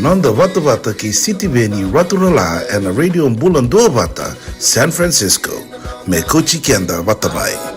Nanda Vata Vata ki City Beni Raturala and a radio Bulan Dua Vata, San Francisco. Me Kochi Kenda Vatamai.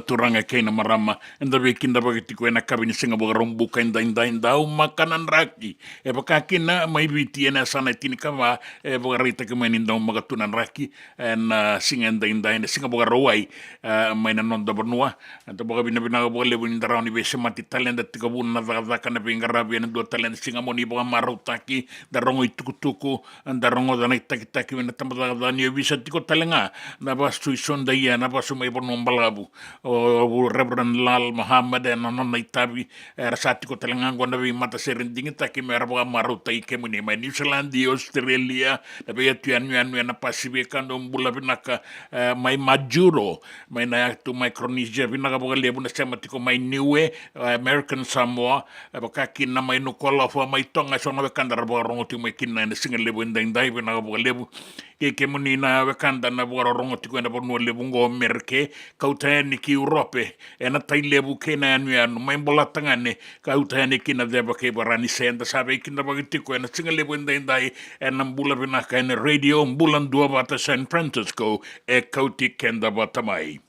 Turanga kena marama enda wekinda bagiti ko na kabini singa boga rombuka inda makanan raki e baka kina mai biti ena sana tini kama e boga rita ke mai inda magatunan raki en singa inda singa boga rowai mai na non da benua anta boga bina boga lebu inda rauni be semati talenda tika bun na vaga kana binga rabi en do talenda singa moni boga marutaki da rongo itukutuku anda rongo da nai taki na tambada da ni bisa tiko talenga na basu sonda ia na basu mai bonombalabu o Reverend Lal Muhammad and Nona Itabi rasati ko talangang gonna be mata serending taki merba maruta ike muni my New Zealand di Australia na be tuan na Pacific ando bula binaka my Majuro my na to Micronesia binaka boga lebu na semati ko my Niue American Samoa baka kin na may nukola fo my tonga so na bekanda boga rongo my kin na single lebu ndai binaka boga lebu ke muni na bekanda na boga rongo ko na bono lebu ngo merke kautani ki Europe ena tailebu kena anu mai bola tangane kautani kina deba ke barani senda sabe kina bagiti ko ena singa lebu ndai ena bula binaka ena radio bulan dua bata San Francisco e kauti kenda batamai.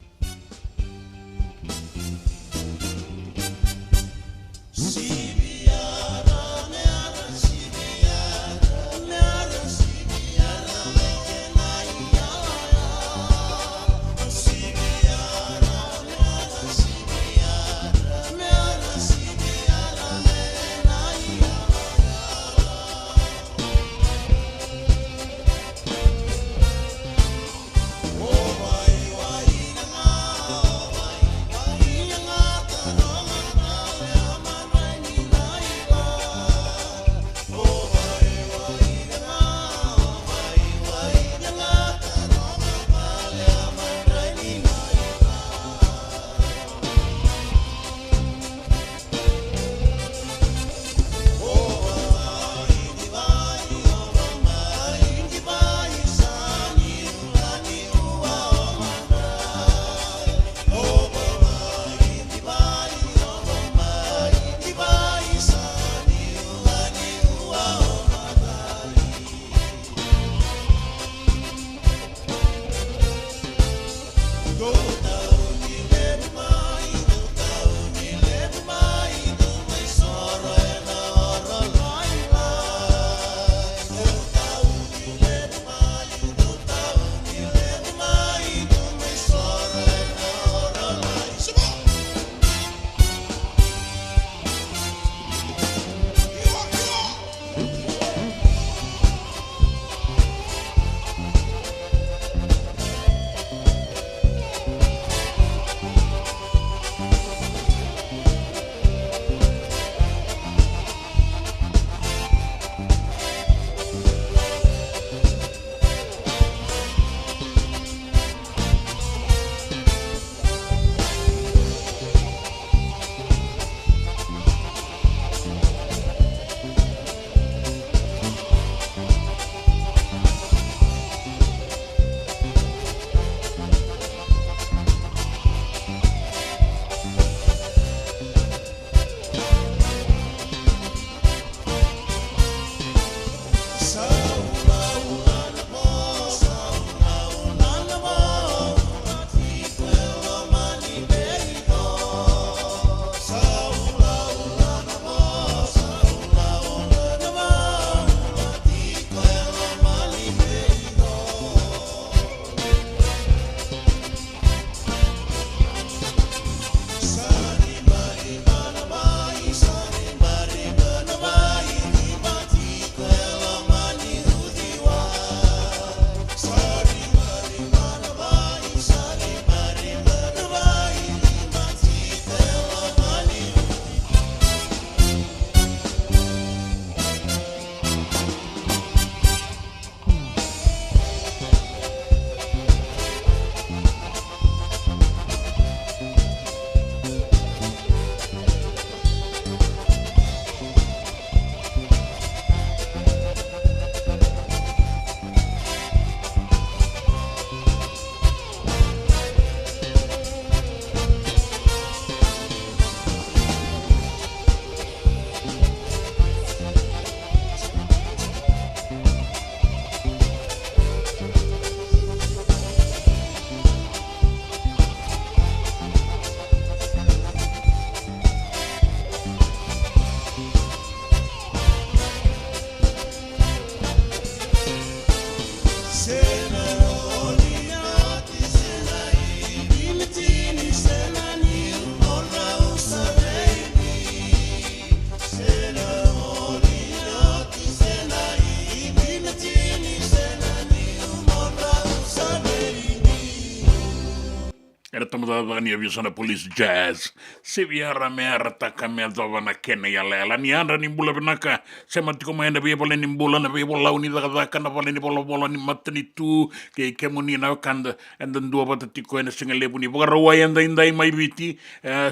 tamatavani aviasana police jazz se viara meara taka mea dovana kene ya lela ni anda ni bula benaka se matiko maenda be bola ni bula na be bola uni daga na bola ni bola ni matani tu ke kemuni na kanda and then dua bata tiko ena singa lebu ni boga rawa yanda indai mai biti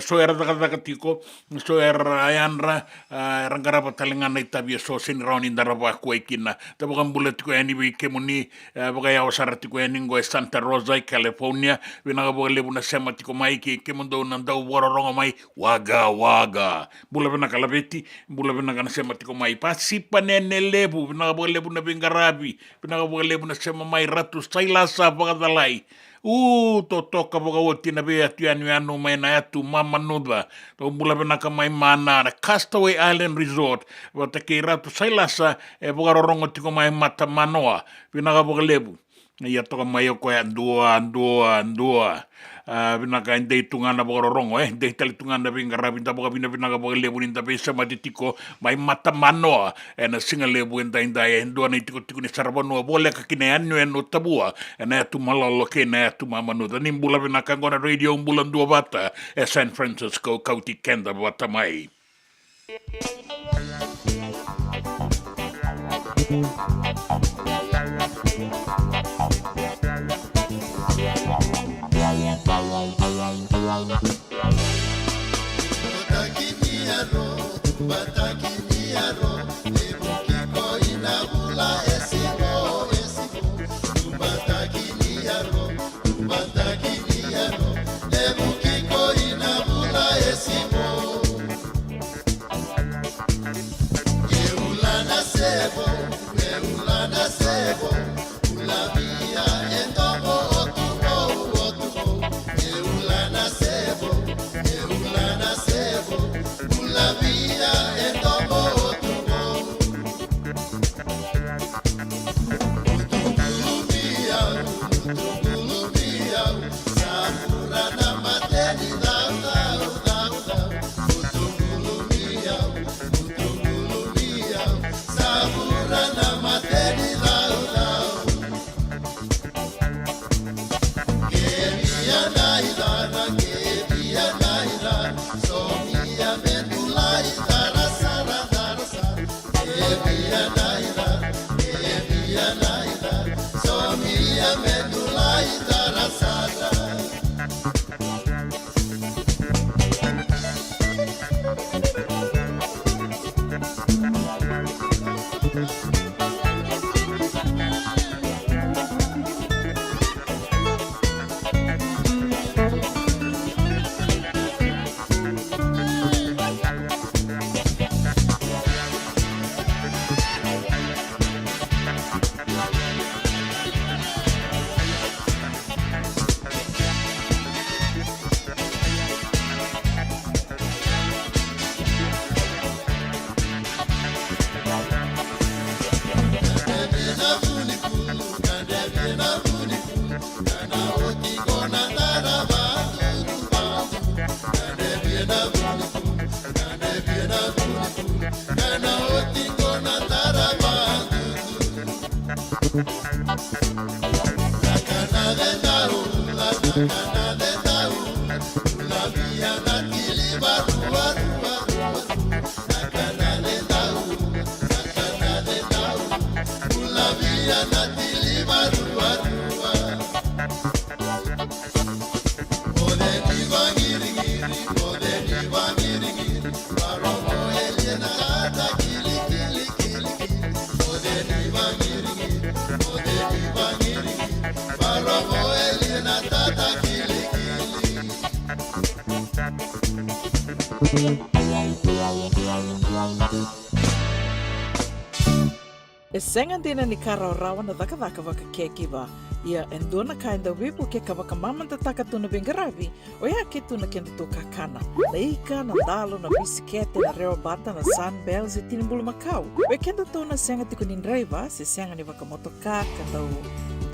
so era daga tiko so era ayandra rangara batalenga na itabia so sin rauni daraba kuekina taboga bula tiko eni be kemuni boga ya osara tiko eni ngo Santa Rosa California vinaga boga lebu na sema tiko mai ke kemondo na ndau wararonga mai waga bula vina kalabeti bula vina kana sema tiko mai pasipa nene lebu vinaga boga lebu na bingarabi vinaga boga lebu na sema mai ratu sailasa boga dalai to toka boga woti na be atu anu mai na atu mama nuda to bula vina ka mai mana na Castaway Island Resort wata ke ratu sailasa boga rorongo tiko mai mata manoa vinaga boga lebu ia toka mai o koe andua vinaka indei tungana bogorongo indei tali tungana vingara vinta boga vina boga lebu ninta besa matitiko mai mata manoa na singa lebu inda endua na tiko ni sarabano bole ka kine anu eno tabua na tu malalo ke na tu mamanu da nimbula vinaka ngona radio umbulan dua bata San Francisco County Kenda bata mai E senga dina ni kara rawa na daka waka kekiwa. Ia endona kainda wipu ke kawaka mamanta taka tuna bingaravi o ia ke tuna kenda to kakana. Na ika, na dalo, na bisikete, na reo bata, na sunbells e tinimbulu makau. O kenda tona senga tiko ni driver se senga ni waka motoka kandau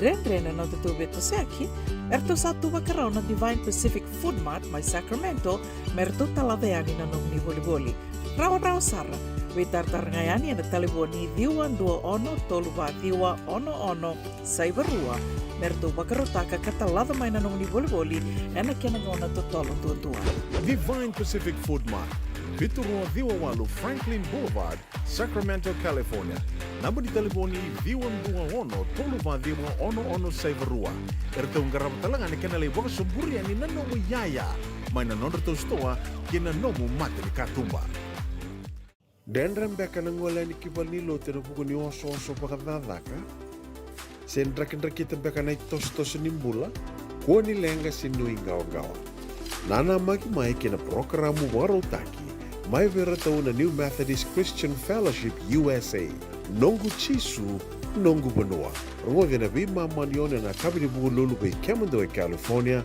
Rendre na tutu beto seki, erto satu wakarau na Divine Pacific Food Mart mai Sacramento, merto talaveani na nung ni boli-boli. Rawa sara, We tartarangaiani na telefoni diwa 20 tolu wa diwa ono saivarua. Merto bakarotaka katalada mai na noni boli ena kena ngona totolo tua. Divine Pacific Food Mart, Viturua Viwawalu Franklin Boulevard, Sacramento, California. Namba di telefoni ono tolu wa diwa ono saivarua. Erto ngarama talanga kena lewaka suburi ani nanomu yaya. Mai na nondra to stoa kena nomu mate ni katumba. Dendram beka nangola ni kibali lo te rupu ni oso pakadadaka. Sen kita beka na tos nimbula. Ko ni lenga sinu ingaw-gawa. Nana maki mai kena programo warotaki. Mai vera tau na New Methodist Christian Fellowship USA. Nongu chisu, nongu banua. Rongo vena bima manione na kabini bugu lulu bei Kemando e California.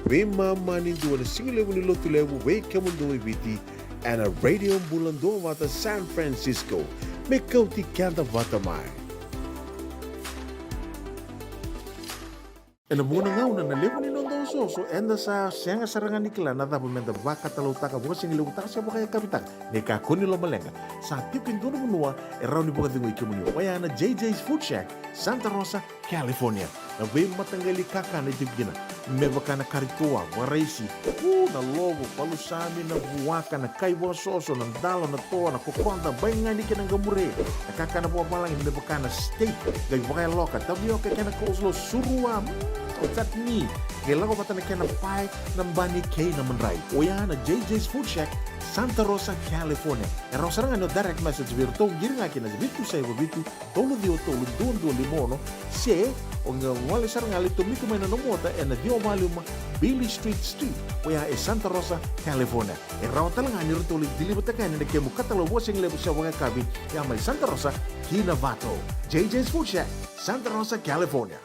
Bima mani dua na singilewu ni lotu lewu bei Kemando e biti. And a radio bulando wata San Francisco. Me kauti kanta wata mai. En de mona ngau na levo ni nondo soso enda sa senga sarangan nikla na da menda baka talau taka bo sing lewu taka siapa kaya kapitan ne ka koni lo malenga sa tipin dono menua e rauni boka dingo ikemuni waya na JJ's Food Shack Santa Rosa California na we matangali kaka na tibgina me baka na karitoa waraisi na lobo palusami na buwaka na kaiwa soso na dalo na toa na kokonda bainga ni kena ngamure na kaka na buwa malang me baka na steak gai baka loka tabioka kena coleslaw surua that me gela ko patana kena pai nambani kay na manray oya na JJ's Food Shack Santa Rosa California e rosaranga no direct message virto giringa kina bitu sai bitu tolo dio tolo dondo limono se onga wale saranga le tomiko mai no mota e na dio maluma Billy Street oya e Santa Rosa California e rawtalanga ni rotoli dilibata kana ne kemu katalo washing lebu sa wanga kabi ya mai Santa Rosa Kinavato JJ's Food Shack Santa Rosa California.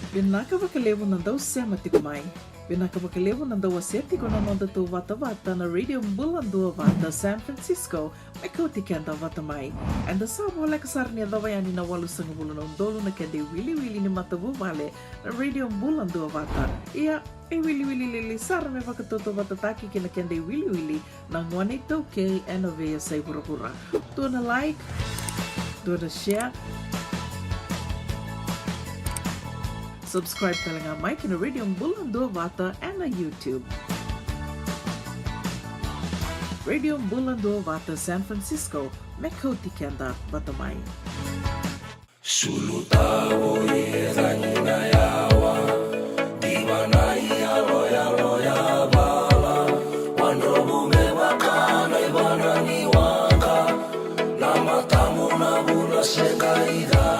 Binaka wakalevo nandau sema tiko mai. Binaka wakalevo nandau aseti ko na nonda tu wata na radio Multistreaming wata San Francisco me kauti kenda wata mai. And the sabo leka sarni adawayani na walu sanga bulu na undolo na kende wili ni matabu vale na radio Multistreaming wata. Ia e wili sara me wakatoto wata taki kina kende wili na ngwane tau kei ena vea say hura. Do na like, do na share. Subscribe talaga Mike na Radio Multistreaming Wata and na YouTube. Radio Multistreaming Wata San Francisco, Mekoti Kenda Batamai. Sulutawo yezanyina yawa, diwana ya bala, wandrobume wakana ibana ni wanga, na matamu na bula senga idara.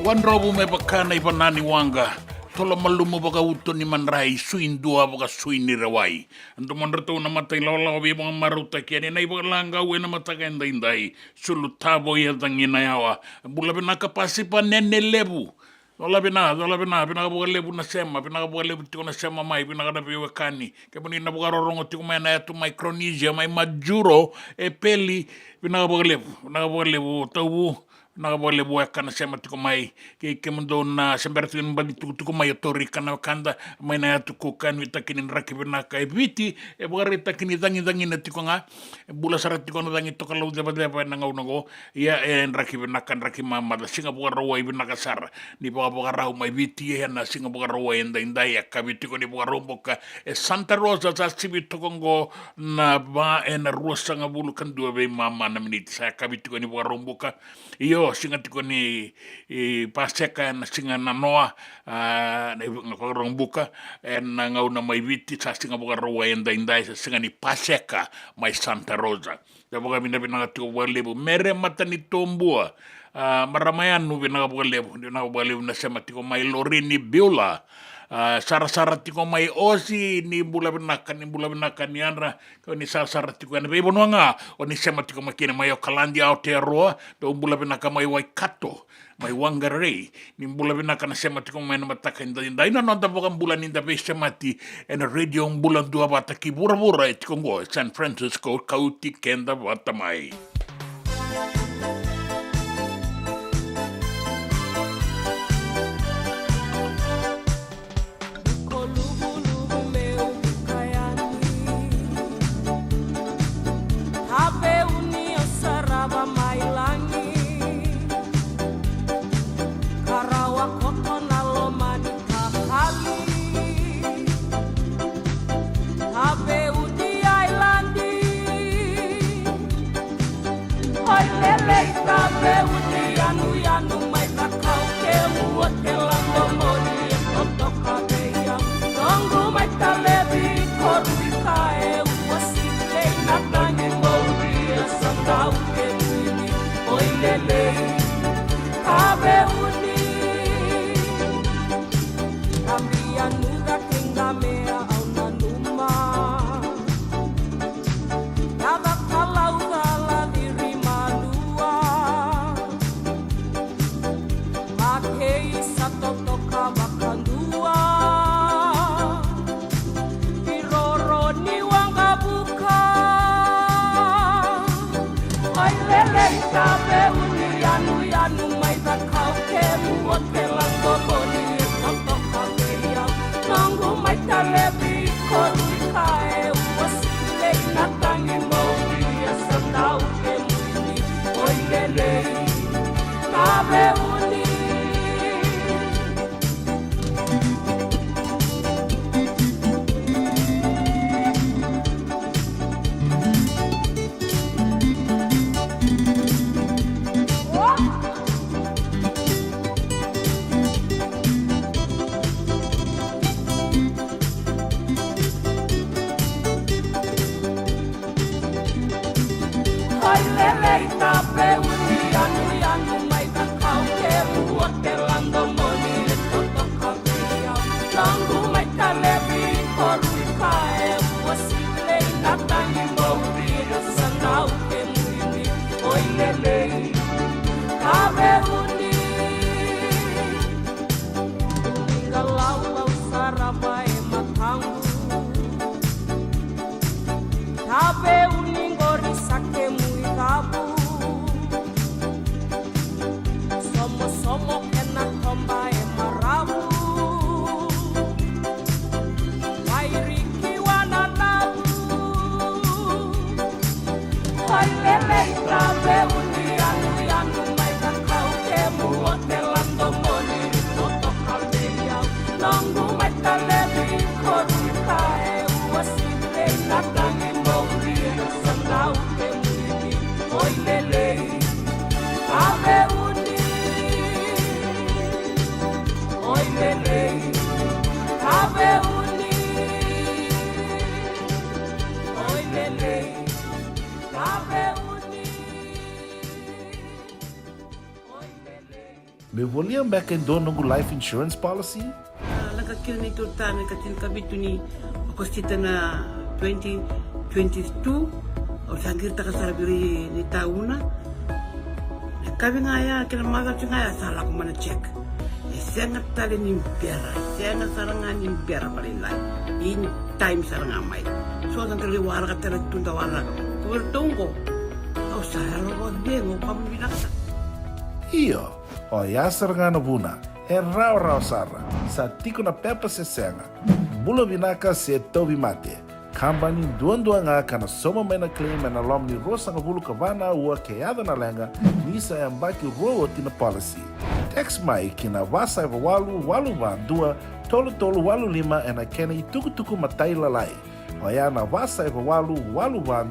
Wanrobu me bakana i panani wanga. Tola malumo baka uto ni manrai suindua baka suini rawai. Anto manrato na matai lawa bi mga maruta kia ni nai baka langa ue na mataka indai sulu tabo ia tangina yawa. Bula binaka pasipa nene lebu. Dola bina binaka buka lebu na sema, binaka buka lebu tiko na sema mai, binaka na biwe kani. Kepuni na buka rorongo tiko mai na yatu Micronesia, mai Majuro, e peli, binaka buka lebu, tau nakabole buat kana sema tiko mai ke mundo na sembertu bali tuku mai tori kana kanda mai na tuku kan wita kini rakibna ka eviti e bugari takini dangi na tiko nga bula sarat tiko na dangi to kalau deba na ngau ya en rakibna kan rakima ma singa bugara wa ibna kasar ni bugara mai viti na singa bugara wa inda ya kabiti ko ni bugara boka e Santa Rosa sa sibito kongo na ba en rusa nga bulu kan dua be mama na minit sa kabiti ko ni bugara boka iyo singa tiko ni paseka na singa na noa na ngorong buka na ngau na mai viti sa singa buka roa inda sa singa ni paseka mai Santa Rosa da buka bina tiko lebu mere mata ni tombua maramayan nu bina lebu na sema tiko mai Lorini Biola sara-sara tiko mai osi ni bula benakan ni andra ko ni sara-sara tiko na bebo nga o ni sema tiko makine mai Kalandi Aotearoa do bula benaka mai Waikato mai Wangare ni bula benaka na sema tiko mai na mataka inda ina no da bokan bula ninda be semati en radio bula dua bata ki bura tiko ngo San Francisco kauti kenda bata mai. Oi lele tape uni anu mai kakau ke mua ke lando moni le toto kakia. Langu mai talebi korui kae wasile natangi mauri sanau ke muni. Oi lele tape uni galau lau sarabai matangu. Tape uni ngori sake mui gabu. Somo kena tomba e marabu. Wairiki wana nabu. Wai lele tape uni anu mai kakau ke mua te lando moni toto kaldeia. Langu mai talebi korui kae uasile natangi mauri sanau ke muni. Oi lele tape uni. Oi lele tape uni. Oi lele tape uni. Oi lele. Me voliam back in donongu life insurance policy? Laka kira ni tūtane ka tini kabituni o kostita na 2022 o sangir taka sarabiri ni tauna. Kabi ngaya kira maga ngaya salah ko mana check. Sengat tali ni biara, sengat sarangan ni biara paling lain. In time sarangan mai. So dan kali warga tera tunda warga. Ko bertunggu. Au saya lo bengo kamu binasa. Iyo, o yasar ngana buna, e rau sara, sa tiko na pepa se senga, bula binaka se tobi mate, kambani duan nga kana soma mena claim na lomni rosa nga bulu kavana ua keada na lenga, nisa e ambaki roa tina policy. Text mai kina wasa eva walu dua, tolu walu lima e na kena i tuku matai lalai, o ya na wasa eva walu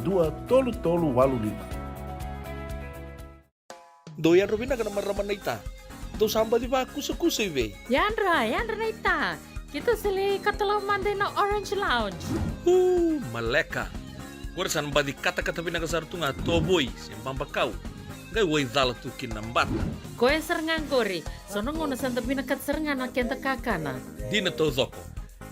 dua, tolu walu lima. Doyan Robina kana marramanaita. Do samba di ba kusa iwe. Yandra naita. Kita sili katalau mande na Orange Lounge. Maleka. Gora san ba di kata bina kasar tunga toboy sempamba kau. Gai woi dala tu kin nambat. Koe serengan kori. Sono ngono santa bina kat serengan na kenta kakana. Dina to zoko.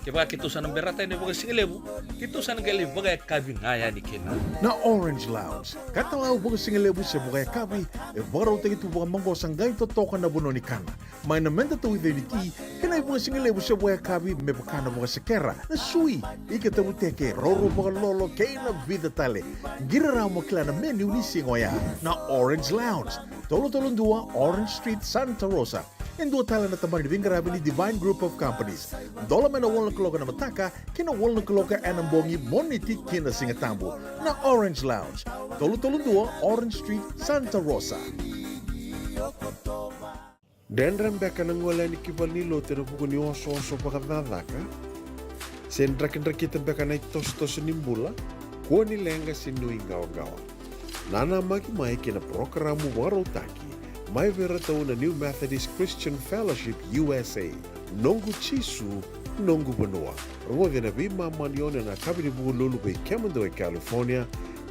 Keba kitu sana berata ini bagai singelebu. Kitu sana gele bagai kabi ngaya ni kena. Na Orange Lounge, katalau buka singelebu se buka kabi, e barau te itu buka manggo sanggai to toka na buno ni kana. Mai na menta to ide ni ti, kena buka singelebu se buka kabi me buka na buka sekera. Na sui, ike te buteke roro buka lolo keina vida tale. Gira ramo kila na menu ni singoya. Na Orange Lounge, tolo dua Orange Street, Santa Rosa. En dua tala na tamani vingarabi ni Divine Group of Companies. Dola mena wala kaloka na mataka, kina wala kaloka anambongi moniti kina singatambo. Na Orange Lounge, tolo dua Orange Street, Santa Rosa. Dendran beka nangola ni kibal ni lo tena buku ni oso pakadadaka. Sen drakin beka na tos nimbula, kuo ni lenga sinu ingaw-gawa. Nana maki mai kina programo warotaki. Mai vera tau na New Methodist Christian Fellowship USA, nongu chisu, nongu benua. Rua na bima manione na kabini buku lulu bei kemendo e California,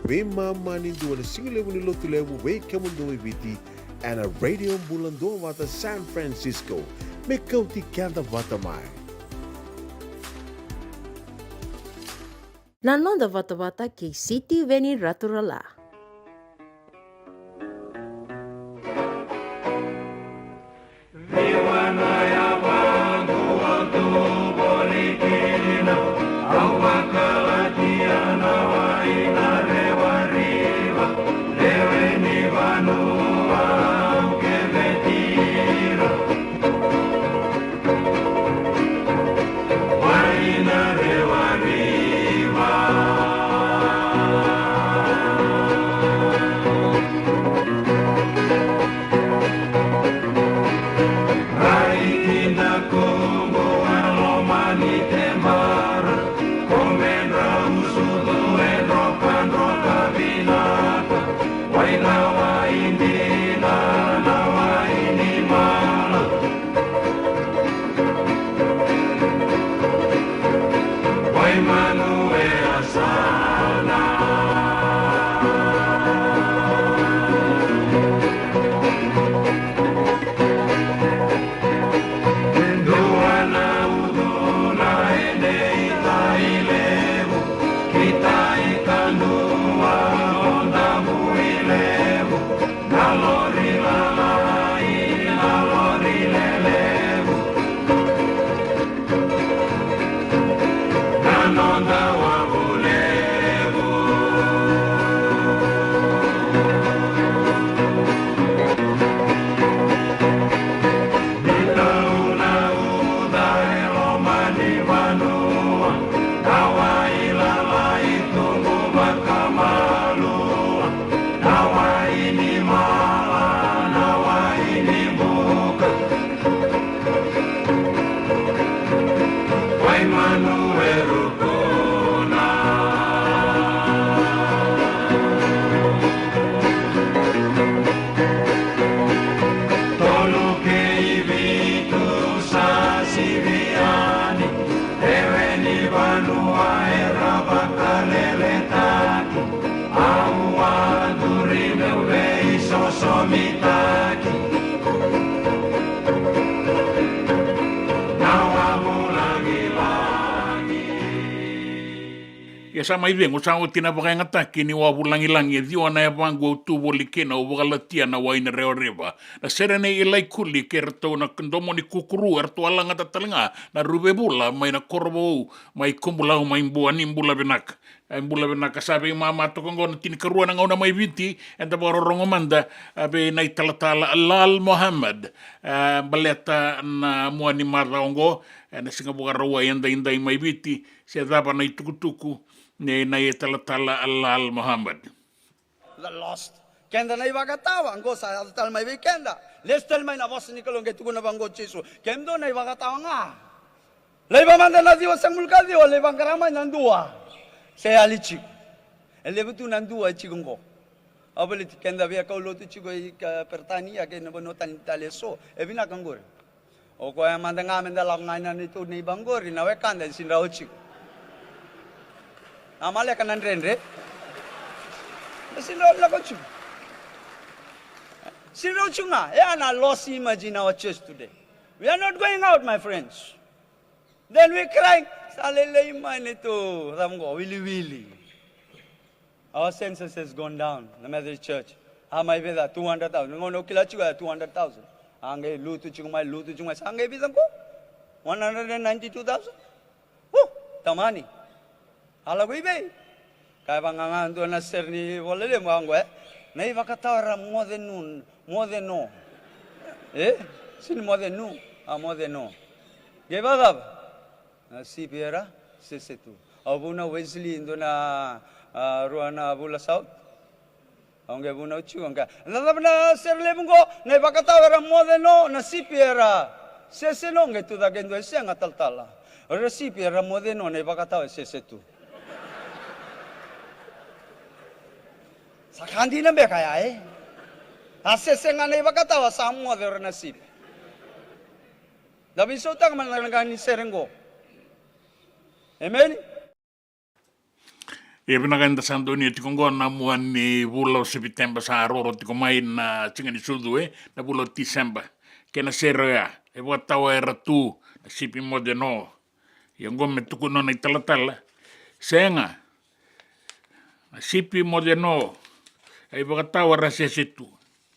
bima mani dua na singilebu ni lotu lebu bei kemendo e viti, and a radio bulan dua wata San Francisco, me kauti kanda wata mai. Nanonda wata ki City Veni Raturala. sa mai vengo sa o tina baka ngata kini wa bulangi-langi di ona e vangu tu boli kena o baka na waina reo reba na serene i lai kuli ke rato na kendomo ni kukuru erto alanga tatalanga na rube bula mai na korbo mai kumbula mai mbula benak mbula benak sabe mama to kongo na tini karua na ngona mai viti enta bororongo manda abe na italatala Lal Muhammad baleta na muani maraongo na singa bugarawa yanda indai mai viti se daba na itukutuku ne na italatala Lal Muhammad the lost kenda na ibagatawa ngo sa tal mai weekenda lestel mai na boss ni kalong ketu na bango chisu kendo na ibagatawa nga leba manda na diwa sang mulkadi o leba karama nandua se alichi elebutu nandua chigungo abali kenda via kaulo tu chigo pertani ya ke no tan taleso evina kangor o ko manda nga menda lang nga ni tu ni bangori na we kanda sinrao chigo amale kanan renre sinrao la ko chigo sinrao chunga ana lost image in our church today. We are not going out, my friends. Then we cry salele imane to ramgo willy. Our census has gone down, the Methodist Church. Amai veda 200,000. No kila chiga 200,000. Ange lutu chungmai sange bizanko 192,000. Oh, tamani. Ala go ibe. Kaya banganga ando na serni volele mwango Nei vakatawara more than no. Sin more than no. More than no. Gevadab. Si piera sesetu. Abuna Wesley indona ruana abula south. Aunque abuna uchu anga. Lalabna serle mungo nei vakatawara more than no na si piera sesenonge tu da gendo esenga taltala. Ora si piera more than no nei vakatawa sesetu. Sakandi na be kaya Asesenga na ibakatawa sa mo de renasip. Dabi sotang man ni serengo. Amen. E pinaganda sandoni ti kongo na muani bulo September sa roro ti komai na cingani sudu na bulo December. Kena serea e watawa era tu na sipi modeno. Yang gome tukuno na italatala. Senga. Na sipi modeno. Ai bakatawa rasa situ.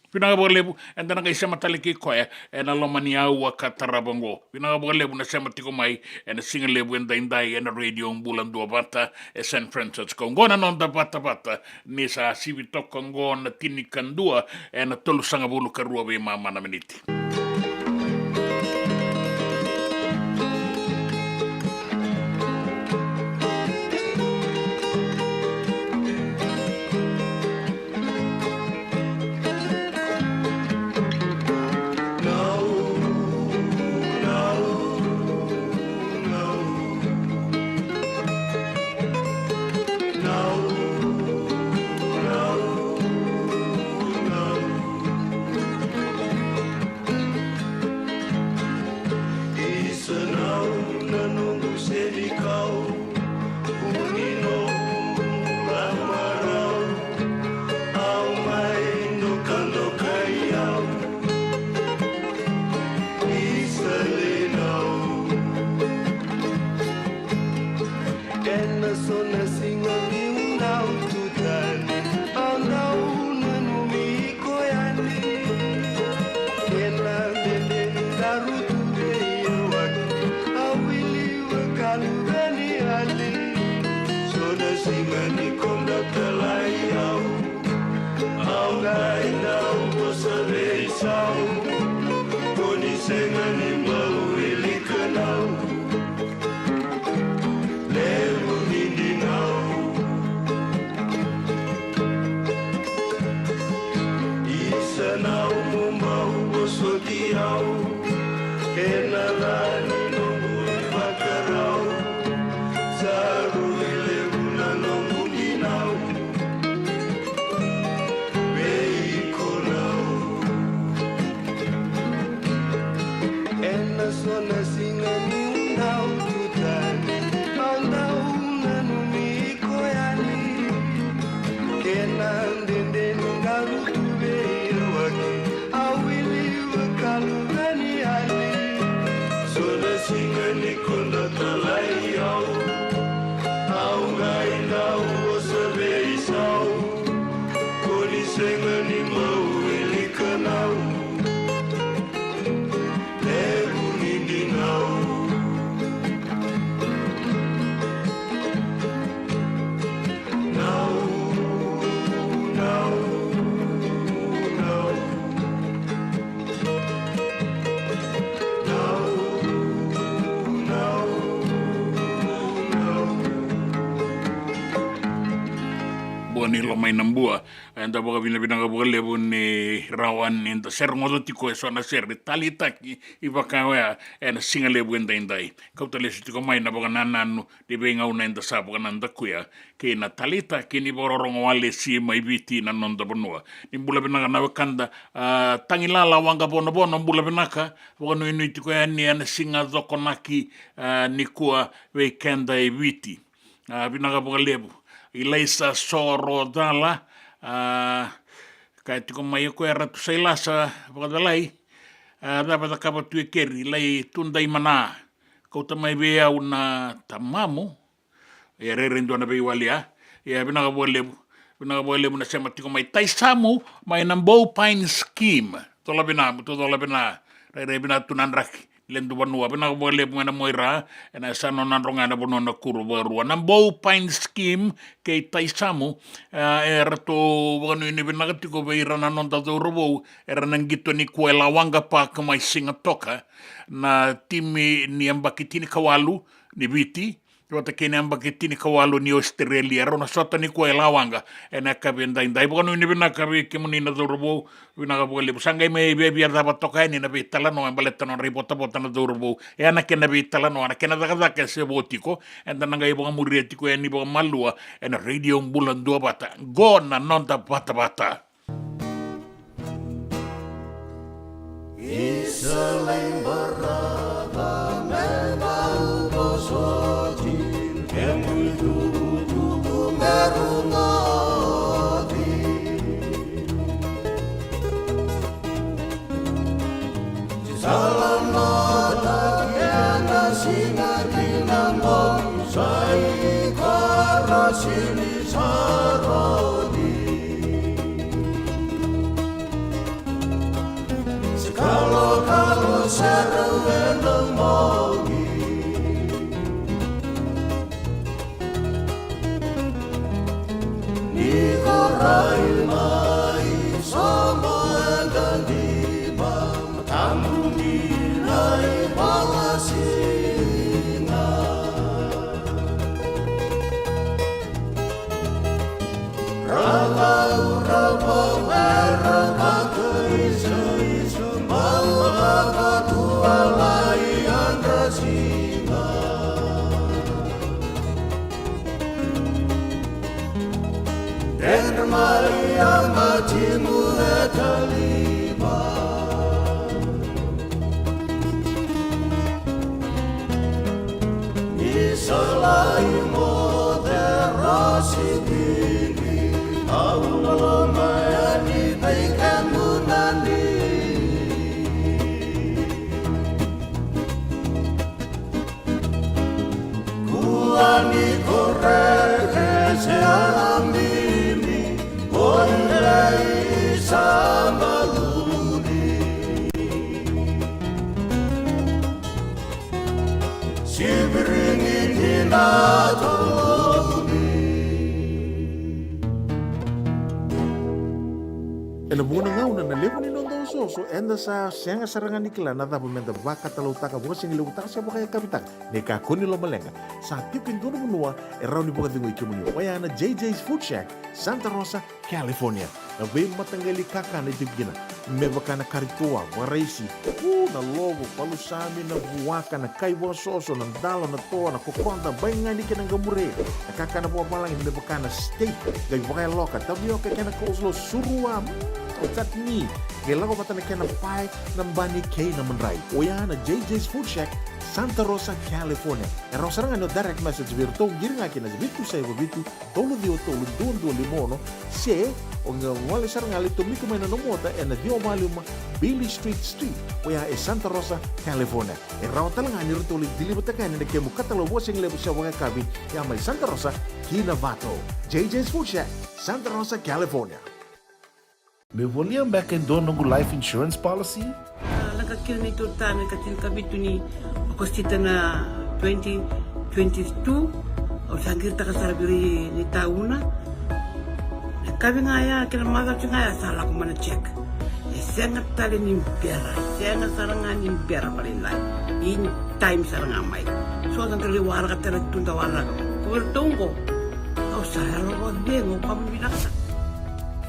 Pinagabolebu enda na isa mataliki koya ena lomani au akatarabongo. Pinagabolebu na sama tiko mai ena singalebu enda indai ena radio mbulan dua bata San Francisco. Ngona nonda bata ni sa sivitok ngona tinikan dua ena tolu sangabulu karua be mama na meniti. Singani konda talai au ngai na lo mai nambua anda boga bina boga lebu ni rawan inda ser ngodo tiko so na ser talita ki ibakawa en singa lebu indai kau tale tiko mai na boga nananu de benga una inda sa boga nanda kuya ke na talita ke ni bororong wale si mai biti na nonda bonua ni bula bina na kanda tangilala wanga bono bula bina ka boga no inu tiko ni en singa zokonaki ni kua weekenda e biti bina boga lebu ilaisa soro dala kai tiko mai ko era tu sei lasa vadalai dava kapa tu keri lai tundai mana ko tamai bea una tamamu e rerendo na be walia e bina bolebu na sema tiko mai taisamu mai nambo pine scheme tola bina re bina tunanraki lendu banua bina bolebu ngana moira ena sano nanronga na bono na kuru barua nambo pine scheme ke taisamu to bono ni bina tiko beira na nonda do robo era nangito ni kuela wanga pa mai singa toka na timi ni ambakitini kawalu ni biti Tuota kene ambakitini kawalu ni Australia rona sota ni kuela wanga ena kabenda indai bono ni bina kabi kimuni na do robo bina bole sangai me be biar dapat toka ni na bitala no ambaleta no ribota bota na do robo ena kena bitala no ana kena daga ke se botiko enda nanga ibo murietiko eni bo malua ena radio bulan do bata gona nonda bata Isaling berada memang bosotin kemul tubuh merungati salam nada kena singatin mong sai karasili sarodi kalau serewen mongi ni korai mai sama ganti bang tamu nilai balasina raba merah Maria matimu etalima Isalai moderasi bini Allah mayani baikamu nani Kuani koreke sealami Ondai samaluni Sibiringin hinatoni Ena muna ngauna na lepo ni nondo so enda sa senga sarangan nikla na dapo menda baka talo taka buka singi lewu taka siapa kaya kapitak ne ka kuni lo malenga sa tipin dono munua erau ni buka dingo ikimunyo wayana JJ's Food Shack Santa Rosa California na be matangali kaka na itibigina mebaka na karitua waraisi na lobo palusami na buwaka na kaiwa soso na dalo na toa na kokonda baingani kena gamure na kaka na buwa malang mebaka na steak gai wakaya loka tabio kena kouslo surua Otat ni, kailangan ko pata na kaya ng pie ng bani kay na manray. O yan na JJ's Food Shack, Santa Rosa, California. Erang sarang ano direct message virto, giring akin na bitu sa iba bitu, tolo duon limono, se, o nga wali sarang ali tumiko may nanomota, na diyo mali Billy Street, o yan Santa Rosa, California. Erang talang ani rito ulit dilibata kayo na kaya mo katalawa sing lebo siya wanga kabi, yan may Santa Rosa, Kinavato. JJ's Food Shack, Santa Rosa, California. Me voliam back and do nungu life insurance policy? Nakakira na ito tayo katil kabito ni akostita na 2022 o sagir ta kasarabiri ni tauna. Kabi nga ya kila maga nga ya sala ko mana check. Senga tali ni pera, senga sarangan ni pera palinlay. In time sarangan mai. So ang kali wara ka tala tunda wara ko. Kuwertong ko. O sa hero vengo pamina ka.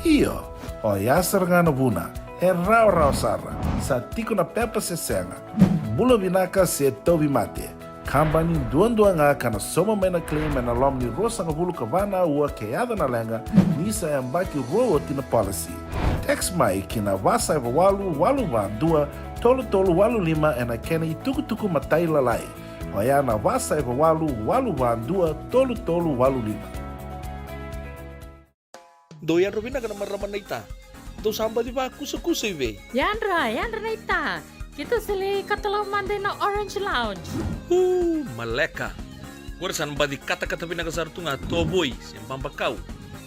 Iyo, o yasar ngana buna, e rau sara, sa tiko na pepa se senga. Bula vinaka se tobi mate. Kambani duan nga kana soma mena claim na lomni rosa nga bulu kavana ua keada na lenga, nisa e mbaki roa tina policy. Text mai kina wasa e walu van dua, tolu walu lima e na kena i tuku matai lalai. Oya na wasa e walu van dua, tolu walu lima. Do yan Robina ka na maraman na ita. Do samba di ba kusa iwe. Yandra na ita. Kita sili katalaw mande na Orange Lounge. Maleka. Warasan ba di kata-kata pinakasar tu nga toboy, siyang pampakaw.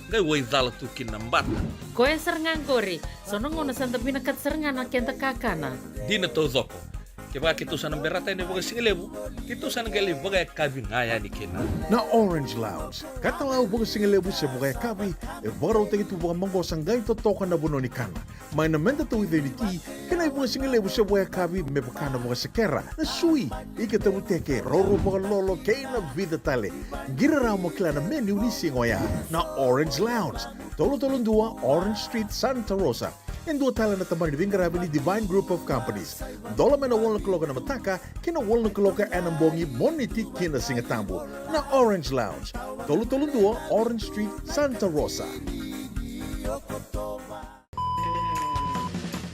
Ngay way dala tu kinambat. Ko yang serangan kori. Sono ngono santa pinakat serangan na kenta kakana. Di na to zoko. Kaya kita sana berata ni baga singalebu, kita sana gali baga kabi ngaya ni kina. Na Orange Lounge, katalaw baga singalebu siya baga kabi, e baraw tayo ito baga manggosang gayon totokan na buno ni kana. May namenda to with niti, kina baga singalebu siya baga kabi, may bakana baga sakera, na sui, ikatabuteke, roro baga lolo, kaya na vida tale. Giraraw mo kila na menu ni singoya, na Orange Lounge, tolo-tolong dua, Orange Street, Santa Rosa. En dua tala na tamang ni Vingarabi ni Divine Group of Companies. Dola mena wala kaloka na mataka, kina wala kaloka anambongi moniti kina singatambo na Orange Lounge. Tolo-tolong dua, Orange Street, Santa Rosa.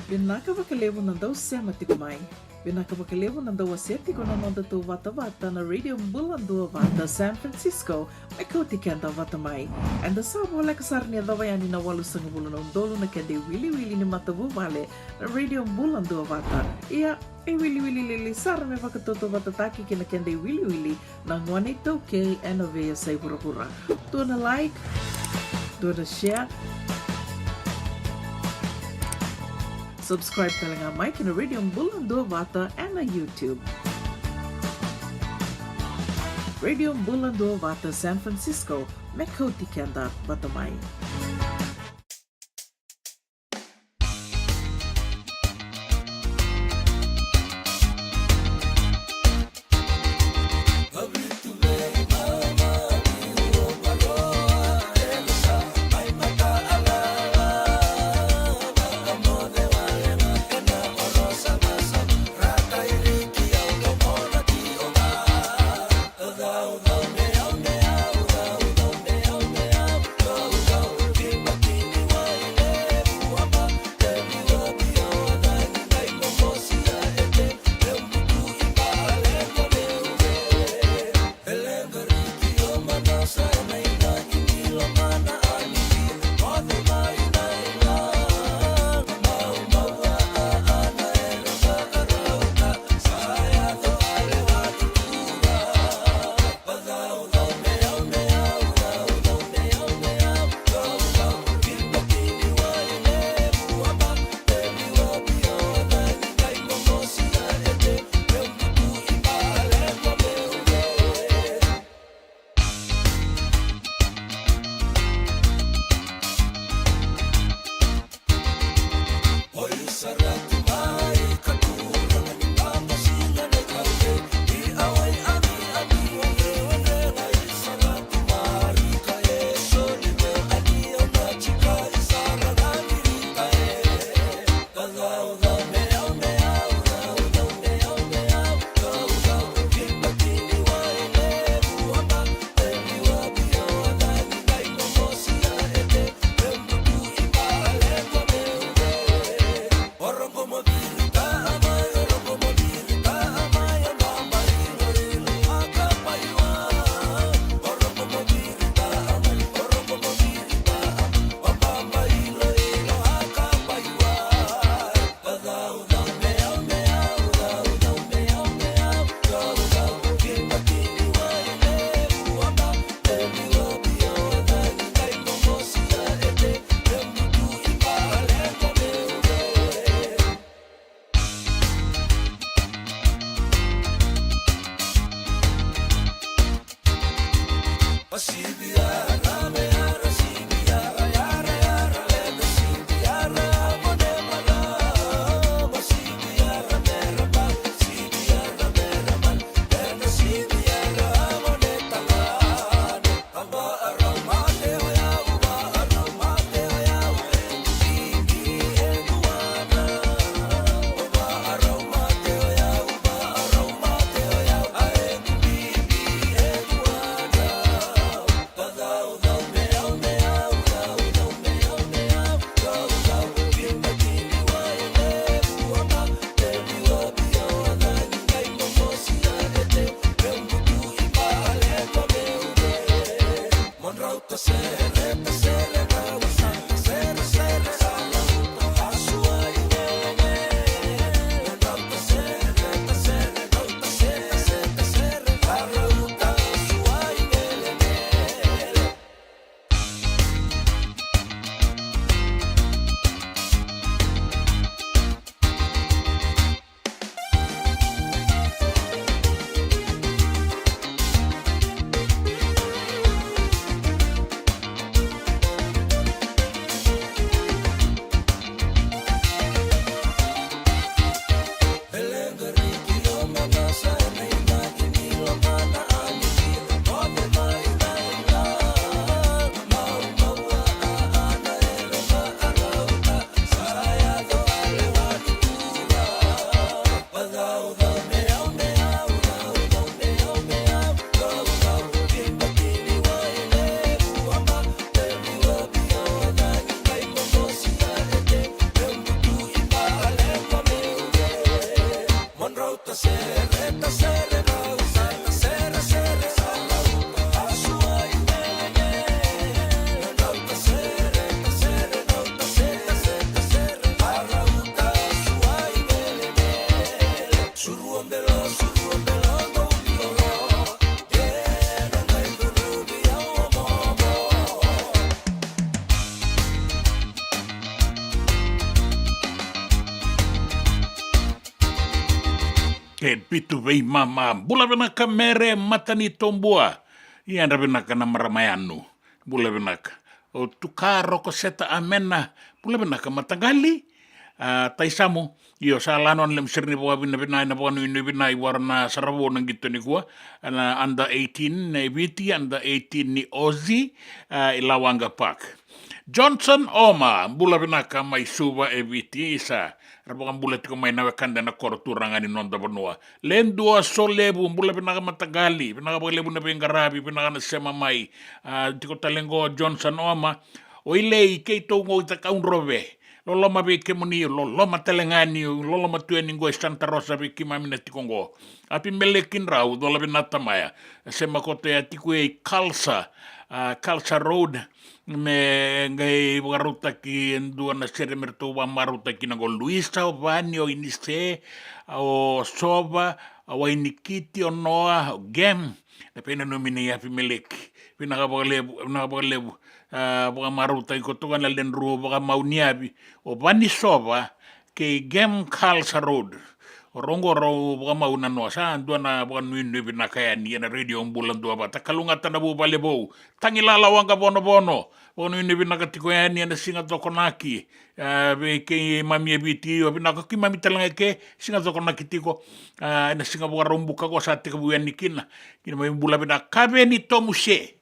Binaka bakalevo ng daw siya matikumay. Binaka bakalevo ng daw aseti ko na nonda to vata-vata na Radio Mbulando Vata San Francisco may kauti kenda vatamay. And the sabo like kasar niya daw bayani na walo sa ngabulo ng dolo na kende wili-wili ni matabu vale na Radio Mbulando Vata. Iya, wili-wili lili sar may vakatoto vatataki kina kende wili-wili na ngwanito kay NOV sa pura-pura. Tuwa na like, tuwa na share, subscribe talaga Mike na Radio Mbulando Vata and na YouTube. Radio Mbulando Vata San Francisco, Mekoti Kenda Batamay. Go. Ke pitu vei mama. Bula venaka mere matani tombua. Iandra venaka na maramayanu. Bula venaka. O tukaro ko seta amena. Bula venaka matagali. Taisamu. Io sa lanon lem sirni bawa bina bina na bawa nui bina warna sarabo nang gitu ni kuwa. Ana under 18 na ibiti, under 18 ni Ozzy. Ilawanga Park. Johnson Oma, bula binaka may suba eviti isa. Rabang bulat ko may nawakanda na korturangan ni nonda banua. Lendua solebu, bula binaka matagali, binaka paglebu na pingarabi, binaka na sema may. Tiko talengo Johnson Oma, oile kay tungo ita kaun robe. Lolo mabike muni, lolo matelengani, lolo matueningo Santa Rosa biki mamina tikongo. Api melekin rau, dola binata maya. Sema kote atikue Kalsa, Kalsa Road. Me ngai waruta ki ndua na sere merto wa maruta ki nango Luisa o vani o inise o soba o inikiti o noa o gem na pena nomine ya pimelek pina ka bagalebu baga maruta i kotoga na len ruo baga mauniabi o vani soba ke gem Kalsa Road rongo ro baga mauna no sa ndua na baga nui bina kaya ni na radio ambulan dua ba takalunga tanabu balebo tangilala wanga bono ono ni bina katiko ya ni na singa tokonaki be ke mami ebiti o bina ki mami talanga ke singa tokonaki tiko na singa buka rombuka ko sa tika buya nikina kina mai bula bina kabe ni tomuse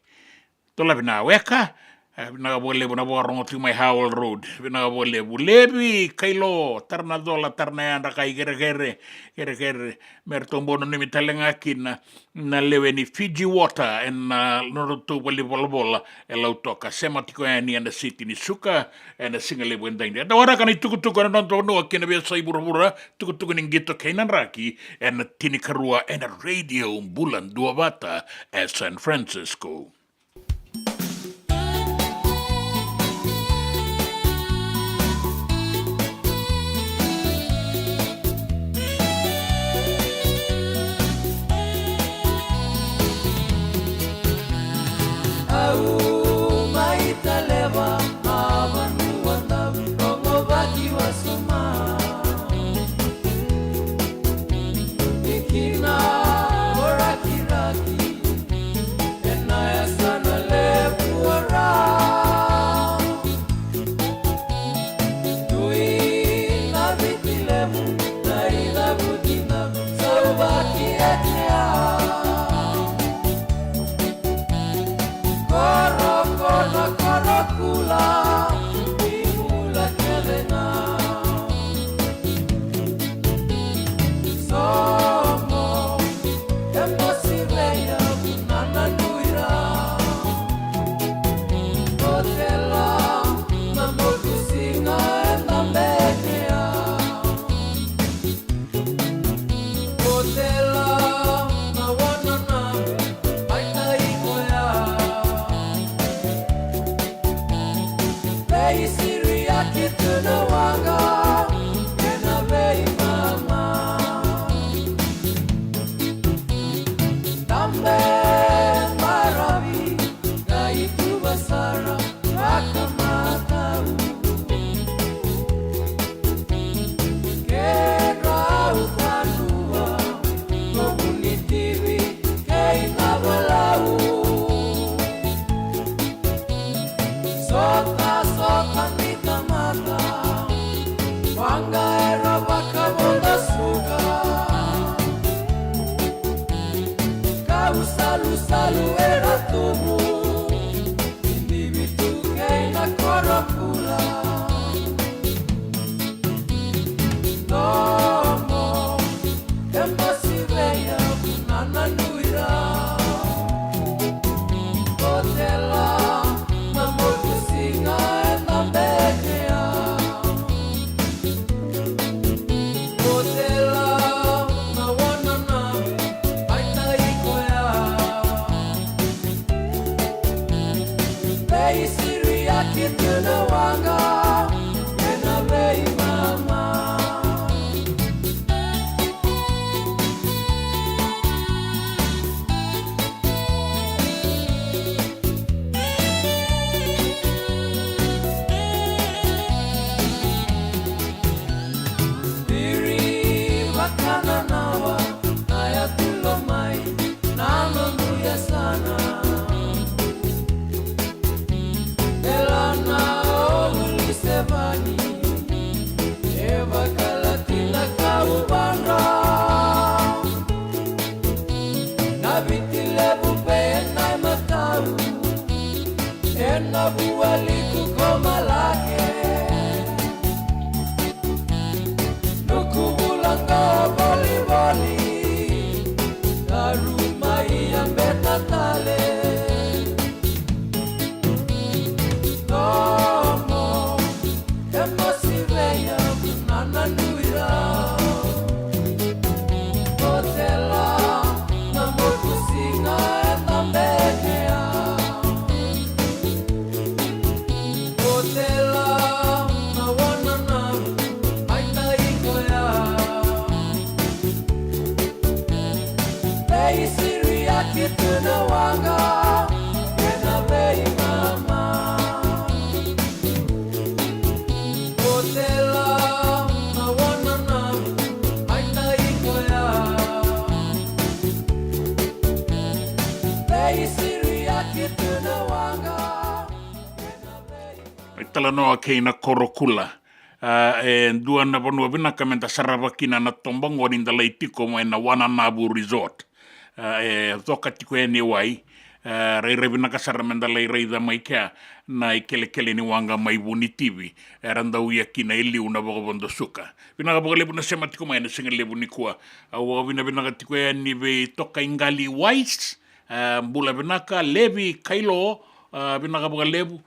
tola bina weka bina bole bina borongo ti mai Howell Road bina bole bulebi kailo tarna dola tarna anda kai gere mertombono ni mitalenga kina na lewe ni Fiji water en noroto bole bola lautoka sema tiko yani anda city ni suka anda singale bwenda inde da wara kan tukutuku na nonto no kina be sai burubura tukutuku ni ngito kainan raki en tinikarua en radio bulan dua bata at San Francisco. Tala noa keina korokula. Dua na vanua vina kamenta saravakina na tombang warinda leitiko mo na Wananabu Resort. Toka tiko e ni wai. Reire vina kasaramenda lei reida mai kia na ikele ni wanga mai vuni TV. Randa uia kina ili una vagavondo suka. Vina kapagalebu na sema tiko mai na singa lebu ni kua. Awa vina katiko e ni ve toka ingali wais. Mbula vinaka levi kailo vina kapagalebu.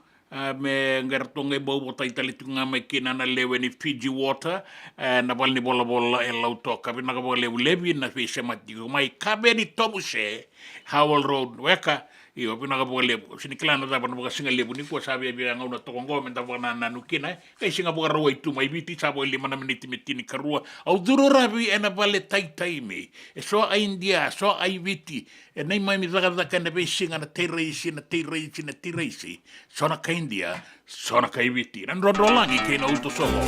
Me ngertonge bau botai talitunga mai kina na lewe ni Fiji water na bal ni bola e lau toka vina ka lewu levi na fi sematigo mai kabe ni tobuse Howell Road weka io vina ka lewu sini klana da bana boka singa lewu ni ko sabe bi nga una tokongo menta bana na nukina kai singa boka roi tu mai viti sabo 5 miniti metini karua au duro rabi ena vale tai me e so a India so a viti e nei mai mi daga kana be singa na tereisi so na ka India so na ka viti ran rodolangi ke na uto solo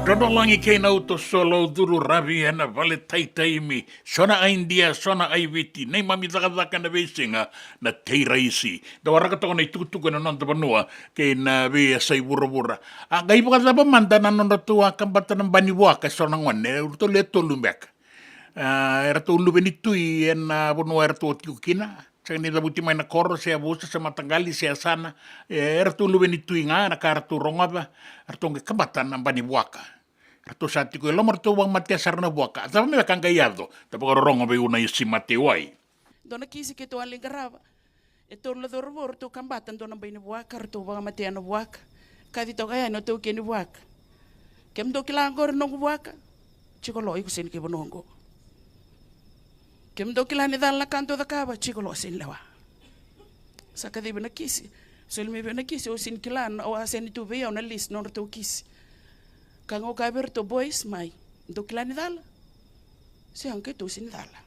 Rodolangi kei na uto solo duru ravi ena vale taitaimi. Sona a India, sona a Iviti. Nei mami zakazaka na vesinga na teiraisi. Da waraka toko nei tukutuku na nonta vanua kei na vea sai vura. A gai waka zaba manda na nonta tua kambata na bani waka sona ngone. Urto leto lumbeka. Era to lubeni tui ena vanua era to tiukina. Saka ni dabuti mai na koro se abusa se matangali se asana. Era to lubeni tui nga na kara tu rongaba. Era to nge kambata na bani waka. Rato sati ko lomor to wang matia sarna buaka. Tama me kanga yado. Tapa rongo be una isi mate wai. Dona kisi ke to alingarava. E to la dorvor to kambatan dona bini buaka to wang matia no buaka. Kadi to kaya no to keni buaka. Kem do kilangor no buaka. Chico lo iku sin ke bonongo. Kem do kilani dal la kanto da kaba chico lo sin lewa. Saka di bina kisi. So me bina kisi o sin kilan o asen tu ve na list no to kisi. Kango kaber to boys mai do kilani dala si angke to sin dala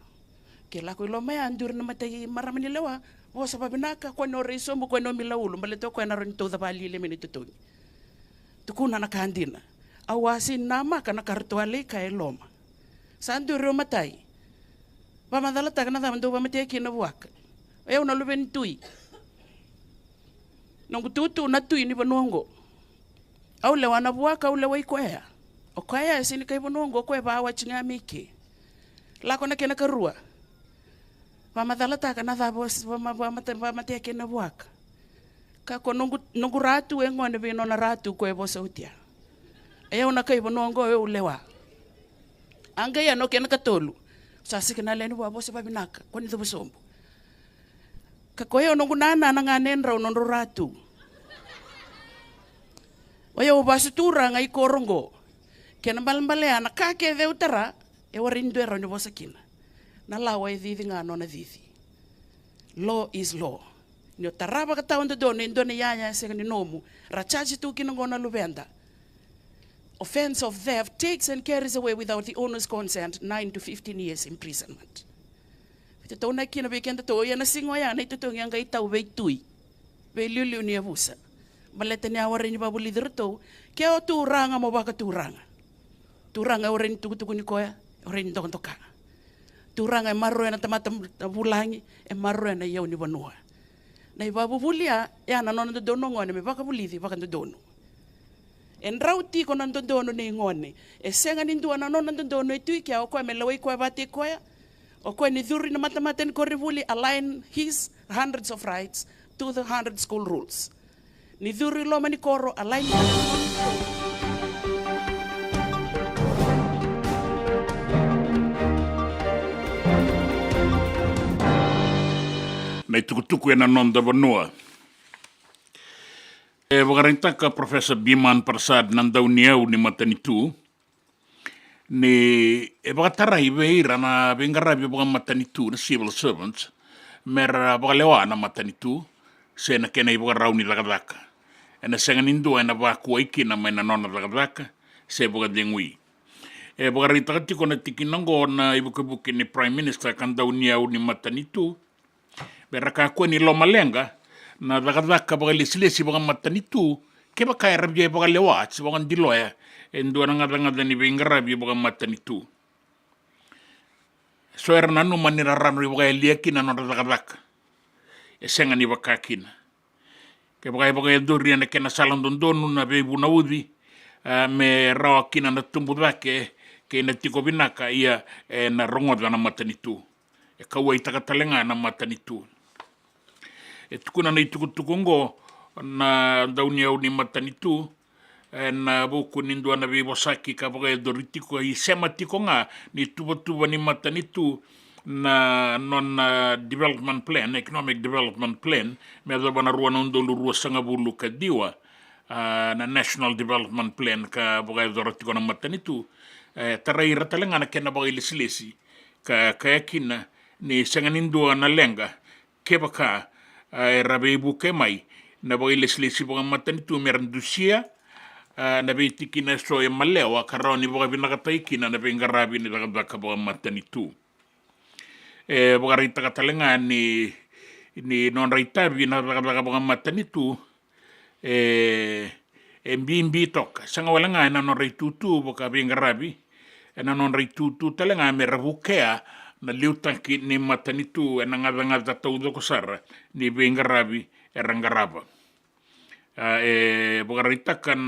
ke la ko lo mai andur na matai maramani lewa o sa babinaka ko no reso mo ko no milaulu male to ko na ron to da bali le minute to kuna na kandina awasin nama kana kartuale ka eloma. Sandu ro matai. Ba madala ta kana tamando ba mate kina buaka. Eu na luben tui. Nongu tutu na tui ni banongo. Au le wana buaka au le wai koea. O koea sini kai banongo koe ba wa chinga miki. La kona kena karua. Ba madala ta kana ba mate kina buaka. Ka ko nongu ratu e ngone be nona ratu koe bo sautia. Eu na kai banongo eu lewa. Anga ya no kena katolu. Sasi kena leni wa bo se ba binaka. Koni to bosombo. Ka koe nongu nana na nganen ra nono ratu. Oya o basu turanga i korongo. Kena balambale ana ka ke ve utara e warindu era ni bosakina. Na lawa e dhithi ngano na dhithi. Law is law. Ni o taraba ka tau ndone ndone yaya se ni nomu. Rachaji tu kina ngona lubenda. Offense of theft takes and carries away without the owner's consent 9 to 15 years imprisonment. Vita tau na kina be kenda to ya na singo ya na ito yang ga itau be tui. Be liu ni abusa. Baleta ni awari ni babu lider to ke o turanga mo baka turanga. Turanga oren tuku ni koya, oren tokon toka. Turanga e marro na tamata bulangi e marro na yau ni banua. Na babu bulia ya na non dono ngone me baka bulithi baka dono. En rauti ko nan dono ni ngone. E senga ni ndua na non dono e tui ke o ko me lawai ko bate koya. O ko ni dhuri na matamata ni korivuli align his hundreds of rights to the 100 school rules. Ni dhuri lo mani koro align Nei tukutuku e na nonda vanua. E wakaringtaka Professor Biman Prasad nandau niau ni matanitu. Ni e wakatarai veira na vengarabi waka matanitu na civil servants. Mera wakalewa na matanitu. Se na kena i wakarau ni lakadaka. E na senga nindua e na wakua iki na mai na nona lakadaka. Se wakadengui. E wakaringtaka tiko na tikinango na i wakabuki ni Prime Minister kandau niau ni matanitu. Bera ka kua ni loma lenga, na lakadaka baka lesilesi baka matanitu, ke baka erabia baka lewa, si baka ndiloya, endua na ngada ni bingarabi baka matanitu. So era nanu manira ranu i baka eliaki na nora lakadaka. E senga ni baka kina. Ke baka edori na kena salang dondonu na bebu na udi, me rawa kina na tumbudake, ke na tiko binaka ia na rongoda na matanitu. E kaua i takatalenga na matanitu. E tukuna na i tukutukungo na dauni au ni matanitu na buku nindua na vivosaki ka baka e doritiko i sema tiko nga ni tuba ni matanitu na non development plan, economic development plan, me adaba na ruana undolu rua sangabulu ka diwa na national development plan ka baka e doritiko na matanitu tarai ratalenga na kena baka ilisilesi ka yakina ni sanganindua na lenga ke baka rabe ibu ke mai na baka ileslesi baka matanitu merandusia na be tikina so e malewa karao ni baka binakataikina na be ngarabi ni baka matanitu baka rita katalenga ni non raitabi na baka matanitu mbimbi toka sanga walanga na non raitutu baka be ngarabi na non raitutu talenga me rabukea na liutaki ni matanitu e na ngada taudo kosara ni bengarabi e rangaraba. E bogaritakan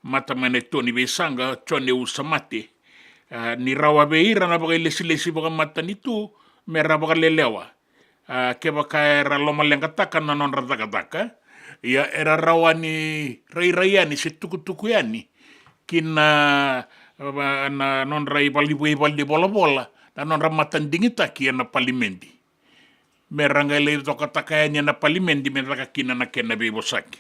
mata maneto ni besanga chone usamate ni rawa beira na baga lesi baga matanitu me rabaga lelewa. Ke baka era loma lengataka na non radakadaka ia era rawa ni rairaiani se tukutuku yani kina na non rai baldi bola na non ramatan dingita ki na palimendi. Meranga le toka takayanya na palimendi meraka kina na kena bebosaki.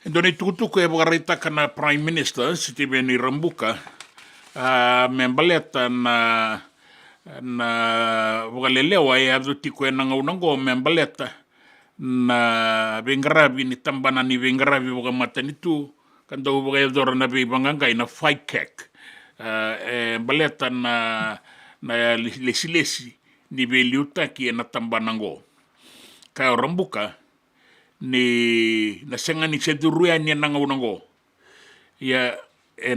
Doni tukutuku e bagarita kana Prime Minister siti beni rambuka membaleta na wagalelewa e adu tiku e nangaunango membaleta na bengarabi ni tambana ni bengarabi bagamatanitu kanda ubaga eldora na bibanganga ina fight cake baleta na lesi ni beliuta ki na tambanango ka rambuka ni na senga ni se duruya ni nanga unango ya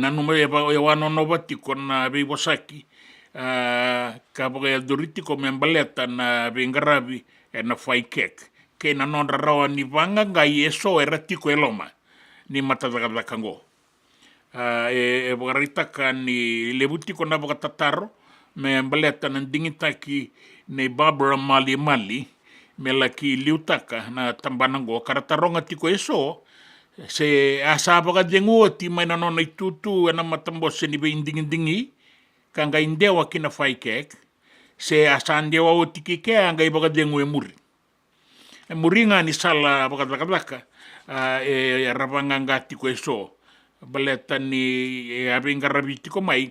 nanu me ya wano no bati kona be bosaki ka boga doriti ko membaleta na bengarabi na fai kek ke na non rawa ni vanga ga yeso era tiko eloma ni matadaga kango boga ritaka ni lebuti ko na boga tataro membaleta na dingitaki ne Barbara Mali me laki liutaka na tambanango karataronga tiko eso se asaba ka dengo ti mai na nona itutu na matambo se ni bindingi kanga indewa kina fai kek se asandewa o tiki ke anga ibaga dengo e muri nga ni sala baka rabanga ngati ko eso baleta ni abinga rabiti ko mai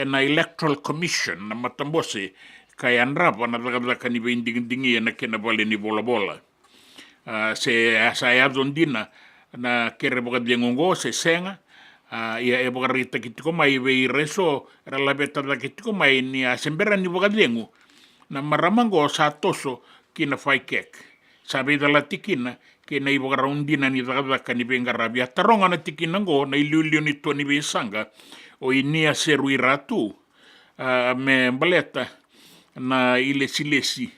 na electoral commission na matambo se kaya nrapa na baka ni bindingi na kena bale ni bola se asaya dondina na kere boga dengongo se senga ia boga rita kitiko mai ve reso relabeta da kitiko mai ni sembera ni boga dengo na maramango sa toso kina fai kek sabe da latikina ke na boga raundina ni daga kani benga rabia taronga na tikina ngo na ilulio ni to ni besanga o inia seru iratu me baleta na ile silesi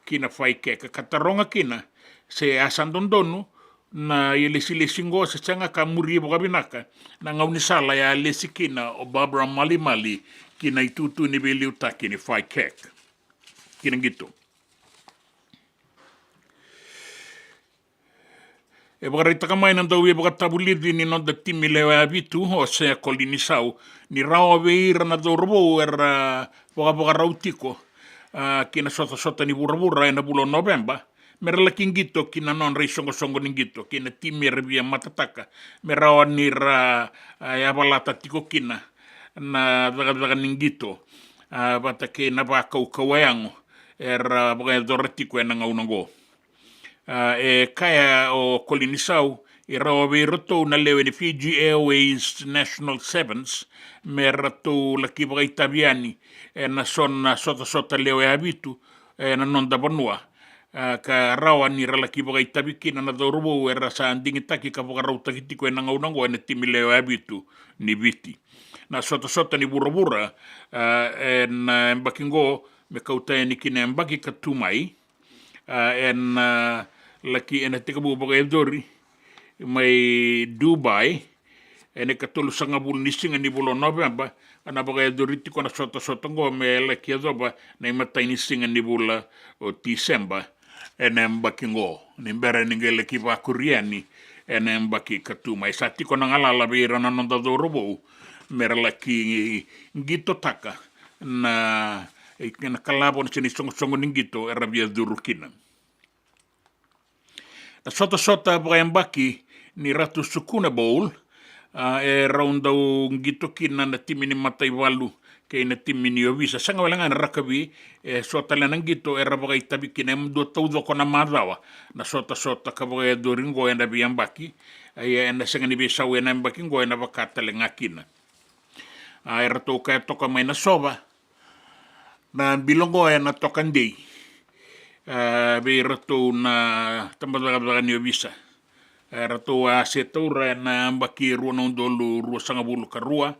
kina fai kek kataronga kina se asandondonu na ile silesingo se changa kamuri boga binaka na ngauni sala ya lesikina o Barbara Mali kina itutu ni beli utaki ni fai kek kina gitu e boga rita kamai nanda ue boga tabulidi ni nonda timi lewa abitu o se kolini sau ni rao veira na dorobo era boga rautiko kina sota ni burabura na bulo November merala kingito kina non rei songo ningito kina timi rebia matataka merawa nira ya balata tiko kina na daga ningito bata ke na ba kawayango era boga dortiko na ngaunango kaya o kolinisau irawa beroto na lewe ni Fiji Airways National Sevens merato laki boga itabiani na sona sota lewe habitu na nonda banua ka rawa ni relaki boga itabikina na dorobo era sa andingi taki ka boga rauta kiti ko na ngaunango na timileo abitu ni biti na sota ni burabura na mbakingo me kauta ni kina mbaki katumai laki ena tika boga edori mai Dubai ene katolu sanga bul nisinga ni bulo November ana boga edori tiko na sota ngo me laki adoba na imata nisinga ni bula o December ene mbakingo ni mbere ningele kiva kuriani ene mbaki katuma isati kona ngalala beira na nonda dorobo merala ki ngito taka na ikena kalabo ni songo ningito erabia durukina na sota boga mbaki ni ratu sukuna bowl raunda ngito kina na timini matai walu ke na timini ovisa sanga wala ngana rakabi sota lana ngito era boga itabi kina mdo todo kona madawa na sota ka boga doringo enda biambaki enda sanga ni bisa wena mbaki ngo enda bakata le ngakina era to ka toka mai na soba na bilongo ena tokandei be rato na tambadaga ni ovisa rato a setura na mbaki ruona ndolu rua sanga bulu karua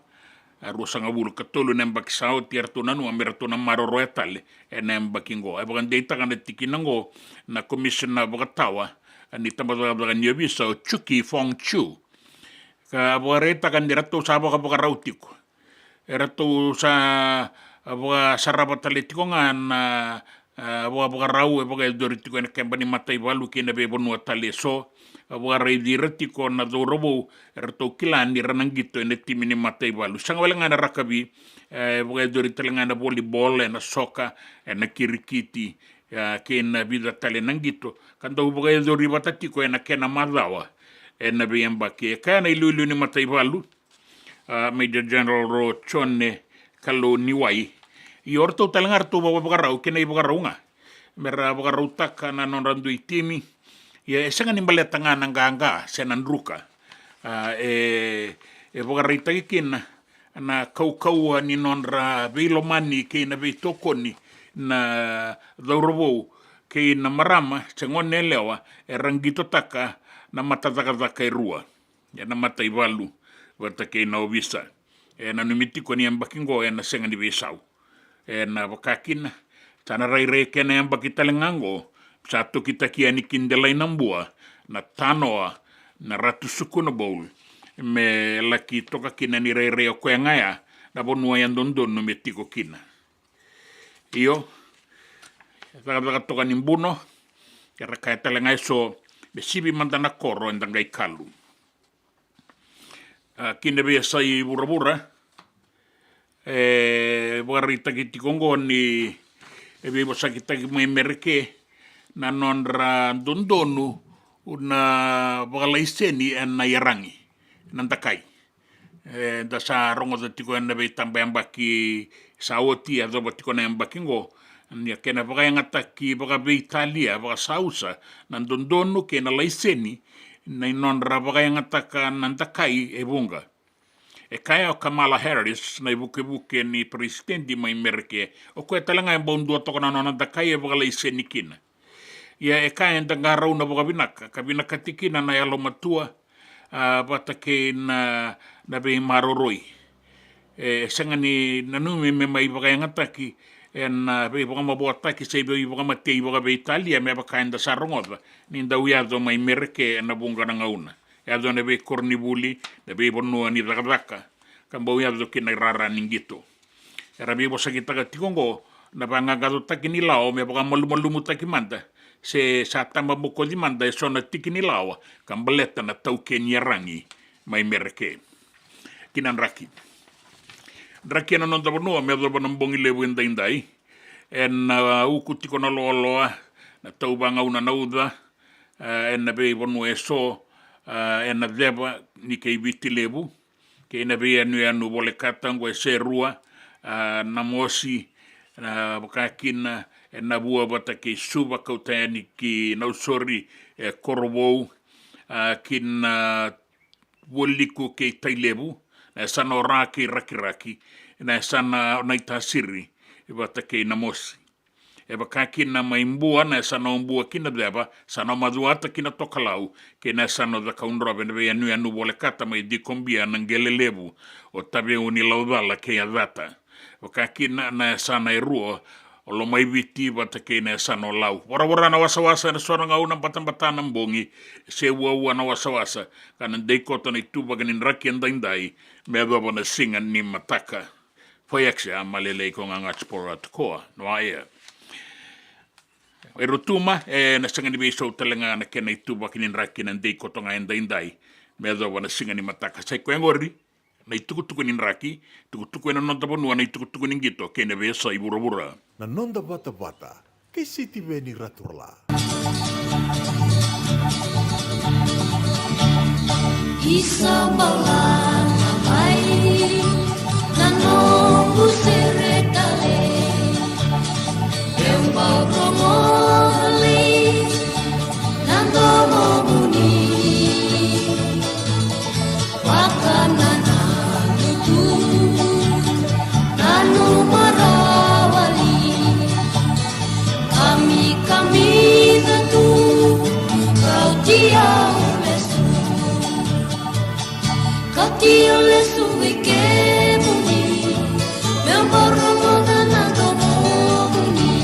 rua sanga bulu katolu na mbaki sao tierto nanu amerato na maroro etale na mbaki ngo bagan deita kan tikinango na commission na bagatawa ni tambadaga ni ovisa o Chuki Fong Chu ka boreta kan dirato sa baga rautiko erato sa boga sarabataletico ngana boga rau boga doritiko na kembani matai balu kina be bonu atale so boga rai diretiko na dorobo erato kilani ranangito ene timini matai balu sanga wala ngana rakabi boga doritale ngana volleyball na soka na kirikiti kena vida tale nangito kando boga dori batatiko na kena madawa na be mbaki kana ilulu ni matai balu Major General Ro Chone Kalo Niwai i orto talangar to boga rau kena boga raunga mera boga rautaka na non randu itimi ya sanga nimbale tanga nanganga senandruka boga rita kina na kau ni non ra velo mani kena ve tokoni na dorobo kei na marama se ngone lewa rangito taka na matataka rua ya na matai valu wata kei na ovisa na numiti ko ni ambakingo na senga ni besau na wakakina tana rai kena ambakita lengango satu kita kiani kindelai nambua na tanoa na ratu suku na bowl me laki toka kina ni rai o koe ngaya na bonua yang dondon no me tiko kina iyo taka toka nimbuno kera kaya talengai so besibi mandana koro endangai kalu kina bia sai bura-bura warita ki tikongo ni ebe bosa kita ki mai merke na nonra dondonu una bagalaiseni na yarangi nantakai da sa rongo da tiko na be tambamba ki saoti ado tiko na ambakingo ni kena baga ngata ki baga be Italia baga sausa nan dondonu kena laiseni na nonra baga ngata ka nantakai e bunga e kaya o Kamala Harris na buke ni presidenti mai merke o ko talanga en bondu to kana nantakai e baga laiseni kina ia e kaya ndanga rauna baga binaka tikina na yalo matua bata ke na be maroroi sanga ni nanumi me mai baga ngata ki en be baga mabota ki se be baga matei baga be Italia me baga enda sarongova ni ndauya do mai merke na bunga na ngauna ya do ne be kornibuli ne be bonua ni raka kambo ya do kina rara ningito era be bosa kita ka tikongo na banga gado takini lao me baga malu takimanda se sa tamba boko di manda e sona tikini lawa kambaleta na tauke nyarangi mai merke kinan raki na non bonua me do bonon bongi lebu indai en uku tiko na loa na tau banga una nauda en na be bonu eso en na deba ni kei biti lebu ke na be anu bole katango e serua na mosi na bakakina en na bua bata ke suba kautani ki nausori korobou kin woliku ke tailebu na sana raki raki na sana na itasiri bata ke namosi e bakakina maimbua na sana umbua kina deba sana maduata kina tokalau ke na sana da kaunrobe ne anu bole kata mai dikombia nangelelebu o tabe uni laudala ke adata bakakina na sana iruo o lo mai viti bata ke na sano lau. Wara na wasa na sora ngau na batang bongi se ua na wasa kana deikota na ituba ganin raki andai me baba na singa ni mataka. Foi axe amalele ko nga ngachpora tkoa no aia. E rotuma na singa ni beso talenga na kena ituba ganin raki na deikota nga andai me baba na singa ni mataka. Sai ko ngori na itukutuku nin raki, tukutuku na nonta bonua na itukutuku nin gito, kena besa ibura-bura. Na nonda bata-bata, kay City Veni Raturla. Isa balan amai, nanobu seretale, Emba promoli, nandomo muni, wakanan Anu marawali kami tentu kau tiao lesu ike bumi memborong dan atau bumi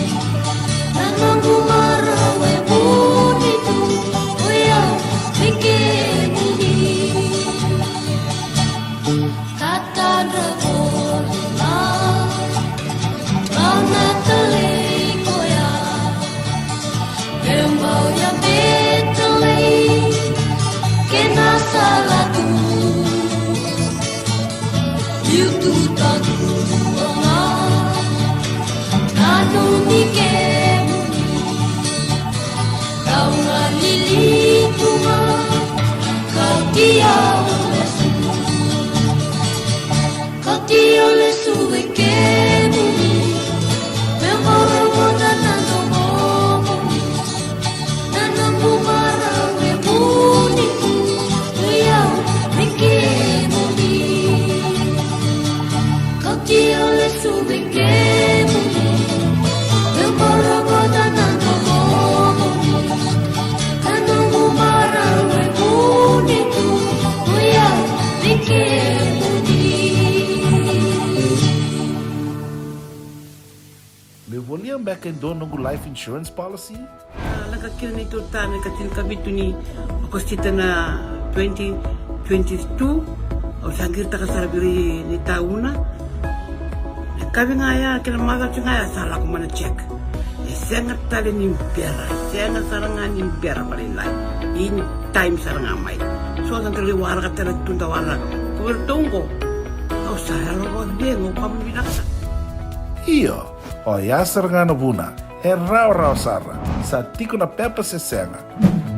Me volia mbeka ndo nungu life insurance policy? Laga kira ni tota ni katil kabitu ni makostita na 2022 o sangir taka sarabiri ni tauna. Kabi ngaya kila mada ngaya salah ko mana check. Sengat tali ni biara, sengat sarangan ni biara balilai. Ini time sarang amai. So ang kaliwara ka tala tunda wala. Kubertungko. Kau saya lo dengo kamu binasa. Iyo, o ya sarangana buna, rau sara, sa tiko na pepa se senga.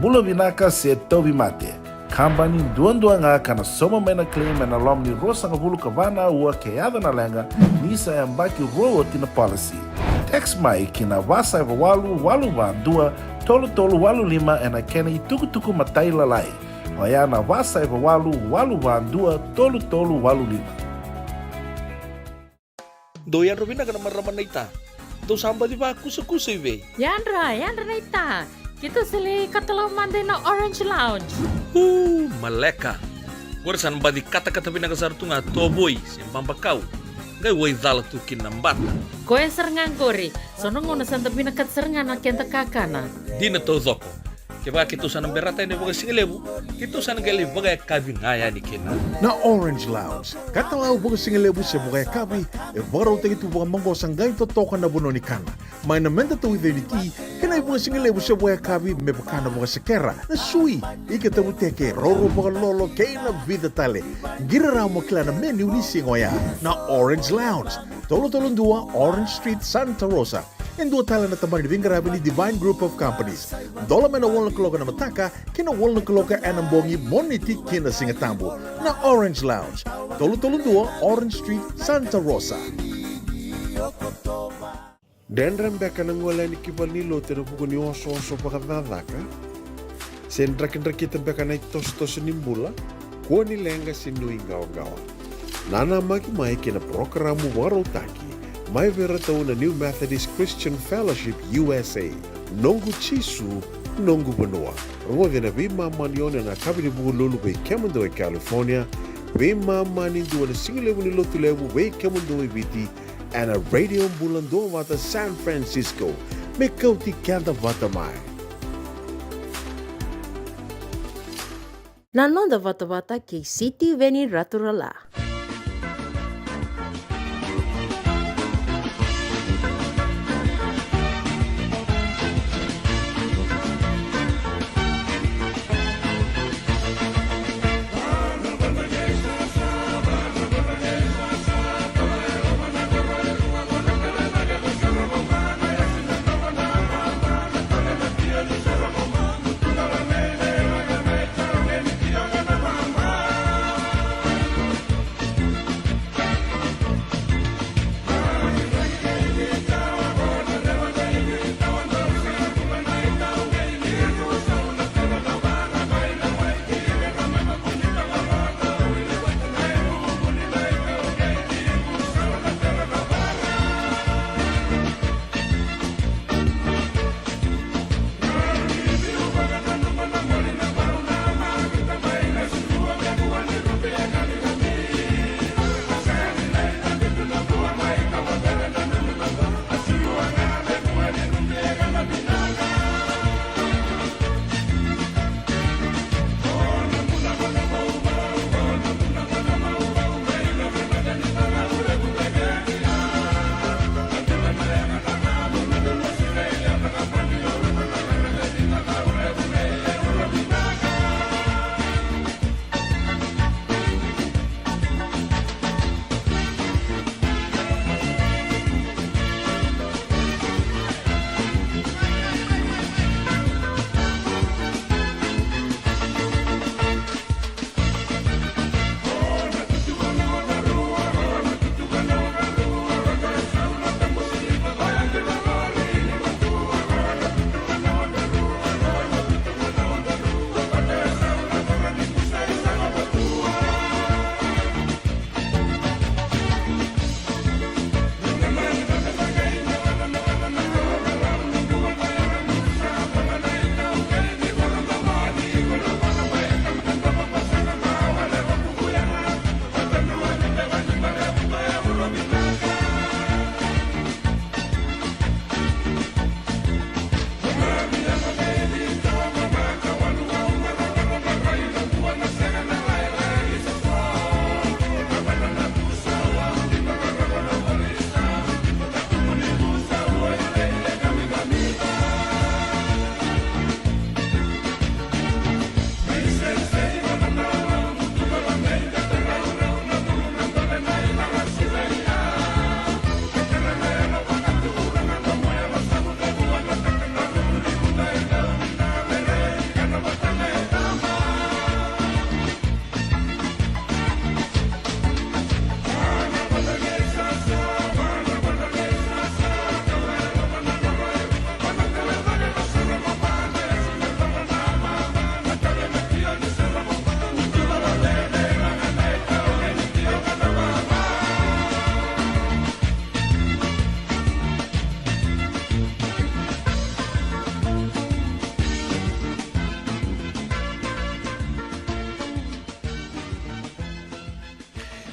Bula binaka se tobi mate. Kambani duan nga kana soma mena claim na lom ni rosa nga bulu kabana ua keada na lenga nisa yang baki roa tina policy. Text mai kina wasa eva walu ba dua tolu walu lima ena kena tuku matai lalai. Oya na wasa eva walu ba dua tolu walu lima. Doyan robina kana marama naita. Do samba di ba kusa iwe. Yandra naita. Kita sili katalau mande na Orange Lounge. Maleka. Gurasan badi kata-kata pinakasar tunga toboy sembang bakau. Gai wai dala tu kinambata. Koe serengan kori. Sono ngona santa pinakat serengan na kenta kakana. Dina to zoko. Keba kitu sana berata ini bagai singelebu. Kitu sana gali bagai kabi ngaya ni kena. Na Orange Lounge, katalau bagai singelebu se bagai kabi, baru tegi tu bagai manggosang gai to toka na buno ni kana. Mai na menta tu ide ni ti, kena bagai singelebu se bagai kabi me bakana bagai sekera. Na sui, ike tabu teke roro bagai lolo keina vida tale. Gira ramo kila na menu ni singoya. Na Orange Lounge, tolo-tolong dua Orange Street, Santa Rosa. Yang dua tala na tambang di Vingarabi ni Divine Group of Companies. Dola mena wala kaloka na mataka, kina wala kaloka anambongi moniti kina singatambo. Na Orange Lounge, tolo-tolong dua Orange Street, Santa Rosa. Dendram beka nang wala ni kibal ni lote na buko ni oso pakadadaka. Sen drakin-drakitan beka na itos-tos ni mbula, kuha ni lenga sinui gawa-gawa. Nana magi-mai kina programo warotaki. Mai vera tau na New Methodist Christian Fellowship USA. Nongu chisu, nongu banoa. Roge na vima manione na kabini bugu lulu bei kemundo e California. Vima mani dua na singilevu ni lotu levu bei kemundo e viti. And a radio bulando vata San Francisco. Me kauti kanda vata mai. Nanonda vata ke City Veni Raturala.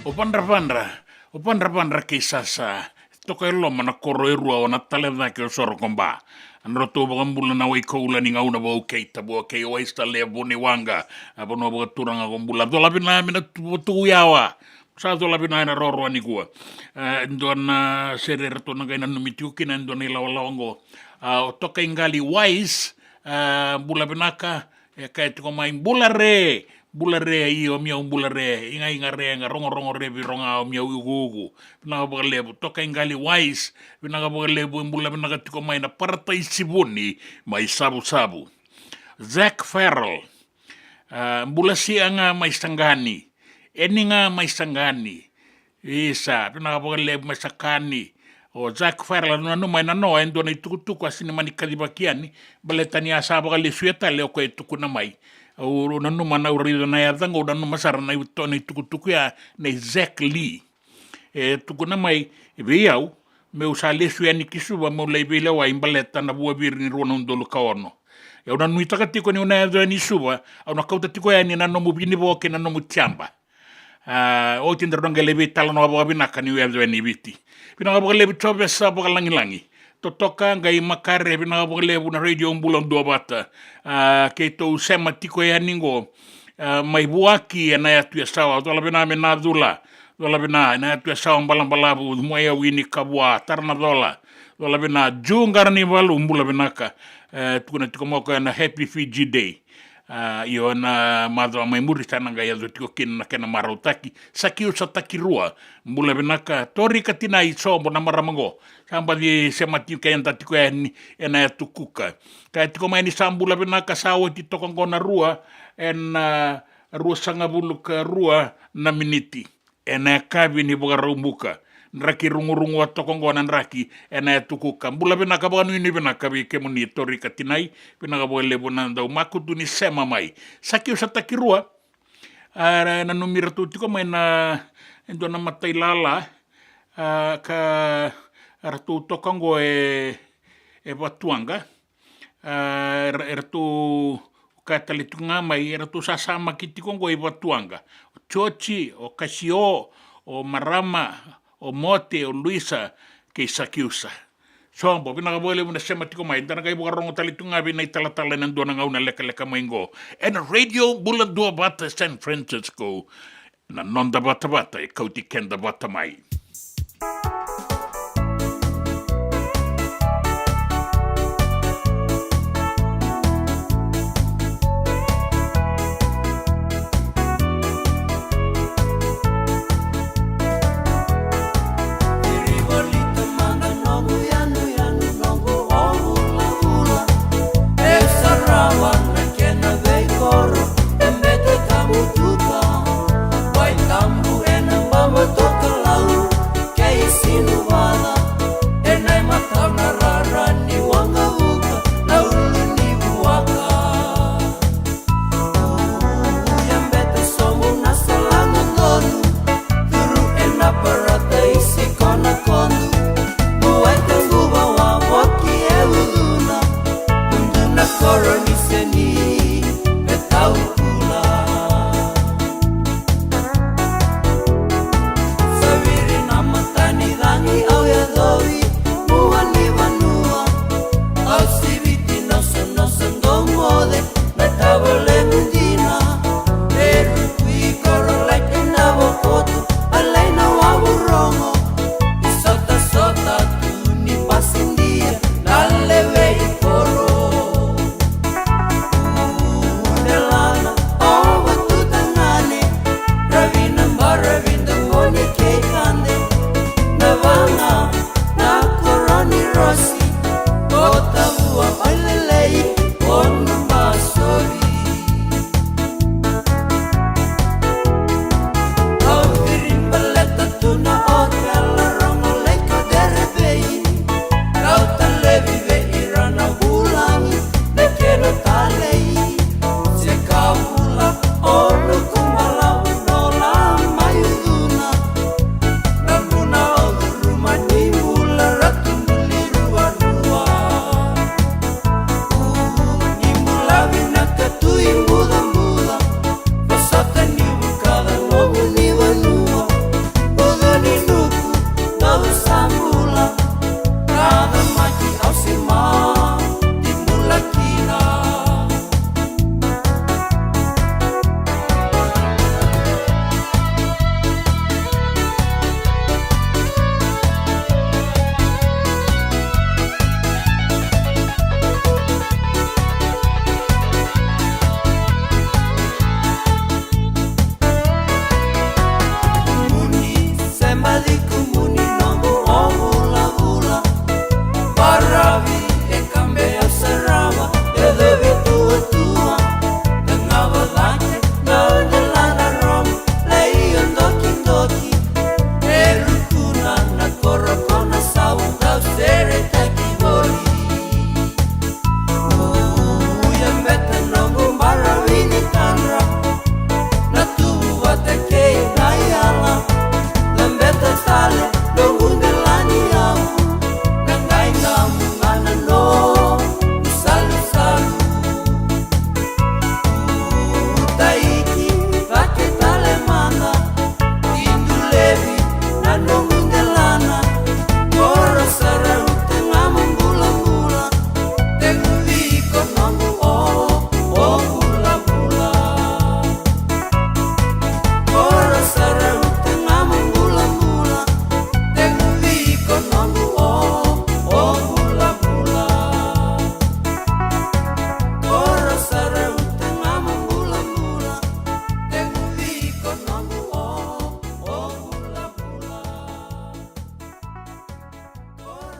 O pandra ke sasa. Toka elo mana koro erua o na tale ke o soro komba. Anro to bagambula na wai koula ni ngauna bo keita bo ke o esta le boni wanga. Abono bo turanga gombula. Dola bina mina tu yawa. Sa dola bina na roro ni kua. Ndona serere to nga ina numitiuki na ndona ila walongo. O toka ingali wise bula binaka kai tiko mai bula re i o mia bula re inga re nga rongo re bi ronga o mia ugu na ba lebu toka ingali wise bina ga ba lebu bula bina tiko mai na parta isibuni mai sabu Zack Farrell bula si anga mai sangani eninga mai sangani isa bina ga ba lebu mai sakani o Zack Farrell no mai na no endo na tukutuku asini mani kadibakiani baletani asa ba le sueta le ko tukuna mai o nanu mana uri na ya danga o nanu masara na utoni tukutuku ya na Zack Lee tukuna mai viau me usale sueni kisuba mo le bile wa imbaleta na bua bir ni rona ndolo kaono ya una nui takatiko ni una ya ni suba au na kauta tiko ya ni na no mubini bo ke na no mutiamba o tindra donga le vitala no ba binaka ni ya ni biti bina ba le bitobe sa ba langi totoka ngai makare bina ba le na radio mbulan do bata ke to sema tiko ya ningo mai buaki na ya tu sawa to la bina me na dula dola bina na tu sawa mbala bu mo ya wini kabwa tarna dola bina jungar ni valu mbula binaka tukuna tiko mo na happy Fiji day io na madwa mai muri tana ngai azo tiko kin na kena marotaki sakiu sataki rua mbula binaka tori katina I sombo na maramango samba di semati ka yanta tiko ni ena ya tukuka ka tiko mai ni sambula binaka sawo ti toko ngona rua rua sangabulu ka rua na miniti ena kabi ni boga rumbuka nraki rungu atoko ngona nraki ena ya tukuka mbula binaka boga nui ni binaka bi kemuni tori katinai binaka boga lebo na ndau makutu ni sema mai sakiu sataki rua na numira tu tiko mai na endo na matai lala ka ratu tokango batuanga ratu katalitunga mai ratu sasama kitikongo batuanga chochi o kasio o marama o mote o luisa ke sakiusa sombo bina ga bole muna sema tiko mai dana ga ibu rongo talitunga bina itala nan dona ngauna leka maingo and radio bulan do bata San Francisco na nonda bata e kauti kenda bata mai kavi e kambe a sarava e dove tua ngava lake na de lana rom lei ondoki e rukuna na korokona sau da sere takiboli uya meta no gumbara vini tanra na tua te ke dayala lambeta sale dongunde lani au nangai ngamu ngana no salu salu taiki vake tale manda indulevi na dongunde lana koro sara utengama mbula mbula tengu viko nongu o mbula mbula koro sara utengama mbula mbula tengu viko nongu o mbula mbula koro sara utengama mbula mbula tengu viko nongu o mbula mbula.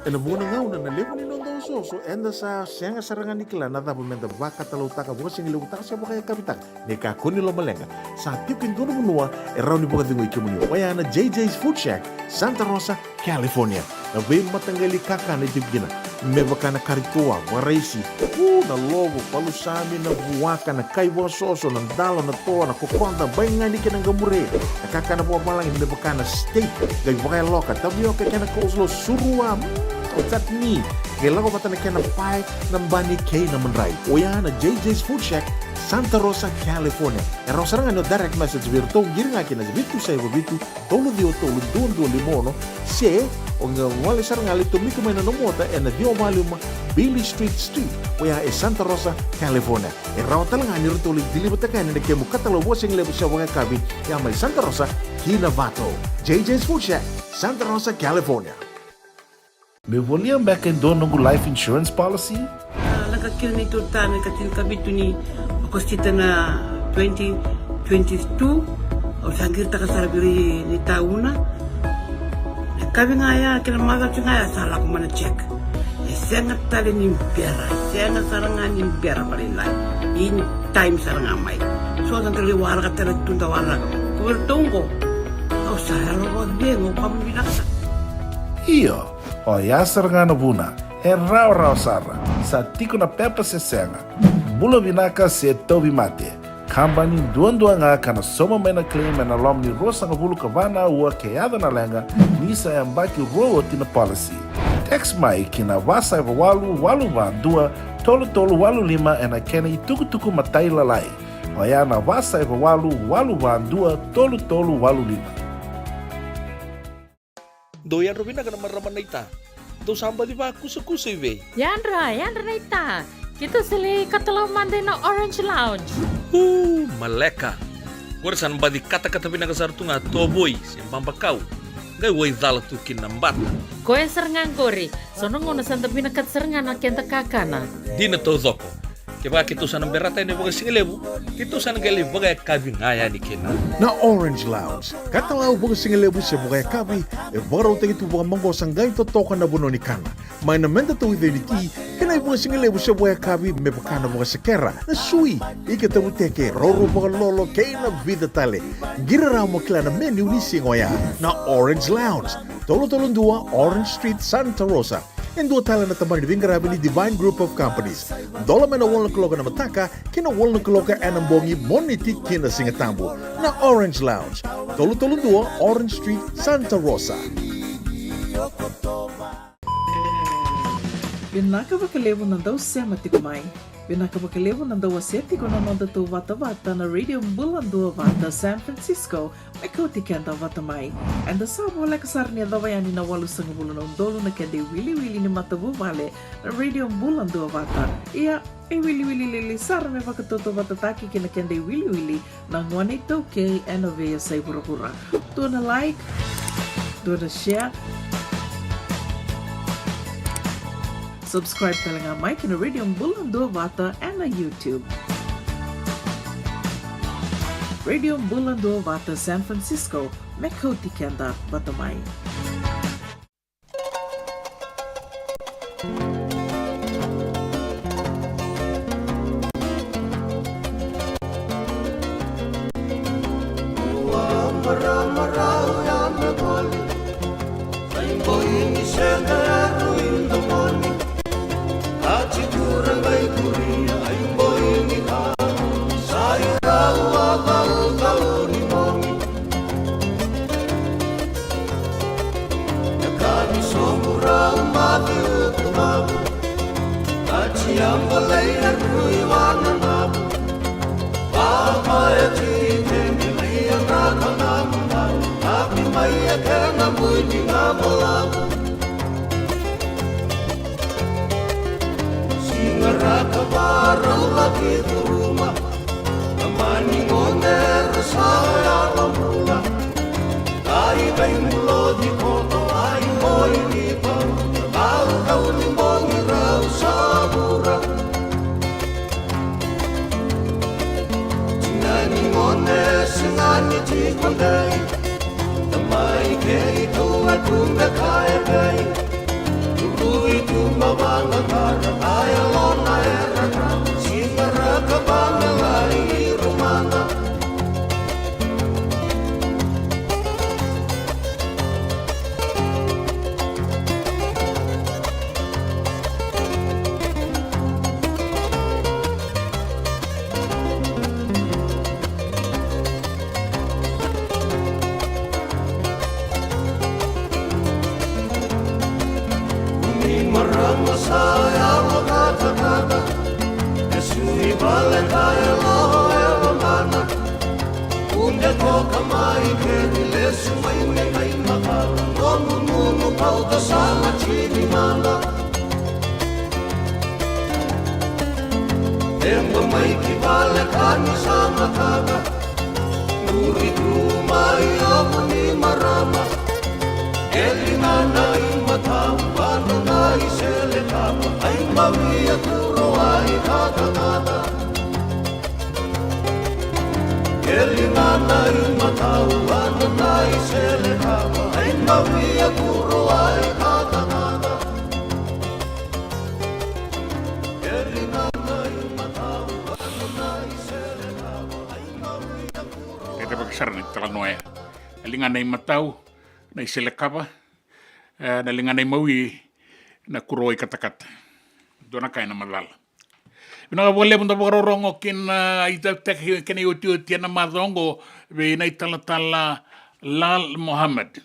Ena buona ngauna na levo ni nondo soso enda sa sianga sarangan ikla na dapat menda baka talau taka buka singi lewu taka siapa kaya kapitang ne ka kuni lo malenga sa tiukin dono munua e rauni buka tingu ikimuni wayana JJ's Food Shack Santa Rosa, California na be matangali kaka na tibgina me bakana karitoa waraisi na logo palusami na buwaka na kaiwa soso na dalo na toa na kokonda bainga ni kena gamure na kaka na buwa malang me bakana steak gai bakaya loka tabi oke kena coleslaw surua o chutney gelago patana kena pie na bani kei na menrai oyana JJ's Food Shack Santa Rosa, California. E rosarangan no direct message virtual giringa kina bitu sai bitu tolo dio tolo don limono se onga wale saranga lito miku mena no mota e na dio maluma Billy Street oya e Santa Rosa, California. E rawatalang ani rutuli dili bataka ni kemu katalo bosing lebu sa wanga kabi ya mai Santa Rosa, Kinavato. JJ's Food Shack, Santa Rosa, California. Me voliam back in donongu life insurance policy? Laka kira ni tutana katil kabitu ni kostita na 2022 o sangir taka sarabiri ni tauna kabi ngaya kila maga ngaya sala ko mana check e senga tale ni biara senga saranga ni biara palilai in time saranga mai so dan kali wala ka tele tunda wala ko tongo o sala ro dengo kamu binasa Iyo, o ya saranga buna e rau sara sa tiko na pepa se senga bula vinaka se tobi mate kambani duan nga kana soma mena claim na lomni rosa nga bulu kavana ua keada na lenga nisa ya mbaki roa tina policy text mai kina wasa eva walu va dua tolu walu lima ena kena ituku matai lalai oya na wasa eva walu va dua tolu walu lima Doyan Robina kana marama naita do samba di ba kusa ive Yandra naita. Kita sili katalau mande na Orange Lounge. Maleka. Gorsan badi kata-kata pinakasar tunga toboy simpang pakau. Gai wai dala tu kinambat. Koe serengan gori. Sono ngono santa pinakat serengan na kenta kakana. Dina to zoko. Keba kitu sana berata ini bagai singelebu. Kitu sana gali bagai kabi ngaya ni kena. Na Orange Lounge katalau bagai singelebu se bagai kabi e baro te itu bagai manggo sanggai to toka na buno ni kana. Mai na menda to identity kena bagai singelebu se bagai kabi me bakana bagai sekera na sui ike te uteke roro bagai lolo keina vida tale gira ramo kila na menu ni singoya na Orange Lounge tolo dua Orange Street Santa Rosa en dua tala na tamani di vingarabi ni Divine Group of Companies dola mena wala kaloka na mataka kina wala kaloka anambongi moniti kina singatambo na Orange Lounge tolo dua Orange Street Santa Rosa. Binaka bakalevo nandau sema tikumai. Binaka bakalevo nandau aseti ko nanda tu vata na Radio Bulandu Vata San Francisco may kauti kenda vata mai. And the sabo la kasarni adawayani na walu sang bulan dolo na kende wili ni matabu vale na Radio Bulandu Vata. Ia e wili sar me vakatoto vata taki kina kende wili na ngwane toke enovea say pura. Do na like, do na share. Subscribe talaga Mike na Radio Bulandu Vata and na YouTube. Radio Bulandu Vata San Francisco, Mekoti Kenda Batamay. Linga nei matau, nei selekapa, na linga nei maui, na kuroi katakata. Dona kaina malala. Bina wale bunda bororongo kin ita tek kene uti na madongo be na tala Lal Mohammed.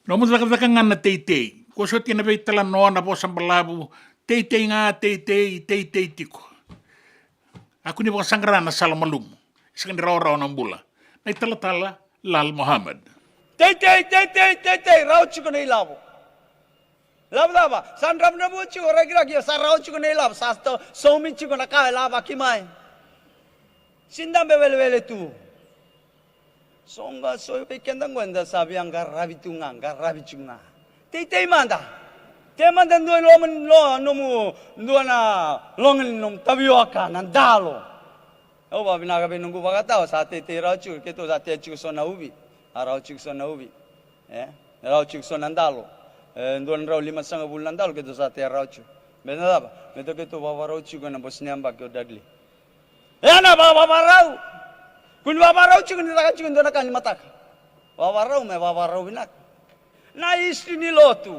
No mo zaka ngana teitei. Ko so tina be tala no na bo sambalabu teitei nga teitei tiko. Aku ni bo sangrana salamalum. Iskan raw na bula. Na tala Lal Mohammed. Tei, rau chuko nei labo. Laba, san ram na bu chuko ragi, sa rau chuko nei labo, sa sto somi chuko na kai laba kimai. Sindam bevele tu. Songa soy pe kendang wanda sabi ang garabi tunga, garabi chunga. Tei manda. Te manda no nomu na longin nom tabiwaka nandalo. Oh, ba binaga benunggu bagataw sa tei rau chuko keto sa tei chuko sona ubi. Arau chuko sona ubi. Rau chuko sona ndalo. Nduan rau 5,5 bulan ndalo keto sa tei rau chuko. Bena ba? Meto keto baba rau chuko na bosniamba ke dadli. Na baba rau. Kun baba rau chuko ni taka chuko ndona kan mataka. Baba rau binak. Na istri ni lotu.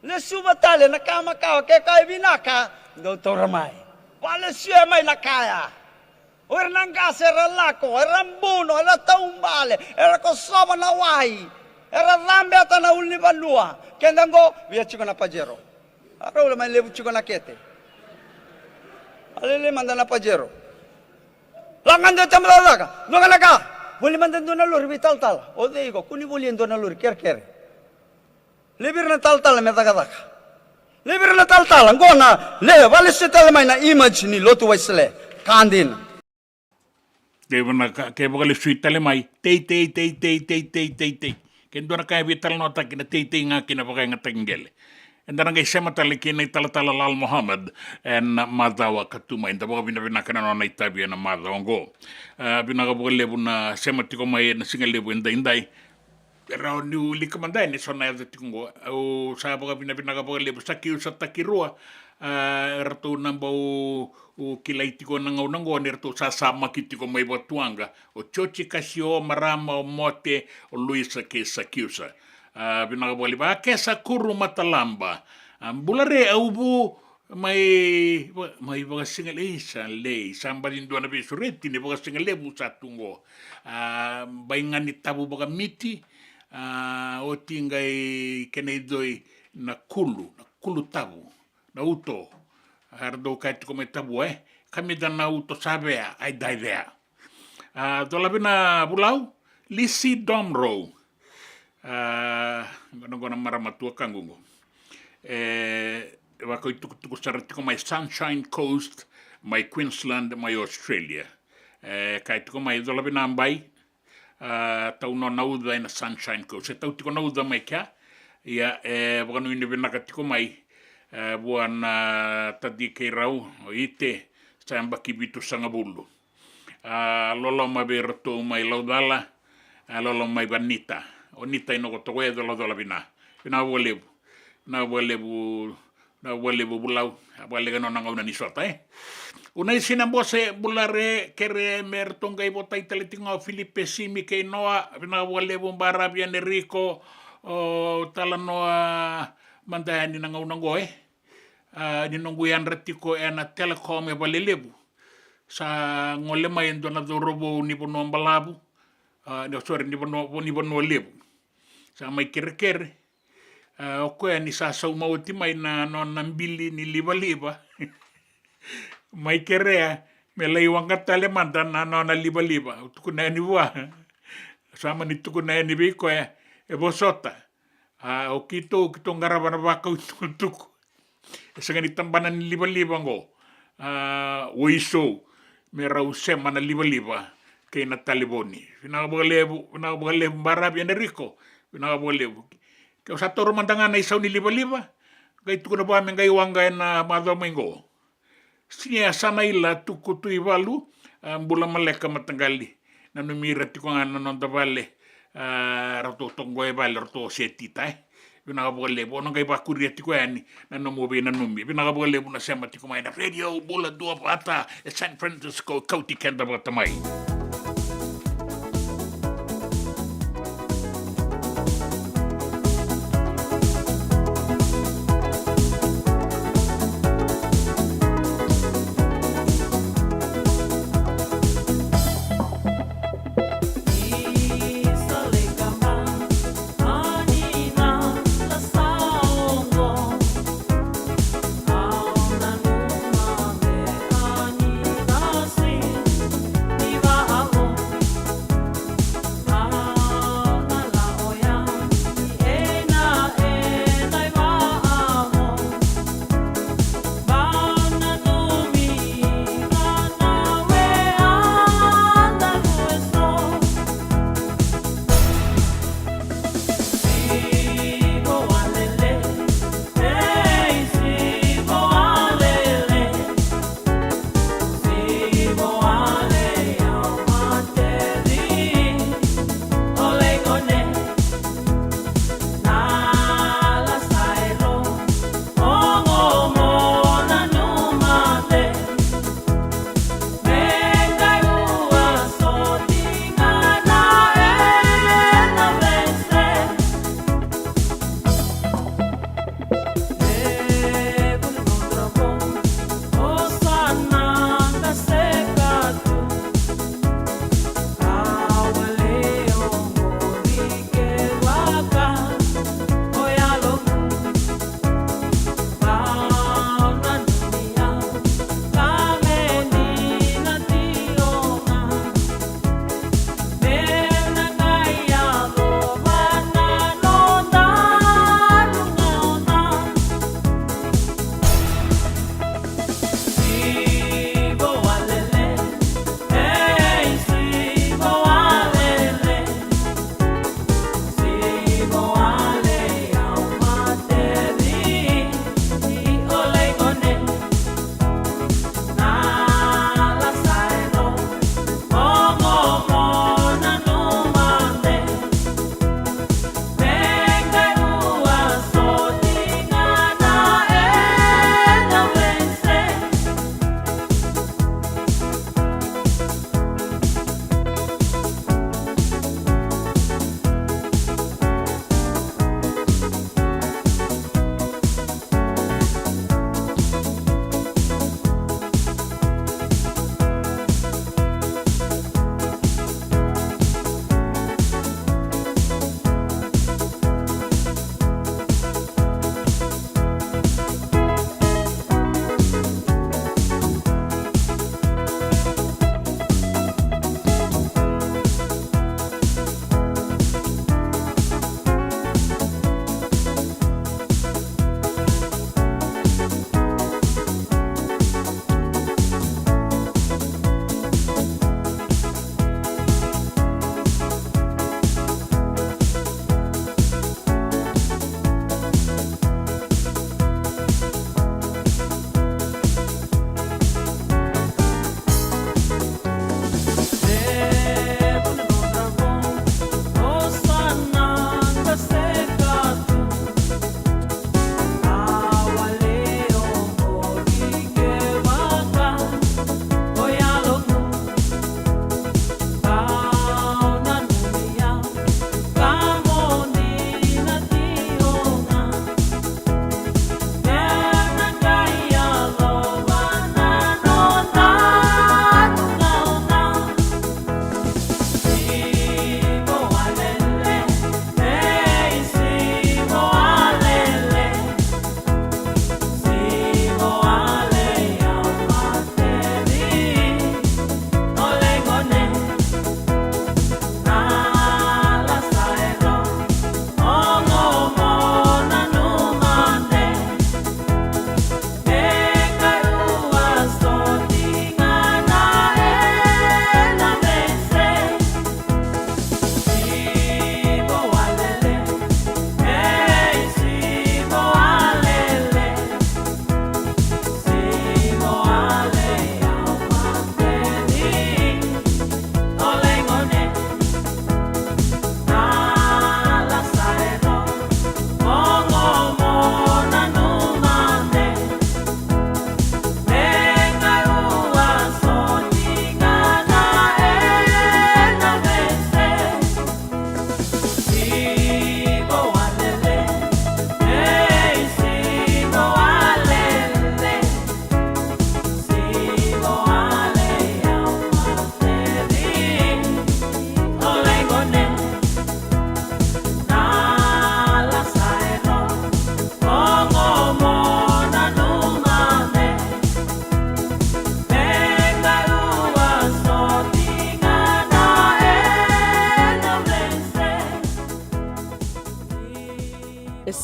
Le subatale na kama kawa ke kai binaka. Doutor mai. Wala siya mai na kaya. Ora nangase era lako, era mbuno, era taumbale, era kosoma na wai, era rambe ata na ulni banua. Kendango via chiko na pajero. Araula mai lebu chiko na kete. Alele manda na pajero. Langan de tamlalaga, nogalaga. Boleh manda dona lur vital tal. O deigo, kuni boleh dona lur ker. Lebir na tal metaka. Lebir na tal ngona le vale setal mai na image ni lotu waisle. Kandin. Ke bakal suitale mai tei. Ken dona kai vital no takina tei nga kina pakai ngatengele. Endana ngai sematale kina tala Lal Mohammed en madawa katuma inda baka bina kana no na itabi na madongo. Bina ka bole buna sematiko mai na single lebu indai. Rao ni uli kamandai ni sona ya tikungo. O sa baka bina ka bole lebu sakiu sa takirua. Ratu nambau o kilaitiko nango nerto sasama kitiko mai batuanga o chochi kasio marama o mote o Luisa ke sakiusa binaga boli ba ke sakuru matalamba bulare aubu mai baga singale le sambalin do na besuretti ne baga singale bu satungo baingani tabu baga miti o tingai kenei doi na kulu tabu na uto Ardo kai tiko mai tabu kami dana uto sabea, I die there. Dola bina bulau, Lisi Domro. Gona maramatua kangungo. Wako i tuku saratiko mai Sunshine Coast, mai Queensland, mai Australia. Kai tiko mai dola bina ambai, tau no nauda ina Sunshine Coast. E tau tiko nauda mai kia, ia wakanu ina binaka tiko mai, buana tadi kei rau, o ite, sa amba kibitu sangabulu. Lolo mai berto mai laudala, lolo mai banita. O nita ino koto koe dola bina. Bina walebu. Na walebu bulau. Walega no nangau na nisota Unai sina bose bulare kere mertonga ibota italitinga Filipe Simi kei noa. Bina walebu mbara biane Rico. Tala noa mandaya ni nangau nangoe. Ni nongu yanratiko ena telecom e walelebu. Sa ngole mai ndona dorobo ni bono mbalabu. Sorry, ni bono lebu. Sa mai kere. O koe ni sa sau mauti mai na nambili ni liba. Mai kerea, me lei wangata le manda na liba. Tuku na ni wa. Sama ni tuku na ni biko e bosota. O kito ngarabana waka utuku. Sanga ni tambana ni liba ngo. Oiso, me rau sema na liba. Kei na taliboni. Vinagabalebu mbarabi ane Rico. Vinagabalebu. Kau satu rumah tangga na isau ni liba. Gai tuku na bame gai wanga na madho mengo. Siya sana ila tuku tu iwalu. Mbula maleka matanggali. Nanu mira tiku nga nanonda vale. Rato tongo e vale rato setita Vinagabalebu. Ono gai bakuria tiku yani. Nanu mobe nanumi. Vinagabalebu na sema tiku mai na radio bula dua pata. San Francisco Kauti Kenda Batamai. Viva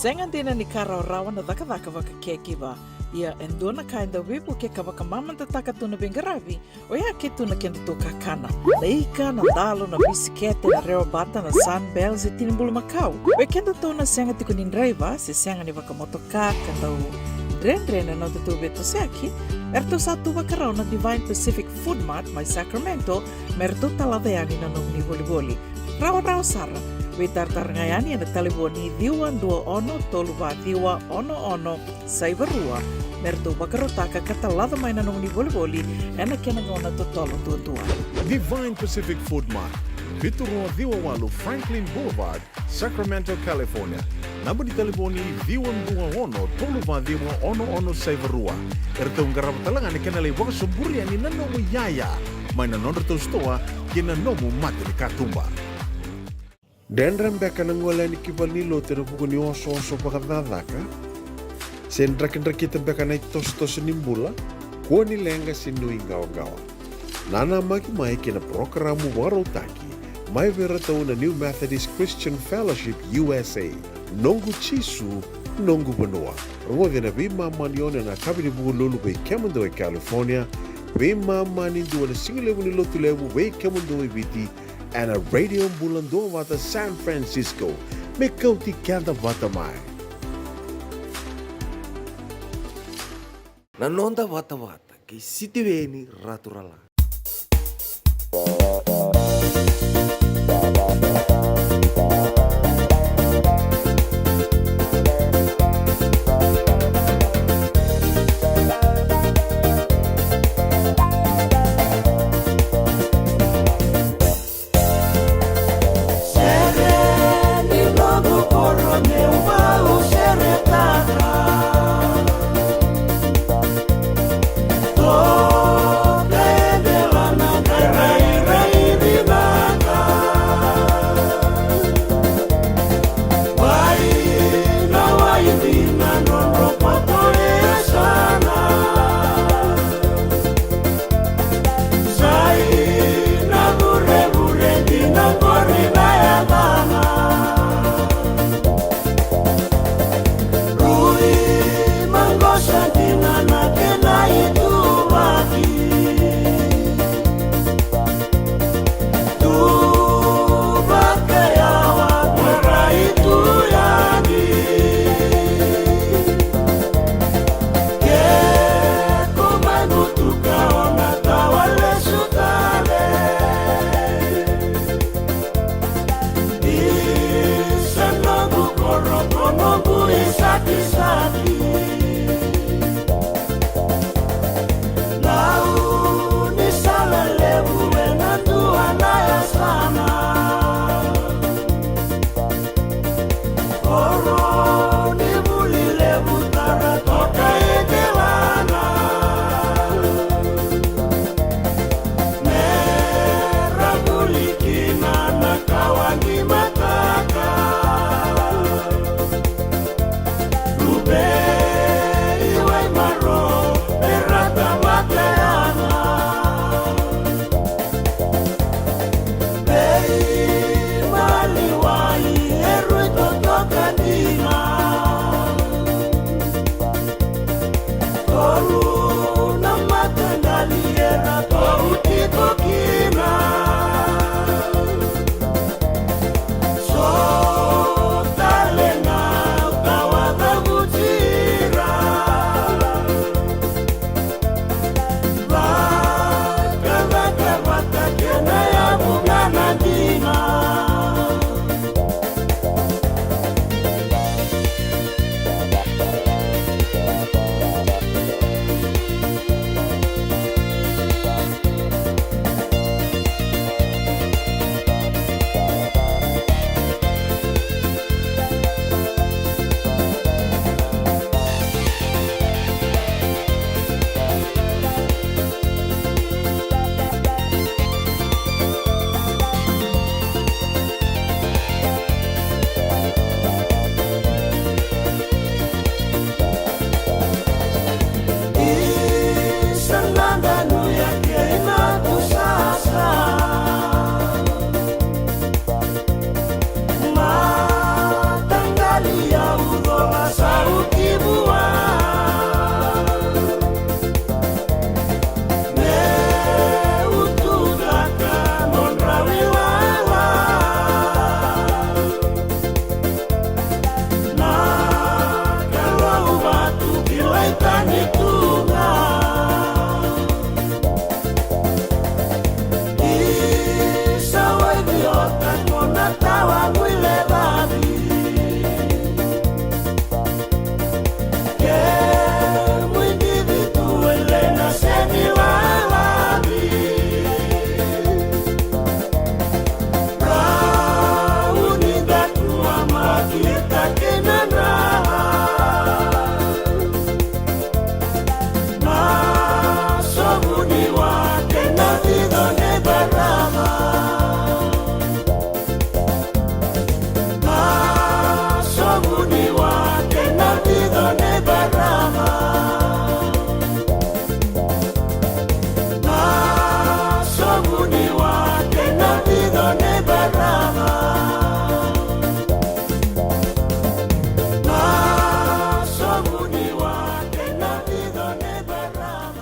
Senga dina ni kara rawa na daka waka kekiwa. Ia endona kainda wipu ke kawaka mamanta taka tuna bengaravi, o ia ke tuna kenda to kakana. Leika na dalo na bisikete na reo bata na sunbells e tinimbulu makau. We kenda tona senga tiko ni driver, se senga ni waka motoka kanda u Drena no te beto seaki, erto satu wakarau na Divine Pacific Food Mart mai Sacramento, merto talaveani na nungni boli-boli. Rawa sara, we tartarangayani na taliboni diwa dua ono toluwa diwa ono saivarua, merto wakarotaka katalada mai na nungni boli-boli, ena kenangona totolo tua. Divine Pacific Food Mart, Viturua Diwawalu Franklin Boulevard, Sacramento, California. Namba di telefoni ono toluwa diwa ono saivarua. Erto ngarap talangan ni kenalay waka sumburi ani nanomu yaya. May nanonood to stoa kina nomu mati ni katumba. Dendram beka nang wala ni kibal ni lote na buko ni oso pakadadaka. Sen drakin-drakitan beka na itos nimbula. Kuha ni lenga sinuing gawa-gawa. Nana magi kina programo warotaki. May veratao na New Methodist Christian Fellowship USA. Nongu Chisu, Nongu Banua. Rode na bima manione na kabini buko lulu bay Kemundo e California. Bima manindu na singilewu ni lotulewu bay Kemundo e Viti. And a radio bulando wata San Francisco. Me kauti kanda wata mai. Nanonda wata kay City Veni Raturala. Toca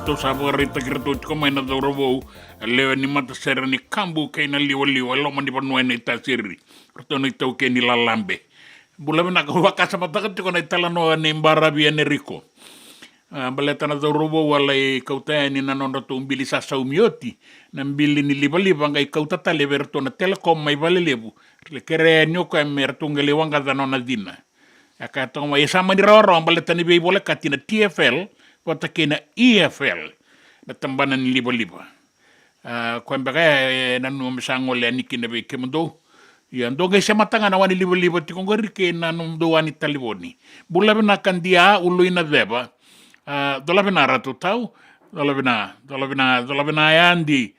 to sa rita kirto ko may na dorobo lewa ni mata sera ni kambu kay na liwa lo man di panuay na itasiri rito na ito kay nilalambe bula na waka sa matakat ko na italano ni Mbarabi ni Rico baleta na dorobo walay kauta ni nanon to umbili sa saumioti nambili ni liba ngay kauta tale verto na telecom may balelebu le kere nyo ko merto ngelewanga danona dina akato may sama ni roro baleta ni bebola katina TFL wata kena EFL na tambanan ni liba kwa mbaga nanu msangole ni kinabe kemundo ya ndo ngay matanga na wani liba tikongori ke nanu do wani taliboni bulabe na kandia ului na beba dolabe na ratu tau dolabe na yandi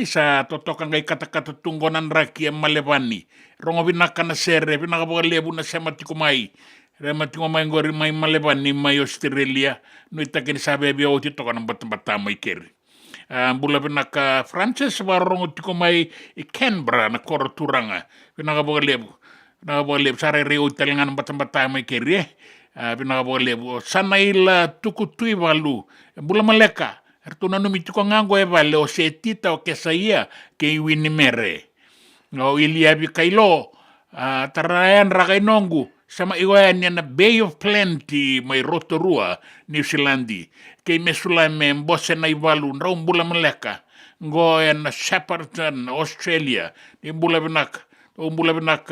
sa totoka ngay kata-kata tunggonan raki malebani rongo binaka na sere binaka lebu na sematikumai rematikumai ngori mai malebani mai Australia no itakin sabe bi oti to kan bat-bata mai keri bula binaka Francis warongo tikumai Canberra na kor turanga binaka lebu sare reo talingan bat-bata mai keri binaka lebu sanaila tukutui walu bula maleka Artuna no mitiko ngango vale o se tita o kesaia ke wini mere. No ilia bi kailo tarayan rakainongu sama iwayan na Bay of Plenty may Rotorua, New Zealandi. Ke mesula me mbose na iwalu nraum bula maleka. Ngoyan na Shepparton, Australia. Bula binak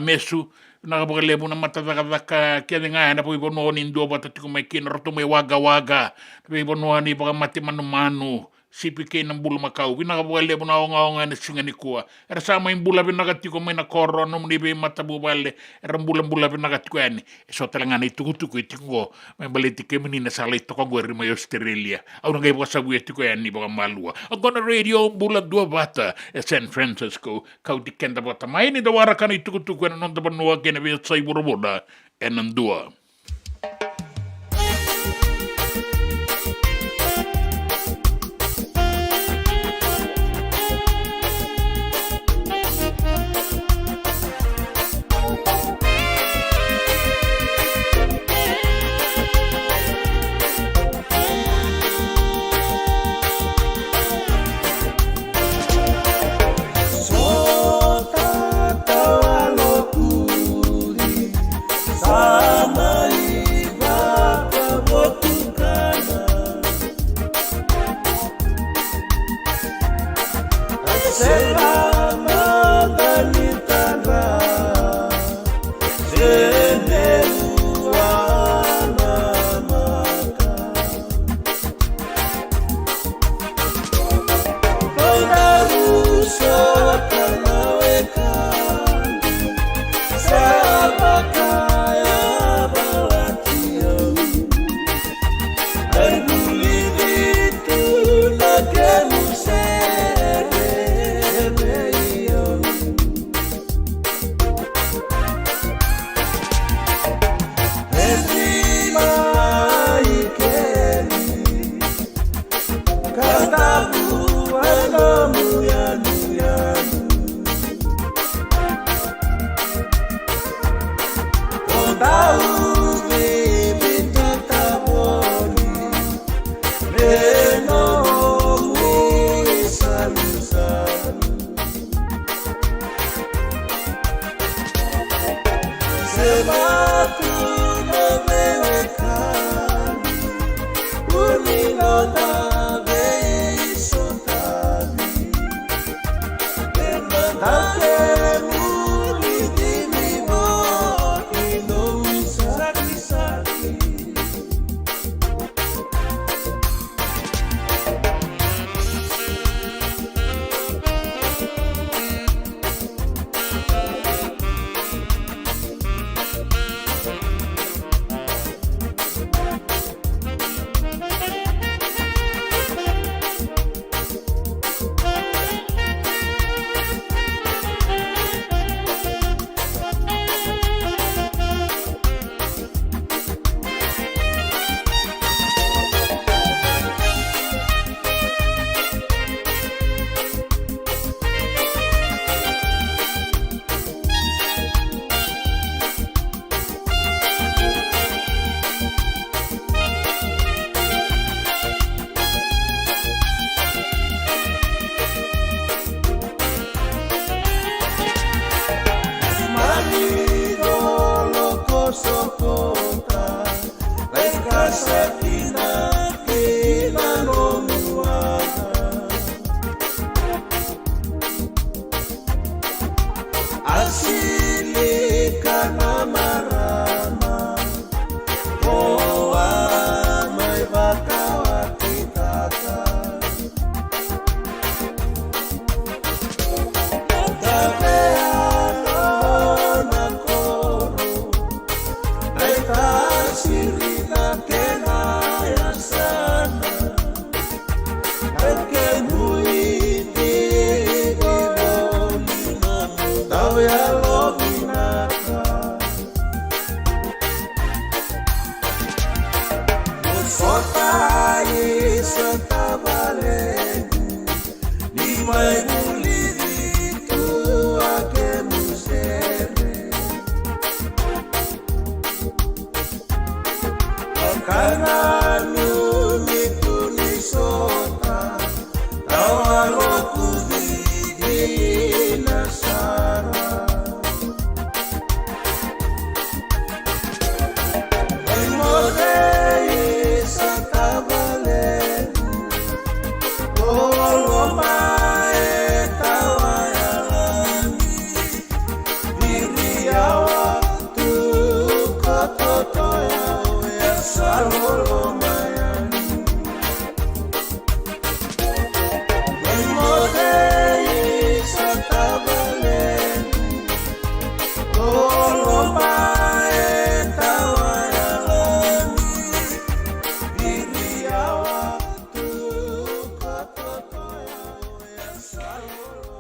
mesu nakapagalebu na matataka kaya nga na po ibono ni ndo batati ko may kinarto may waga ibono ni baka mati manu CPK ng bulu Macau pinakapagalebu na ako nga na singa ni kuwa era sama yung bula pinakati ko may nakoro no muni ba matabubale era bula pinakati ko yan so talaga na itukutuko itiko may baliti kayo manina sala ito kong gwari may Australia ako nangay baka sabuya tiko yan ni baka malua ako na radio bula dua bata San Francisco kau dikenda bata may ni dawara ka na itukutuko na nung tabanuwa kaya sa iburuboda and dua.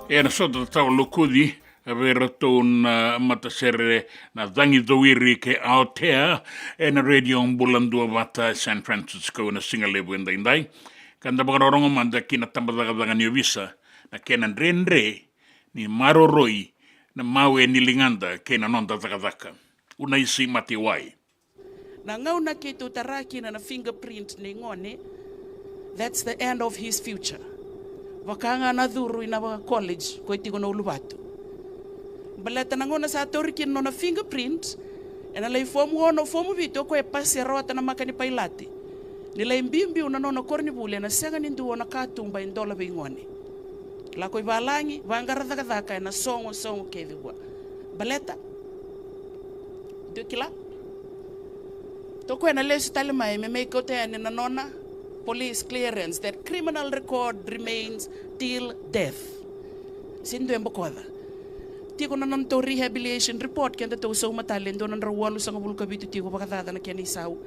Ena sota tau lukudi avera ton matasere na dangi doiri ke Aotea ena radio bulandua vata San Francisco na Singalebu indai kanda bagarongo manda kina tambadaga ni visa na kenan renre ni maroroi na mawe ni linganda kena nonda takadaka una isi mati wai na ngau na ke tu taraki na fingerprint ni ngone, that's the end of his future. Wakanga na dhuru ina wa college ko itiko na ulubatu. Baleta na ngona sa toriki no na fingerprint ena lei fomu ono fomu vito ko e pasi rota na makani pailati. Nila imbimbi una no korni bule na senga ni nduo na katumba indola be ngone. La ko ibalangi vangara daka na songo keviwa. Baleta Dukila Toko ena lesu talima me make kote na nona police clearance that criminal record remains till death. Sindo embokoda. Tiko na non to rehabilitation report kenda to so matalendo na rawalu sa ngabul kabitu tiko pakadada na kani sau.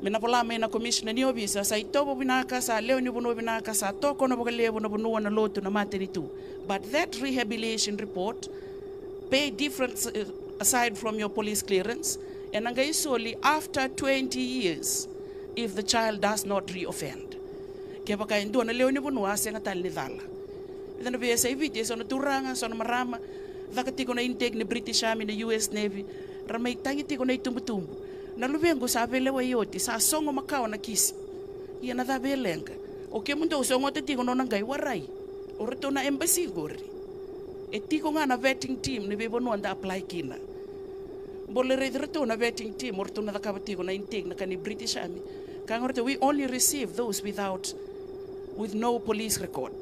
Minapolama na commissioner ni obisa sa itobo binaka sa leo ni buno binaka sa toko na bogalevo na bunuwa na loto na matenitu. But that rehabilitation report pay difference aside from your police clearance and angai solely after 20 years if the child does not reoffend. Kaya baka ndo na leo ni bunua senga tal ni dala. Ito na biya sa ibig, so na turanga, so na marama, dakati ko na intake ni British Army na US Navy, ramay tangiti ko na itumbutumbu. Nalubengo sa abele wa yoti, sa songo makao na kisi. Iya na dabelenga. O kaya mundo songo tati ko no nanggay waray. O rito na embassy gori. E tiko nga na vetting team ni bebo no anda apply kina. Bole rito na vetting team, or to na dakabati ko na intake na kani British Army. Kangorte, we only receive those with no police record.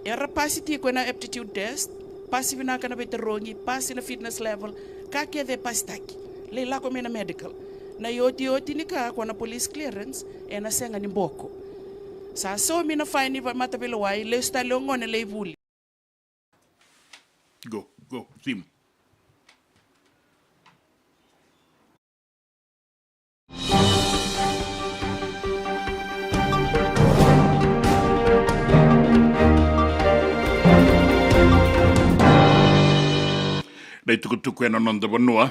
Era pasiti ko na aptitude test, pasi na kana veterongi, pasi na fitness level, kake de pastaki. Leila ko na medical. Na yoti ni ka ko na police clearance e na senga ni mboko. Sa so mi na fine va matabelo wai le sta longo ne leivuli. Go, Tim. Dai tukutuku ena nonda banua.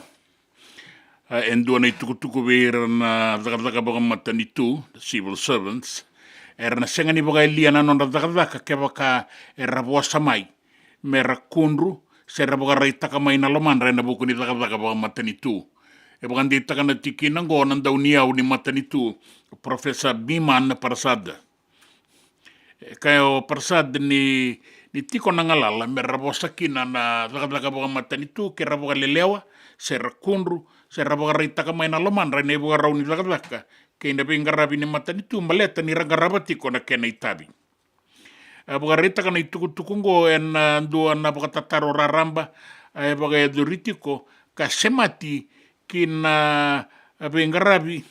Endua nei tukutuku vera na dakadaka baga matanitu, the civil servants. Era na senga ni baga ilia na nonda dakadaka ke baka era boasa mai. Mera kunru, sera baga reitaka mai na lomandra na buku ni dakadaka baga matanitu. E baga ndi taka na tiki na ngona ndau ni au ni matanitu, Professor Biman Prasad. Kaya o Prasad ni tiko na ngalala, mera boasa kina na dakadaka baga matanitu, ke raboga lelewa, sera kunru, sera baga reitaka mai na lomandra na baga rauni dakadaka, ke ina benga rabi ni matanitu, maleta ni ragarabati ko na kena itabi. Baga reitaka na itukutuku ngo en ndua na baga tataro raramba, baga eduritiko, ka semati kina benga rabi,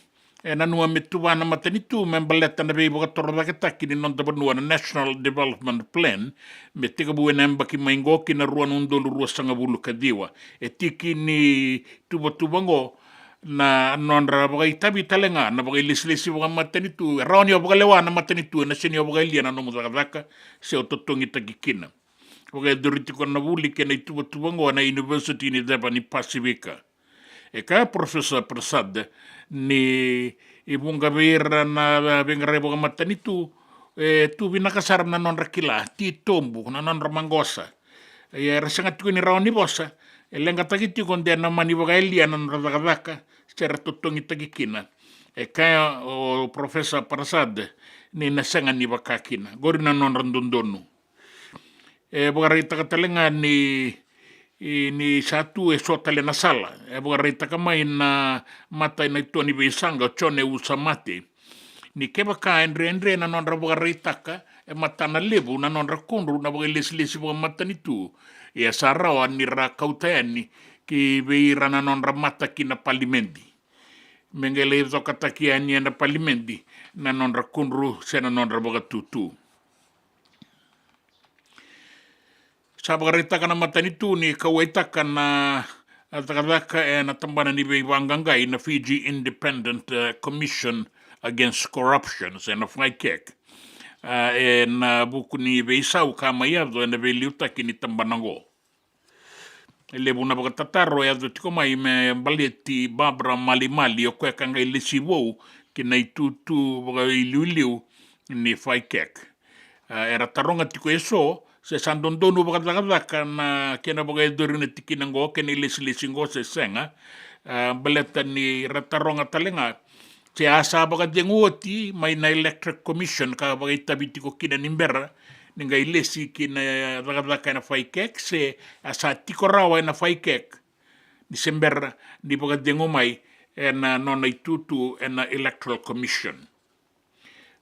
na nua metua na matanitu, membaleta na baga torodaketaki ni nonta banua na National Development Plan, me tika bue na mbaki maingo kina rua nundolu rua sangabulu kadiwa. E tiki ni tuba-tubango na nondra baga itabi talenga, na baga ilisi baga matanitu, raoni baga lewa na matanitu, na sini baga ilia na nomudakadaka, se ototongi takikina. Baga eduritiko na wuli kena tuba-tubango na University ni Deba ni Pasifika. E kaya Professor Prasad ni I bunga vera na vengare boga matanitu tu vinakasar na non rakila ti tombu na non ramangosa e rasanga tu ni raoni bosa e lenga tagiti con de na mani boga elia na radaka stera totongi tagikina e kaya o professor Prasad ni nasanga ni bakakina gori na non randondonu e boga rita katalenga ni satu e sotale na sala e boga rita kamai na mata na toni bisanga chone usamate ni keba kaendre na non boga rita ka e mata na lebu na non rakondru na boga lesi boga mata ni tu e sarao ni ra kautani ki beira na non mata ki na palimendi mengele zokataki ani na palimendi na non rakondru se na non boga tutu sabagarita kana matanitu ni kawaitaka na takadaka na tambana ni Wangangai na Fiji Independent Commission Against Corruption na FICAC na buku ni Beisau kama yado na veliuta kini tambanango lebu na bagatataro yado tiko mai me baleti Barbara Malimali o kwa kanga ilisiwo kina itutu baga iliuliu ni FICAC era taronga tiko eso se sandondono bakadakadaka na kena baga edorina tikinango kena ilisilingo se senga baleta ni rataronga talenga se asa baga denguoti mai na electric commission ka baga itabitiko kina nimbera ninga ilesi kina bakadaka na FICAC se asa tiko rawa na FICAC December ni baga dengo mai na nona itutu na electoral commission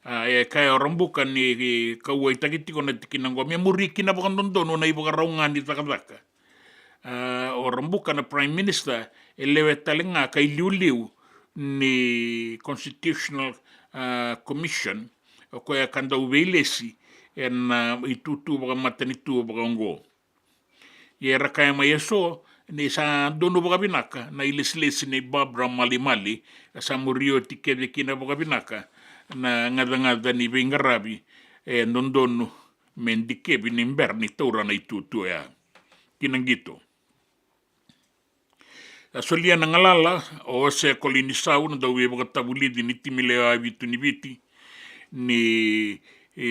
e kaya rambuka ni kawai tagitiko na tikinango me muriki na bakan dondono na ibaga raungan di takadaka o rambuka na prime minister elewe talenga kay liu ni constitutional commission o kaya kanda uvelesi en itutu baga matanitu baga ngo yera kaya mayeso ni sa dono baga binaka na ileslesi ni Barbara Malimali sa murio tikede kina baga binaka na ngada ni bingarabi nondono mendike binimber ni taura na itutu ya kinangito solia na ngalala o se kolinisau na dawe baga tabulidi ni timile abitu ni biti ni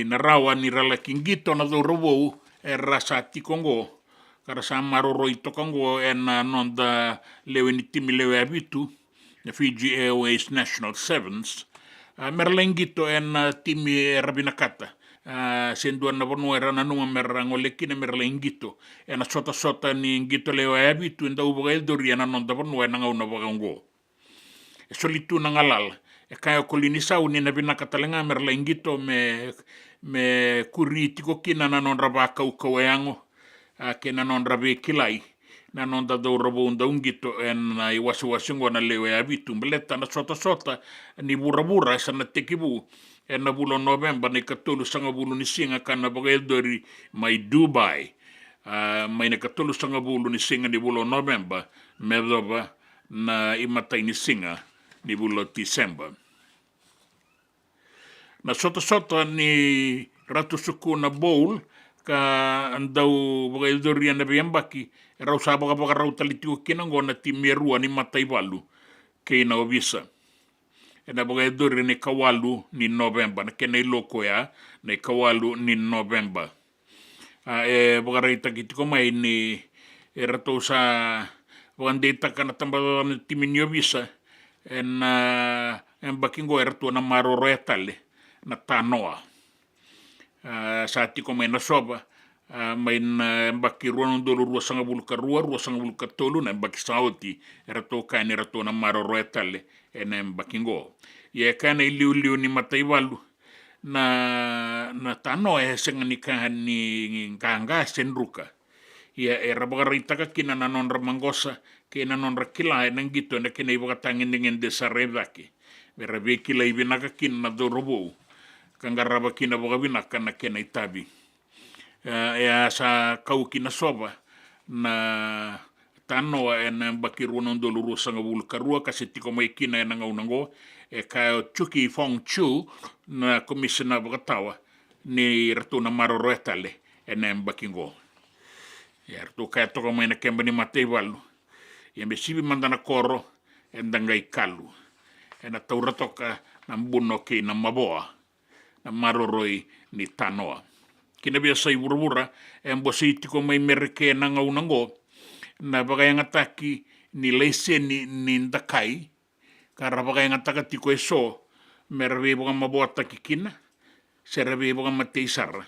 narawa ni rala kingito na do robo rasa tikongo kara sa maroro ito kongo na nonda lewe ni timile abitu na Fiji Airways National Sevens merlengito timi rabinakata senduan na bono era na numa merango lekina merlengito sota ni ngito leo abitu nda uboga eldori na non da bono na ngauna bagango solitu na ngalal kaya kolinisa uni na binakata lenga merlengito me kuritiko kina na non rabaka ukaweango kena non rabe kilai na non da do robo ungito na iwasiwasingo na lewe abitu mbeleta na sota ni bura sa na tekibu na bulo November ni katulu sanga bulu ni singa kana baga eldori mai Dubai mai na katulu sanga bulu ni singa ni bulo November medoba na imatai ni singa ni bulo December na sota ni ratu suku na bowl ka andau baga eldori na biyambaki rau sabaga baga rau talitiu kinango na timerua ni matai walu keina ovisa na baga edori ni kawalu ni November na kena iloko ya na kawalu ni November baga reita kitiko mai ni rato sa baga ndeta kana tamba ni timinio visa na bakingo rato na maroro etale na tanoa sa tiko mai na soba mai na mbaki ruan dolo rua sanga buluka tolu na mbaki sauti rato kani rato na maroro etale na mbaki ngo ye kana iliu ni matai walu na tano senga ni kahan ni kanga senruka ya rabaga ritaka kina na non ramangosa kina non rakila na ngito na kina ibaga tangin dengan desa rebaki berabe kila ibinaka kina na dorobo kangaraba kina baga binaka na kina itabi ya sa kau kina soba na tano na bakiru non doluru sanga bulkarua kasitiko mai kina na ngaunango ka chuki fong chu na komisiona bagatawa ni ratu na maroro etale na bakingo ya ratu ka to mai na kemba ni matei walu ya besibi mandana koro endangai kalu na taura toka na mbuno ke na maboa na maroroi ni tanoa. Kina bia sai wura mbo si tiko mai mereke na ngaunango na bagayanga taki ni leise ni ndakai kara bagayanga taka tiko eso merwe boga maboa taki kina serwe boga mateisara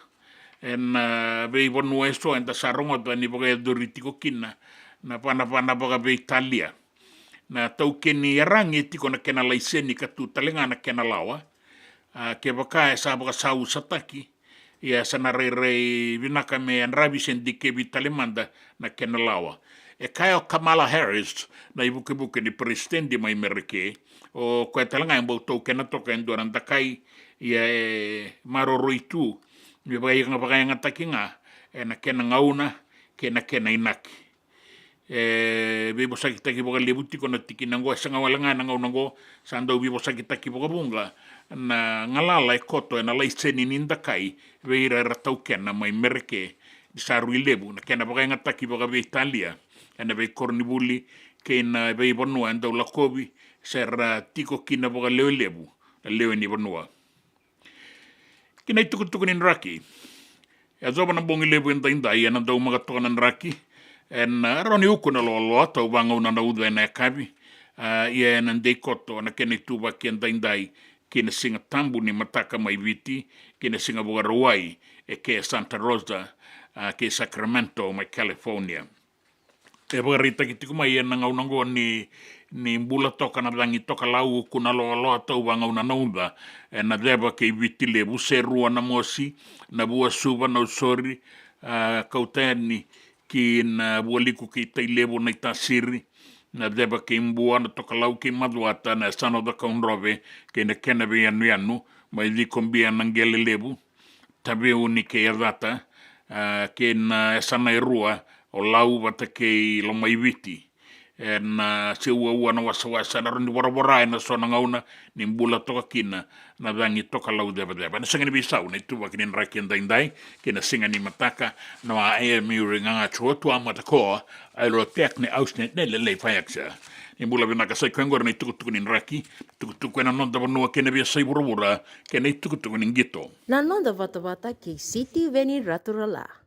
en be bonu eso en da sarongo da ni boga doritiko kina na pana boga be Italia na tau keni rangi tiko na kena leise ni katu talenga na kena lawa ke baka sa boga sau sataki ia sana rei vinaka me anrabi sendike vitalemanda na kena lawa. E kai Kamala Harris na ibuke ni presidente mai mereke o ko talanga en boto kena toka en doranda kai ia maroroitu me bai nga takinga na kena ngauna kena inaki. Bibo sakitaki boga lebuti kona tikinango sanga walanga na ngaunango sando bibo sakitaki boga bunga na ngalala koto na laiseni nindakai veira ratau kena mai mereke saru lebu na kena boga ngataki boga be Italia na be kornibuli kena be bonua ando lakobi serra tiko kina boga lebu leo ni bonua kina tukutuku ni raki ya zoba na bongi lebu ndai na do maga tona raki en roni uku na lo tau wanga una na udu na kabi ia na ndei koto na kene tuba ki ndai kina singa tambu ni mataka mai viti kina singa boga Hawaii ke Santa Rosa ke Sacramento mai California e boga rita ki tiku mai na ngaunango ni mbula toka na dangi toka lau kuna lo tau wanga una na uda na deba ke viti le buserua na mosi na bua suba na usori kautani ki na bualiku ki tailevo na itasiri na deba ke mbua na toka lau ke maduata na sano da kaunrove ke na kena be anu mai di kombia na ngele lebu tabe uni ke yadata ke na sana erua o lau bata ke lo mai viti na se ua na wasa na rondi bora na sona ngauna ni mbula toka kina na dangi toka lau deba na sanga ni bisau na tuwa kini nraki ndai kina singa ni mataka na wa ae miuri nganga chua tua matakoa ai ro tekne ausnet ne lelei fayaksa ni mbula vinaka sai kwengora ni tukutuku ni nraki tukutuku na nonda vanua kena via sai burubura kena tukutuku ni ngito Na nonda vata ki City Veni Raturala.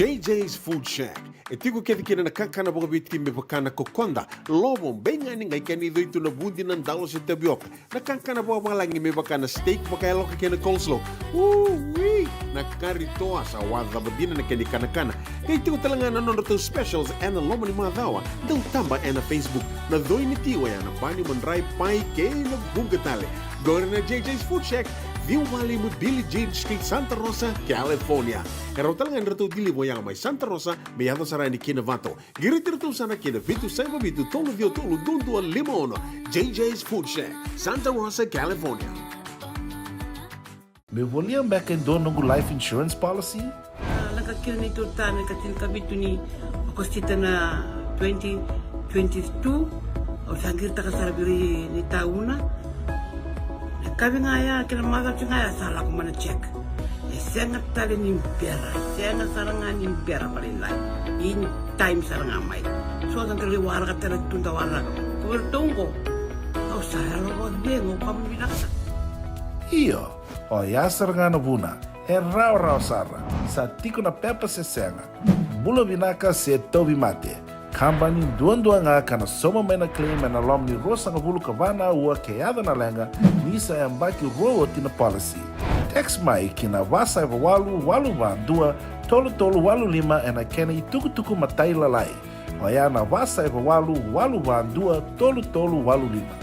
JJ's Food Shack. E tiku kete kina na kakana boka biti me pakana kokonda. Lobo benga ni ngai kani doitu na bundi na ndalo se tabioka. Na kakana boka malangi me pakana steak baka loka kena coleslaw. Wee! Na kari toa sa wadha badina na kani kana. Kay tiku talanga na nono to specials and the lomo ni madawa. Dang tamba na Facebook. Na doi ni tiwa ya na bani mandrai pai ke na bungatale. Go na JJ's Food Shack. Viu Valley mo Billy Jean Street, Santa Rosa, California. Karo talaga nito dili mo yang may Santa Rosa, may yato sarani kinavato. Giritirito sana kinavitu sa ibabitu tolo dio tolo dundu al limono. JJ's Food Shack, Santa Rosa, California. Me volia back in dono ng life insurance policy? Nakakil nito tayo katil kabitu ni Agostita na 2022 o sagir ta kasarabiri ni tauna. Kami ngaya kila mada ngaya salah ko mana check. Sengat tali ni pera, sengat sarangan ni pera paling lain. In time sarangan mai. So ang kali warga tala tunda warga. Kuwertongko. Kau saya lo dengo kamu binasa. Iyo, o ya sarangan buna. E rau sara. Sa tiko na pepa se senga. Bula binaka se tobi mate. Kambani duan nga kana soma mena claim na lom ni rosa nga bulu kabana ua keada na lenga nisa e ambaki roa tina policy. Text mai kina wasa eva walu ba dua tolu walu lima e na kena i tuku matai lalai. Oya na wasa eva walu ba dua tolu walu lima.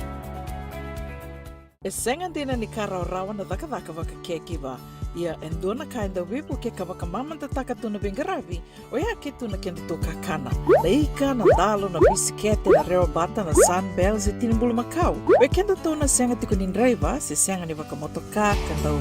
E senga dina ni kara rawa na daka waka keki ba. Ia endona kainda wipu ke kawaka mamanta taka tuna bengaravi o ia ke tuna kenda toka kana. Leika na dalo na bisikete na reo bata na sunbells e tinimbulu makau. O kenda tona senga tiko ni driver se senga ni waka motoka kanda o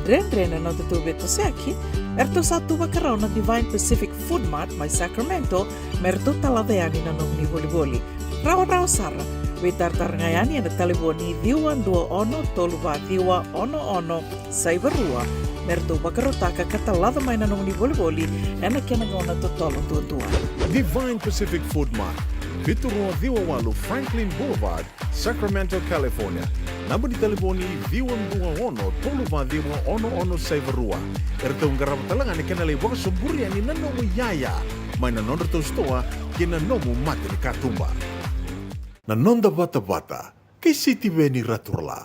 dren na tutu beto seki. Erto satu wakarao na Divine Pacific Food Mart mai Sacramento merto taladeani na nung ni voliboli. Rawa sara. We tartar ngayani na taliboni diwan 21 saibarua merto bakarotaka katalada mai na nung ni voliboli ena kenangona totolo tua. Divine Pacific Food Mart. Viturua Diwawalu Franklin Boulevard, Sacramento, California. Namba di taliboni ono saibarua. Erto ngarama talanga ni kenalay waka sumburi ani nanomu yaya. May nanondo to stoa kinanomu mati ni katumba. Nanonda bata-bata kay City Veni Raturla.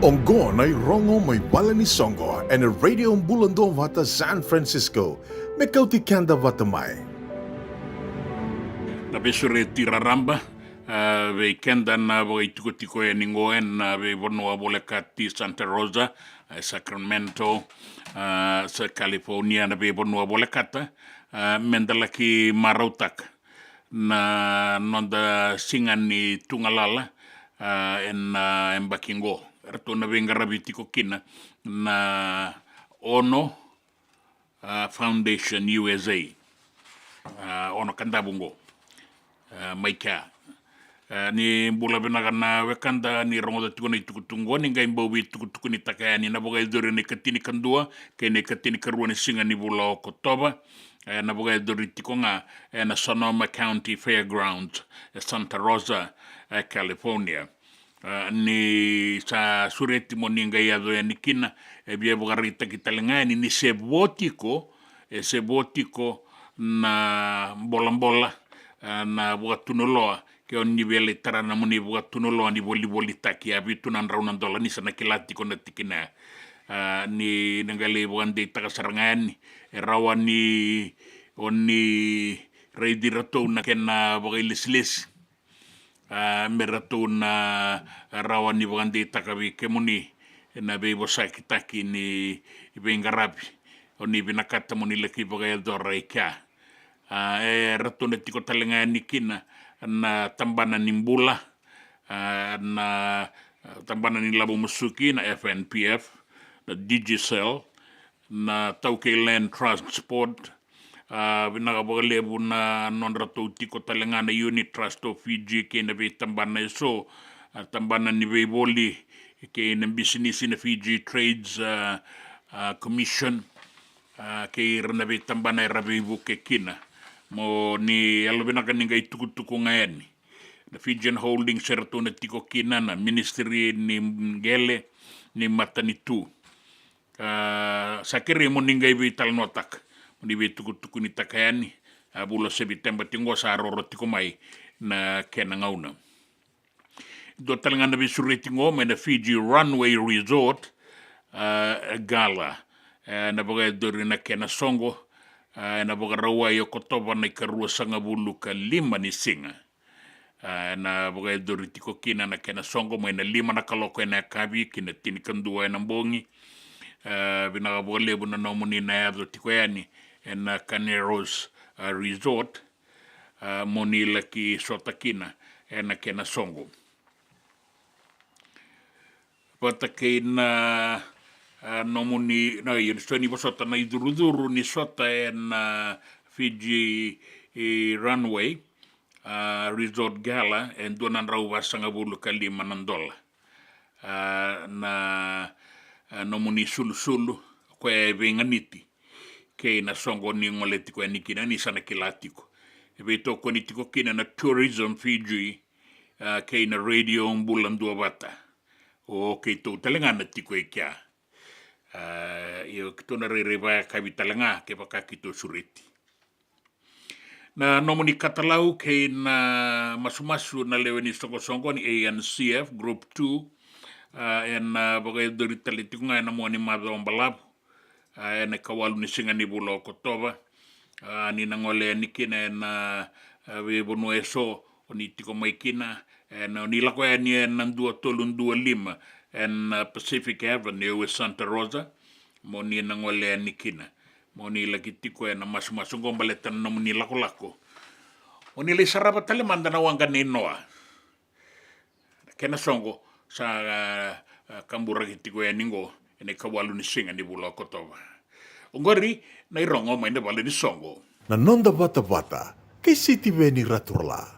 Onggo na rongo may wala ni Songo and a radio bulando vata San Francisco. Mekauti kanda vata mai. Na besure tiraramba, ve kenda na voi tiko e ningoen na ve vonua bolekati Santa Rosa, Sacramento, sa California na ve vonua bolekata, mendalaki marautak na nonda singan ni tungalala en bakingo. Rato na vengarabi tiko kina na Ono Foundation USA. Ono kandabungo. Maika. Ni bula benaga na wekanda ni rongo da tiko na itukutungo ni ngai mbawi tukutuku ni takaya ni naboga idori ni katini kandua ke ni katini karua ni singa ni bula o kotoba naboga idori tiko nga na Sonoma County Fairgrounds Santa Rosa, California. Ni sa sureti mo ninga ya do ni kina bia bugarita kitalengani ni sebotiko na bola na buatunoloa ke on nivele tarana mo ni buatunoloa ni boli taki abitu nan raunan dola ni sana kilati ko na tikina ni nangale buande takasarangani rawa ni oni reidirato na kena bugailislis merato na rawa ni bugande takabi kemuni na bebo sakitaki ni ibengarabi oni binakata moni leki bugai dora ika rato na tiko talenga ni kina na tambana nimbula na tambana ni labo musuki na FNPF na Digicel na Tauke Land Transport binakabagalebu na non-rato tiko talenga na Unit Trust of Fiji ke na be tambana iso tambana ni be boli ke na business na Fiji Trades Commission ke na be tambana rabe buke kina mo ni alobina kaninga itukutuku ngayan the Fijian Holding serto na tiko kina na ministry ni Ngele ni Matanitu sakere mo ninga ibital notak mo ni tukutuku ni takayani bulo September tingo sa roro tiko mai na kena ngauna do talanga na bisuri tingo me na Fiji Runway Resort gala na boga dori na kena songo na boga rawa yo kotoba na karua sanga bulu ka 5 ni singa na boga dori tiko kina na kena songo mo na 5 na kaloko na kabi kina tinikan dua na mbongi binaga boga lebu na nomuni na yado tiko yani na Caneros Resort moni laki sotakina na kena songo pata na nomuni na yoni bosota na iduruduru ni sota na Fiji Runway Resort Gala en donan rawa sanga bulu ka $5 na nomuni sulu kwe venganiti ke na songo ni ngoleti kwe nikina ni sana kilatiko ebe toko ni tiko kina na Tourism Fiji ke na radio mbulandua bata o ke to talengana tiko ikia yo kitona reba kabitalanga ke baka kito suriti na nomoni katalau ke na masumasu na leweni songo ni ANCF Group 2 en bagay dori talitunga na mo ni madom na kawalu ni singa ni bulo kotoba ni nangole ni kina na we bono eso oni tiko mai kina na ni lako ni nandua tolun 25 en Pacific Avenue with Santa Rosa mo ni nangole ni kina mo ni lagi tiko na masu gombaletan no ni lako oni le saraba tale manda na wanga ni noa kena songo sa kambura tiko ningo ene kawalu ni singa ni bulo kotoba ongori na irongo mai na bale ni songo Na nonda vata kay City Veni Raturla.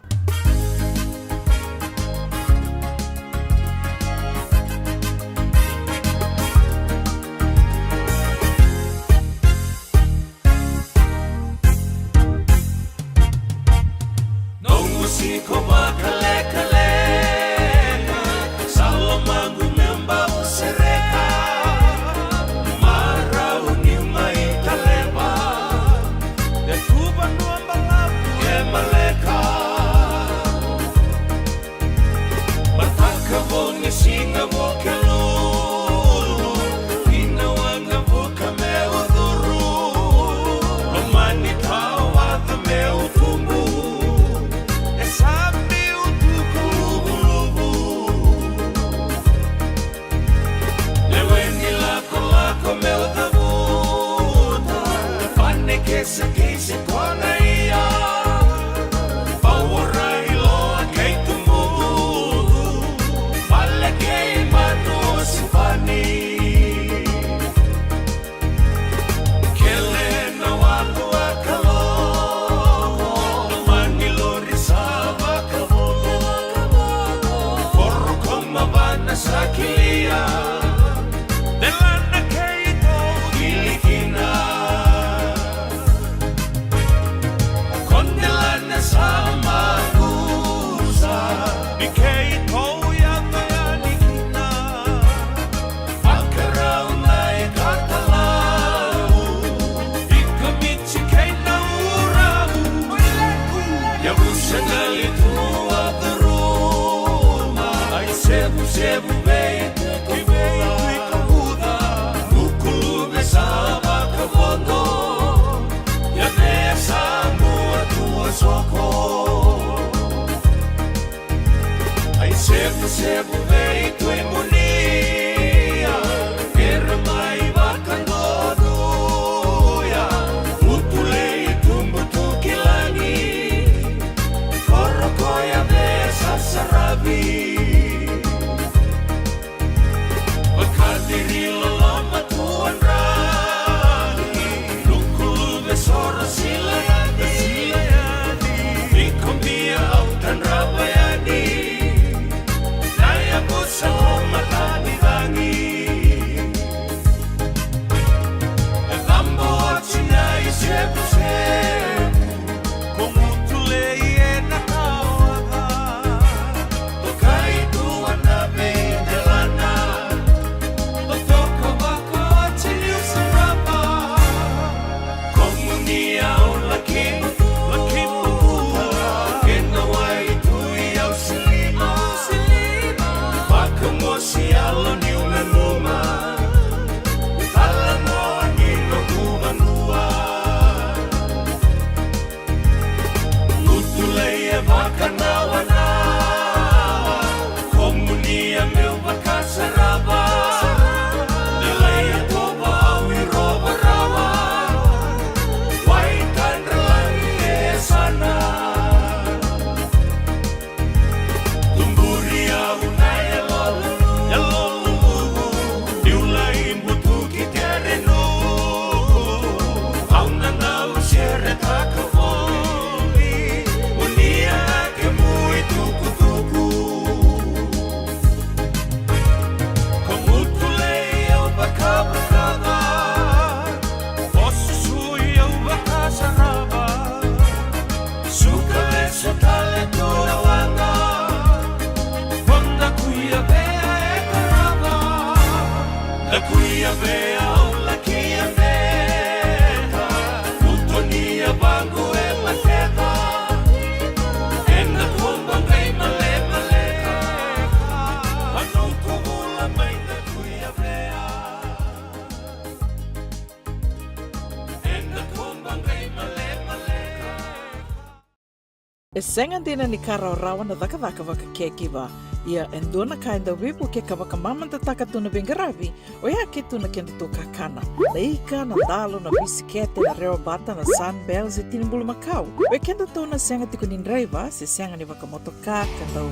E senga dina ni kara rawa na daka waka keki wa. Ia endona ka enda wipu ke ka waka mamanta taka tuna bengaravi o ia ke tuna kenda tō kakana. Na ika, na dalo, na bisikete, na reo bata, na sunbells e tinimbulu makau. O kenda tōna senga tiko ni nreiva se senga ni waka motoka kandau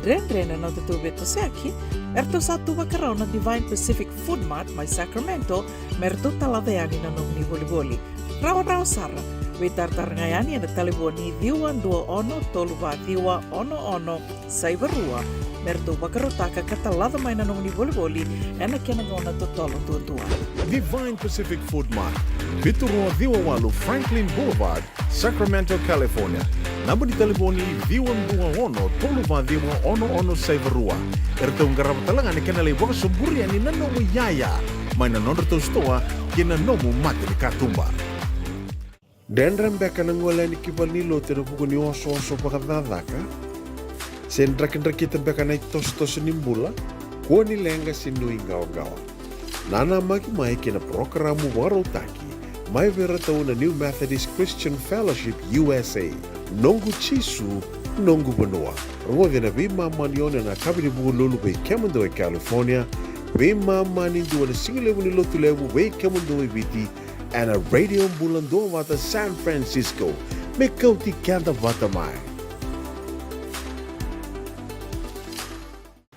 dren na tatu beto se aki. Erto satu waka rau na Divine Pacific Food Mart mai Sacramento merto talaveani na nong ni voli. Rawa sara. we tartarangayani na telefoni diwa 21 saivarua. Merto wakarotaka katalada mai na nongni voliboli ena kena ngona totolo tua. Divine Pacific Food Mart. Viturua Viwa Walu Franklin Boulevard, Sacramento, California. Namba di telefoni Viwa 21 saivarua. Erto ngarabatalangan kena lewa suburi ani nanomu yaya. Mai na nonderto stoa kena nomu mate ni katumba. Dendram beka nangola ni kibal nilo tena buku ni oso pakadadaka. Sen drakin-drakitan beka na tos nimbula. Kuo ni lenga sinu ingaw-gawa. Nana magi mai kena programo warotaki. Mai vera tau na New Methodist Christian Fellowship USA. Nongu chisu, nongu benua. Rungode na bima manione na kabini buku lulu bei Kemando California. Bima mani dua na singilewu ni lotu lewu bei Kemando viti. And a radio bulando wata San Francisco. Me kauti kanta wata mai.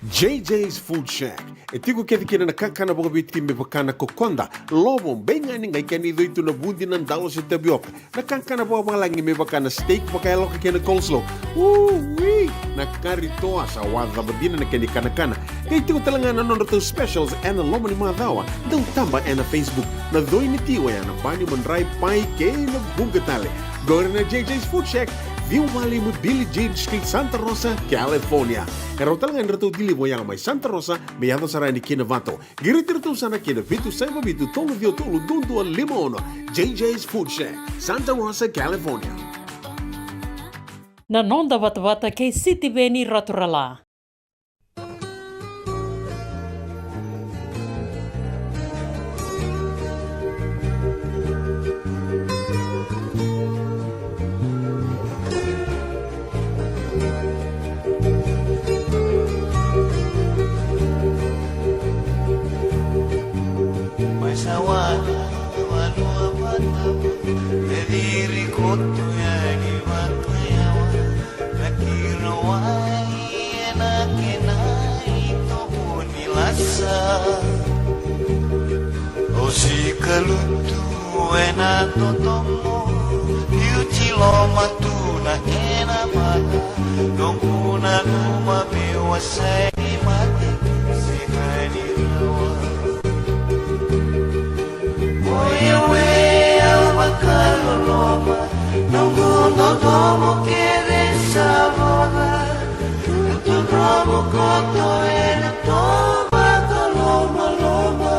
JJ's Food Shack. Etigo kedi kena na kakana boga biti me bakana kokonda. Lobo benga ni ngai kani do itu na bundi nan dalos e tapioca. Na kakana boga malangi me bakana steak baka loka kena coleslaw. Wee! Na karitoa sa wadha badina na keni kana. Etigo talangana non to specials and the lomo ni madawa. Dau tamba and Facebook. Na doi ni tiwa ya na bani mandrai pai ke na bungatale. Go na JJ's Food Shack. Viu Valley mo Billy Jean Street, Santa Rosa, California. Karo talagang rato dili mo yang may Santa Rosa, may yato saray ni Kinavato. Giritirto sana kina Vitu Saiba Vitu Tolo Dio Tolo Dundu Limono. JJ's Food Shack, Santa Rosa, California. Na nonda wata kei City Veni Raturala. Si kalutu ena totomo Yuchi loma tuna ena mata Donguna numa bewa segi mati Sikani rawa Oye wea wakalo loma Nungu totomo kere sabona Tutu dromo koto ena toma kaloma loma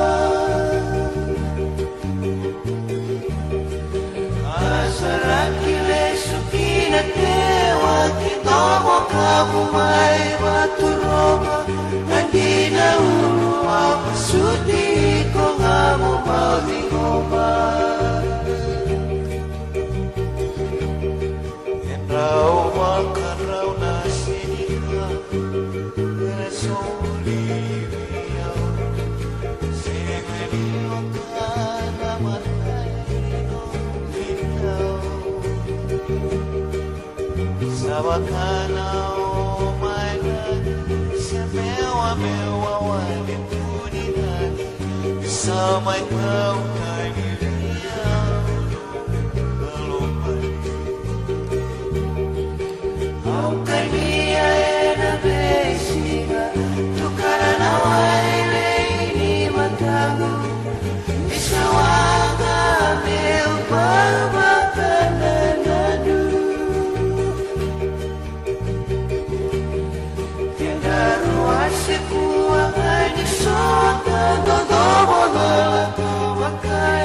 Sarakile sukina tewa kitomo kamu mai waturoba Nandina ulu apa sudi ko kamu mau ngoma Enrau makan rau nasi nika Resoli biau Sengeni okana matai Sabakana o maina semewa mewa wale punidani sama kau kani dia belumani au kania ena besina tukarana wale ini matamu isawanga meu baba kananadu Sekuwa ngani sota Dodomo nala Wakaya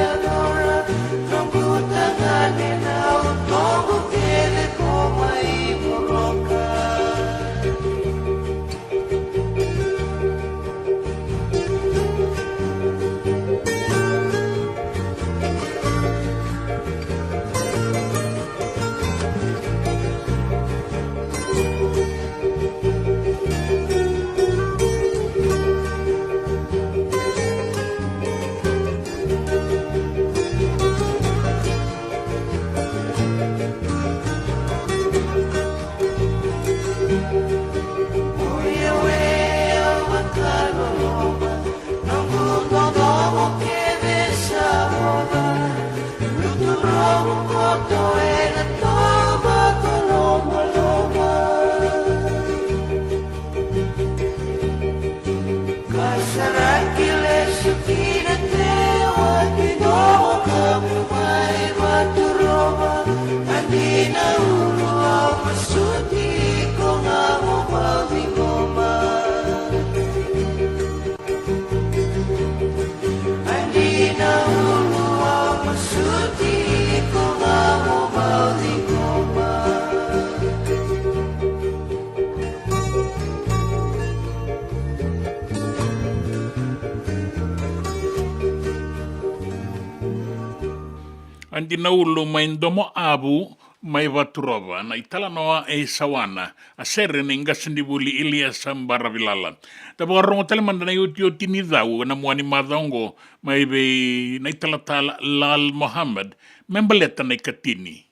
Andi na ulo mai ndomo abu mai vaturova na itala noa e sawana a sere na inga sendibuli ilia sambara vilala. Tabo rongo tale mandana yoti ni dau na muani madongo mai be na itala tala Lal Mohammed membaleta na ikatini.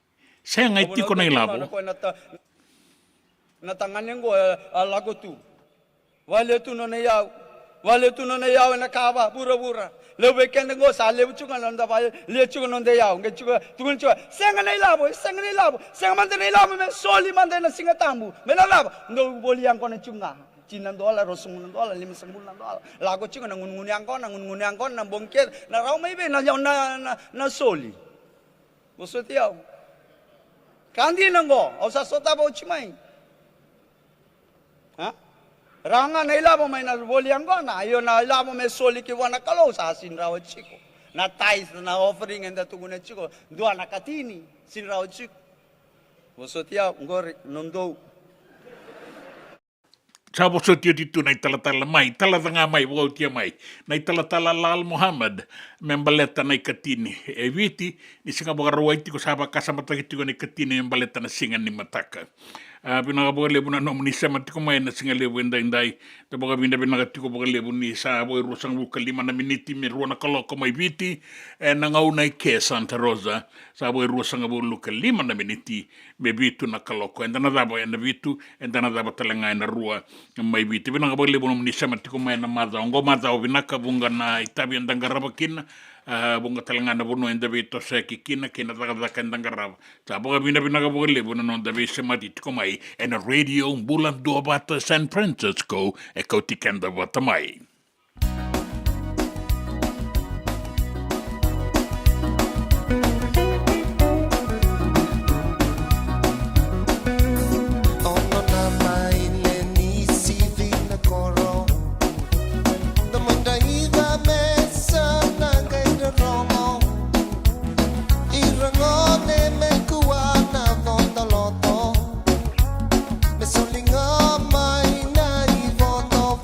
Saya ngai tiko na ilabo. Na tanganengo lago tu. Wale tu no yau. Wale tu no yau na kaba bura. Lebe kende go sa lebe chuka nonda ba le chuka nonda yau nge chuka tukun chuka senga na ilabo senga mande na ilabo me soli mande na singa tambu me na labo ndo boli yang kona chunga $9 $10 $5 lago chuka na ngun yang kona na bongker na raw mai be na soli bosoti yau kandi nango o sa sota ba uchimai ha Ranga na ilabo may na boliang ko na ayo na ilabo may soli kiwa na kalo sa sinraw chiko na tais na offering and tugun na chiko dua na katini sinraw chiko bosotia ngor nondo Sabo so tia ditu na itala mai tanga mai wo tia mai na itala Lal Mohammed membaleta na ikatini e viti ni singa boga roiti ko saba kasamata kitiko na ikatini membaleta na singa ni mataka Pinaka lebu na nom ni sama tiko mai na singa lebu indai te boga binda pinaka tiko boga lebu ni sa boy rusang buka 5 na miniti mi ruana kaloko mai viti na ngau na ke Santa Rosa sa boy rusang bu luka 5 na miniti me vitu na kaloko enda na dabo enda vitu enda na dabo talenga na rua mai viti pinaka boga lebu nom ni sama tiko mai na mada ongo mada o binaka bunga na itabi endanga rabakin bunga talangana bono enda vito sa kikina kina taka endanga raba sa boga binda pinaka boga lebu na non dabe semati tiko mai en radio bulan dua bata San Francisco e koti kenda bata mai. Solinga mai na i voto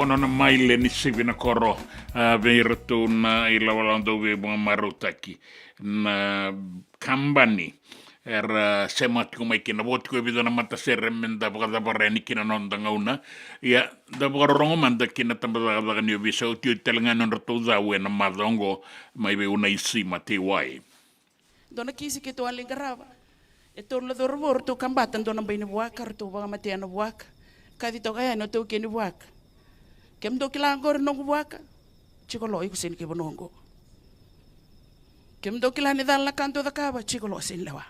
ono na maile ni sivina koro veiratu na ilawalando ve mga marutaki na kambani semat ko may kinabot ko ibig na mata seremenda baka dabareni kinanonda ngauna ya dabarongo manda kinatambada ni viso tu telangan nonto zawe na madongo may be una isi matiwai dona kisi ke to aling garava e to la dorvor to kambatan dona baini buaka to banga mate ana buaka kadi to kaya no to keni buaka kem do kilangor no buaka chikolo iku sen ke bonongo kem do kilani dal na kanto da kaba chikolo sen lewa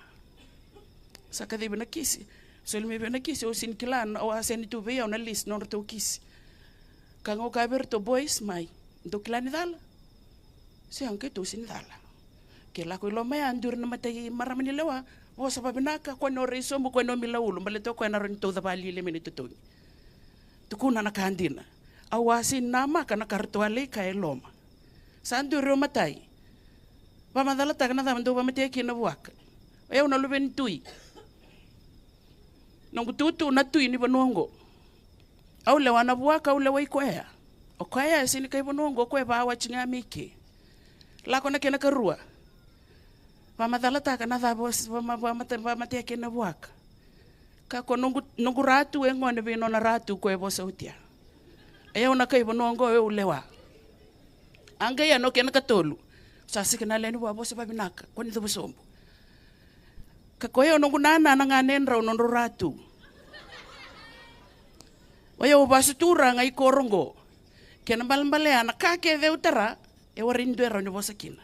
saka de bena kisi sol me bena kisi o sin kilan o asen tu ve na list no to kisi kango kaber to boys mai do kilani dal se anke to sin dal ke la ko lo mai andur na matai maramani lewa o sa babinaka ko no reso mo ko no milaulu maleto ko na ron to da bali le minito to tukuna na kandina awasin nama kana kartuale ka eloma sandu ro matai ba madala ta kana da mando ba mate ki na buak eu na luben tui nongu tutu na tui ni bonongo au le wana buaka au le wai koea o koea sini kai bonongo ko ba wa chinga miki la kona kena karua ba madala ta kana da bos ba mate ki na buak ka ko nongu ratu e ngone be no na ratu ko e bosautia eu na kai bonongo eu lewa anga ya no kena katolu sasi kana leni wa bosa babinaka ko ni dobosombo ka ko eu nongu nana na nganen ra no ratu o eu basu tura ngai korongo kena balmbale ana ka ke deutara e warindu era ni bosakina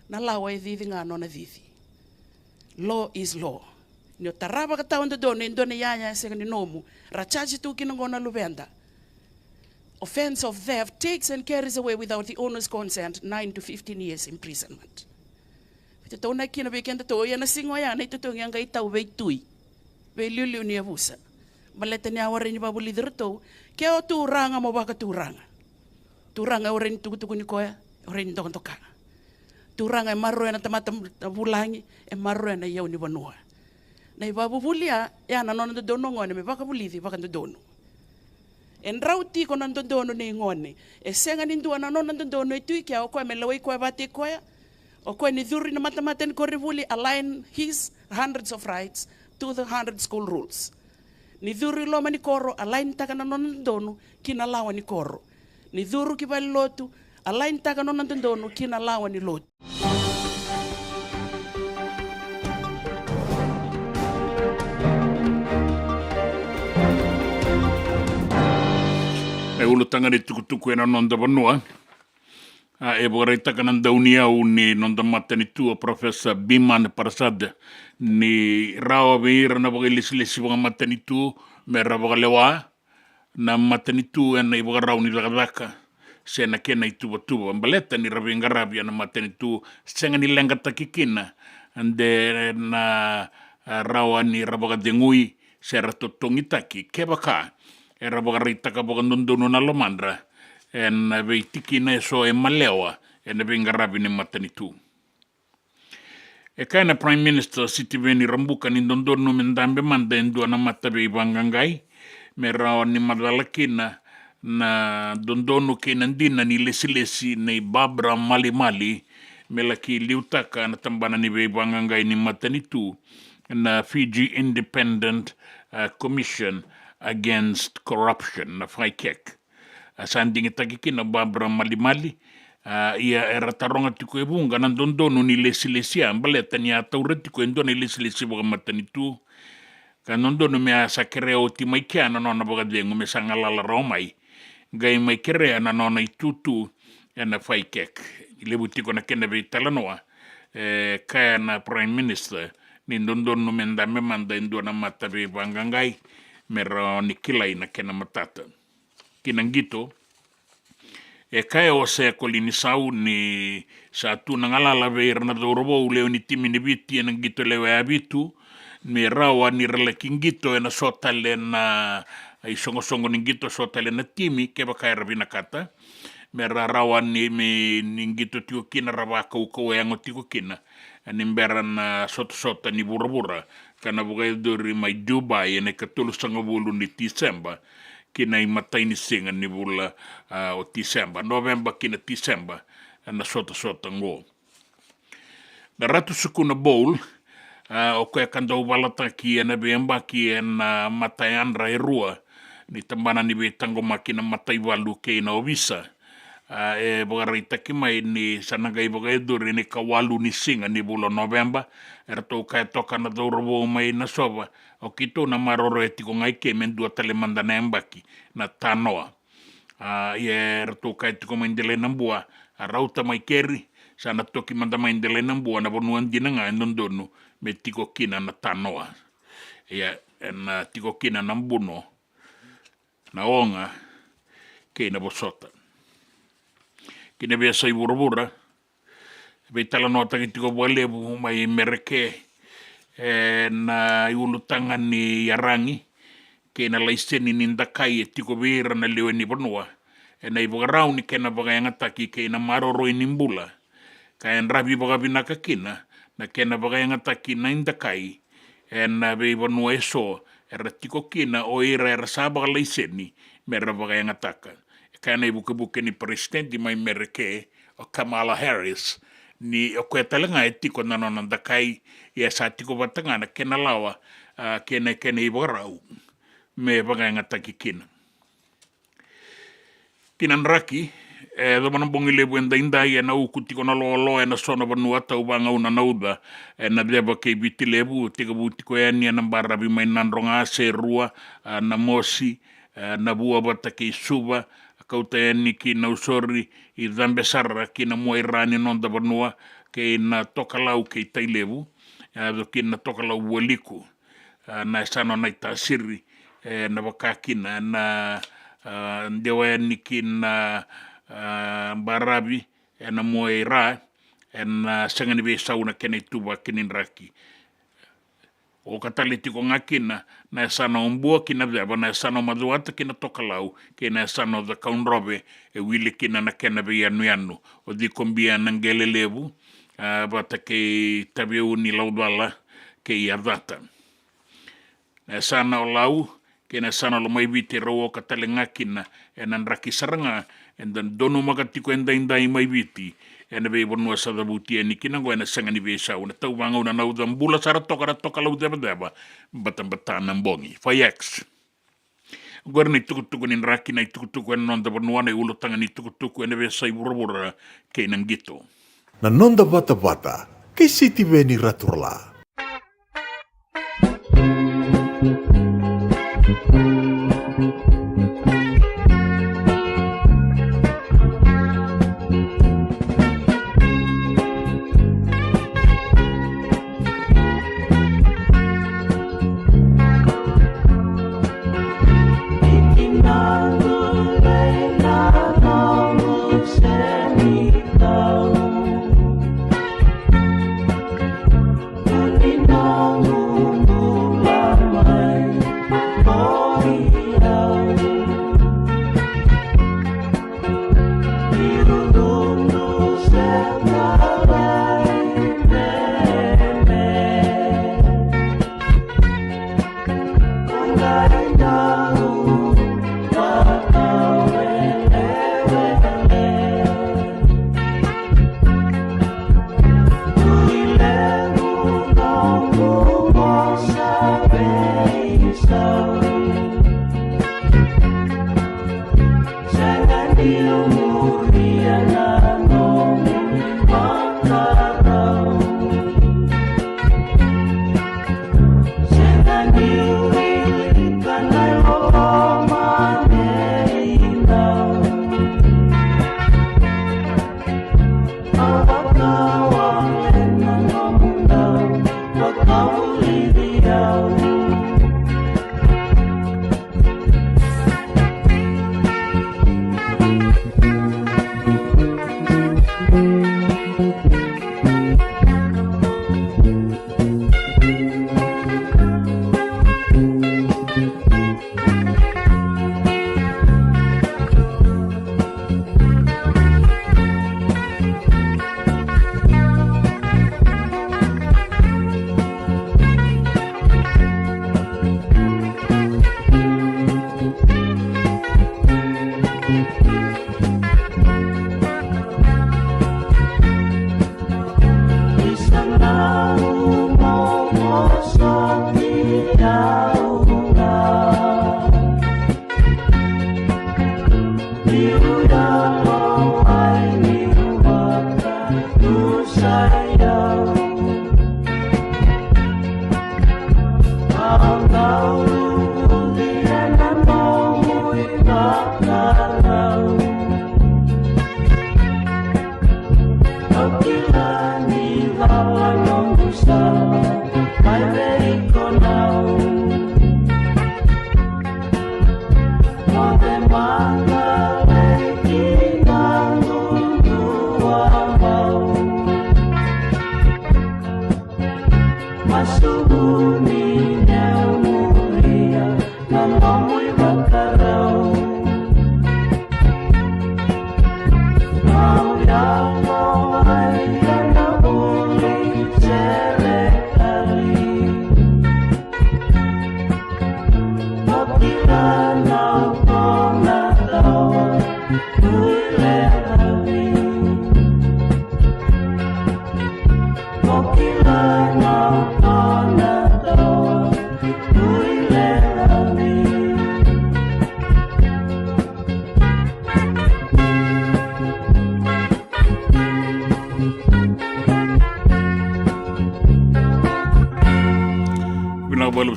na lawa e didi ngano na didi law is law ni taraba ka taonda do ni ndone yaya se ni nomu rachaji tu kinongona lubenda offense of theft takes and carries away without the owner's consent 9 to 15 years imprisonment. Ito na kina bekenda to ya na singo ya na ito to yang kai tau be tui. Be liu ni abusa. Baleta ni aware ni babu leader to ke o turanga mo baka turanga. Turanga oren tu ni koya oren to toka. Turanga marro na tamata bulangi e marro na yau ni banua. Na babu bulia ya na non do dono ngone me baka bulidi baka do dono. En rauti ko nan dono ni ngone e senga ni ndua na non dono e tui kia o ko me lawai ko bate ko ya o ko ni duri na matamaten ko revuli align his hundreds of rights to the 100 school rules ni duri lo mani koro align taka na non dono kina lawa ni koro ni duru ki bal lotu align taka non dono kina lawa ni lotu e ulutanga ni tukutuku ena nonda banua e boreita kana daunia ni nonda matani tu professor Biman Prasad ni rawa beira na bogelis lesi boga matani tu me rawa lewa na matani tu ena iboga raw ni lagaka sena kena itu batu baleta ni rabi ngarabi na matani tu senga ni lenga takikina ande na rawa ni rabaga dengui sera totongitaki kebaka era bogarita ka boga nondono na lomandra en veitiki na so e malewa en vengarabi ni matanitu e kana prime minister sitiveni rambuka ni nondono mendambe manda endua na matabe bangangai mera ni madalakina na dondono kenandina ni lesilesi nei babra mali melaki liutaka na tambana ni be bangangai ni matanitu na Fiji Independent Commission against corruption na FICEC. Sanding itagiki na babra mali ia era taronga tiko ebunga nan dondono ni lesi-lesia baleta ni atauret tiko endo ni lesi-lesi boga matanitu kan dondono me asakere o ti mai kiana nona boga dengo me sangalala romai gai mai kere na nona itutu na FICEC ile butiko na kenda be talanoa kaya na prime minister ni dondono menda me manda endo na matabe bangangai mera ni kilai na kena matata. Kinangito, e kaya o se kolini sau ni sa tu nangalala veir na dorobo uleo ni timi ni biti nang gito lewe abitu, ni rawa ni relekingito na sotale na ay songo-songo ni gito sotale na timi keba kaya rabina kata, mera rawa ni gito tiko kina rawa kau yango tiko kina, animbera na sota ni bura-bura, kana bugay dori may Dubai ene katulus ang bulu ni December kina i mataini singa ni bula o December. November kina December na sota ngō. Na ratu sukuna bowl, o koe kandau walata ki ena beamba ki ena matai andra e rua, ni tambana ni be tango makina matai walu ke ina o visa. E wakareita ki mai ni sanagai waka edure ni kawalu ni singa ni bula November, e rato kai toka na daurawo mai na sova, o kito na maroro e tiko ngai ke mendua tale mandana embaki, na tanoa. Ia rato kai tiko mai ndele nambua, a rauta mai keri, sana toki manda mai ndele nambua na bonuan dina ngai ndondonu, me tiko kina na tanoa. Ia, na tiko kina na mbuno, na onga, ke na bosota. Kina bea sai burabura, be tala noa tangi tiko walebu mai mereke, na iulutanga ni yarangi, ke na laiseni ni ndakai e tiko vera na lewe ni banua, na iwagarau ni kena wakayangataki ke na maroro ni mbula, ka en rabi wakabinaka kina, na kena wakayangataki na indakai, na be banua eso, era tiko kina o era sabaka laiseni, mera wakayangataka. Kana i buke ni presidenti mai mereke o Kamala Harris ni o koe talenga e tiko nanona dakai i a sa tiko watangana kena lawa kena i warau me wakaingata ki kina. Tinan raki dhamana bongi lebu enda indai e na uku tiko na loa e na sona vanua tau wanga una nauda e na leba kei biti lebu tika butiko e ni na mbarabi mai nandronga se rua na mosi na bua bata kei suva kauta e ni ki na usori i dhambesara ki na mua irani nonda vanua ke na tokalau kei tailevu ki na tokalau waliku na esano na itasiri na wakakina na ndewa e ni ki na barabi na mua ira na sangani be sauna kene tuba kinin raki o katali tiko ngakina na esano umbua kina veba na esano maduata kina tokalau kina esano the kaunrobe e wili kina na kena be yanu o di kombia nangele levu bata ke tabeu ni laudala ke yadata na esano lau kina esano lo mai vite rao katali ngakina e nanraki saranga and then dono magatiko enda indai mai viti ena be bonua sa da buti ni kina go ena sanga ni be sa una tau wanga una nau da mbula sara toka lau deba bata mbongi fayax gor ni tuku ni raki na tuku ena non da bonua na ulo tanga ni tuku ena be sai burabura ke nangito na nonda bata ke siti veni raturla.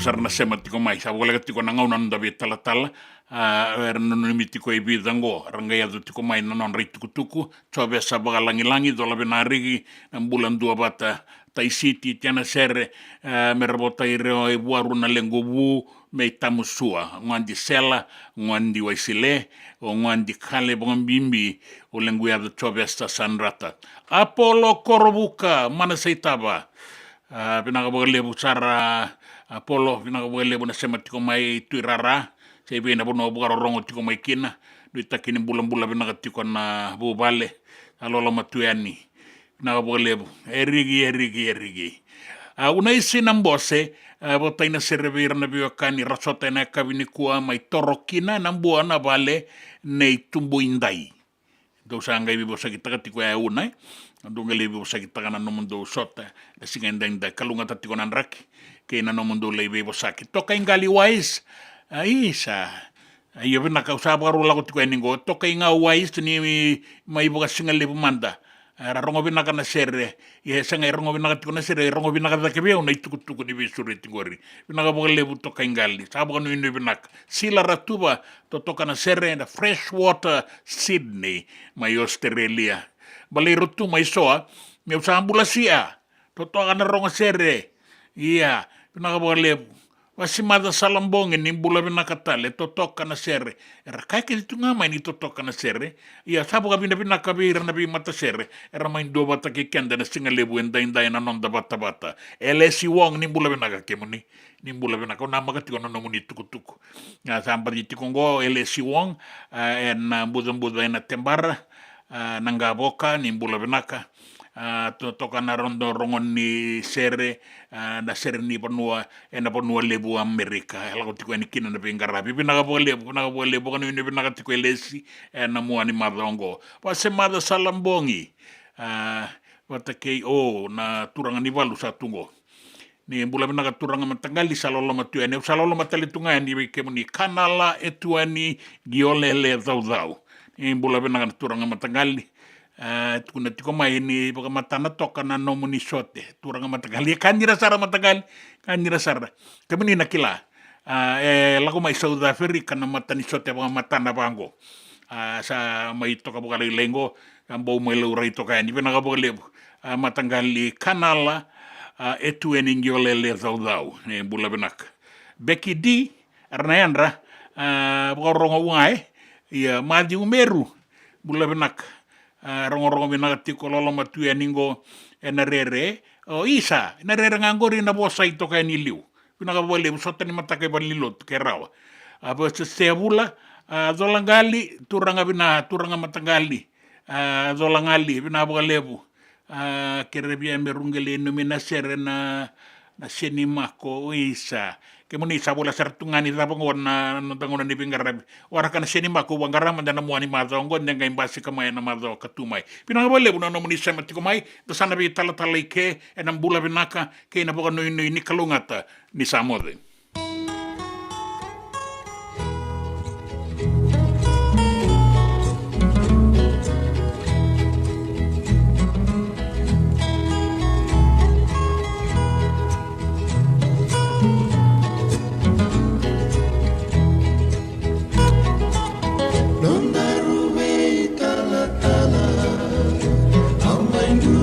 Besar na sema tiko mai sa wala tiko na ngauna nda be tala no mi tiko e bi dango ranga ya tiko mai na non rit tuku to be sa langi langi do la bena rigi ambulan dua bata tai city tiana serre me robota i reo e buaru na lengo wu me tamusua ngandi sela ngandi waisile o ngandi kale bimbi o lengo ya to be sa sanrata Apollo Korbuka mana seitaba bena ka bole busara Apollo vina wele bona sema tiko mai tuirara sei bena bona bugaro rongo tiko mai kina duita kini bulan-bulan vina tiko na bubale alolo matuani na wele erigi una isi nambose bota ina servir na biokani rasota na kabini kuwa mai torokina nambua na vale nei tumbu indai do sanga ibi bosa kita tiko ya una Andunga lebi bosa kita kana no mundo sota singa inda kalunga tatiko nanraki ke na no mundo lebi bosa toka ingali wise isa ayo bina ka usaba ro lago tiko eningo toka inga wise ni mai boga singa lebi manda rongo bina kana serre ye sanga rongo bina tiko na serre rongo bina ka kebe una tuku ni bisuri tingori bina ka boga lebi toka ingali sabo no ino bina sila ratuba to toka na serre na freshwater Sydney mai Australia balai rotu mai soa me usa ambulasia to na ronga serre ia pina ka bole wasimada salambong ni bula bina katale to na serre era kai ke tunga mai ni to na serre ia sabo ka bina ka bira na bi mata serre era mai do bata ke kenda na singa lebu enda na non da bata elesi wong ni bula bina ka kemuni ni bula bina ka na maka tiko no muni tuku ya sampa di tikongo elesi wong en budon na tembara nanga boka ni bula benaka toka na rondo rongon ni sere na sere ni panua panua lebu Amerika ela ko tiko ni kina na bengarabi bina ka lebu kan ni bina ka tiko elesi na mua ni madongo pa se mada salambongi wata KO na turanga ni valu satungo ni bula benaka turanga matangali salolo matuene salolo matali tunga ni ke ni kanala etuani giolele zau ni bula benaka turanga matangali kuna tiko mai ni baka matana toka na no muni sote turanga matangali kanjira sara matangali kanjira sara kemini nakila lago mai South Africa na matani sote baka matana bango sa mai toka baka lengo ambo mai leurai toka ni benaka baka lebu matangali kanala etueni ngiolele zau ni bula benaka Becky D arnaandra baka wangai ia madi umeru bula benak rongo benak tiko lolo matuya ningo enarere o isa enarere ngangori na bosa ito kaya niliu pinaka bole usota ni matake balilot kerawa apa sebula zolangali turanga matangali zolangali bina lebu kerebia merungele nominasere na senimako isa kemuni sabola sertungani tapong na notangona ni pingarabi ora kana senimako wangara mandana muani mazongo ndenga imbasi kama na mazo katumai pinangabole buna no muni semati komai to sana bi tala ke enam bula binaka ke na boka no ni kalungata ni samode Find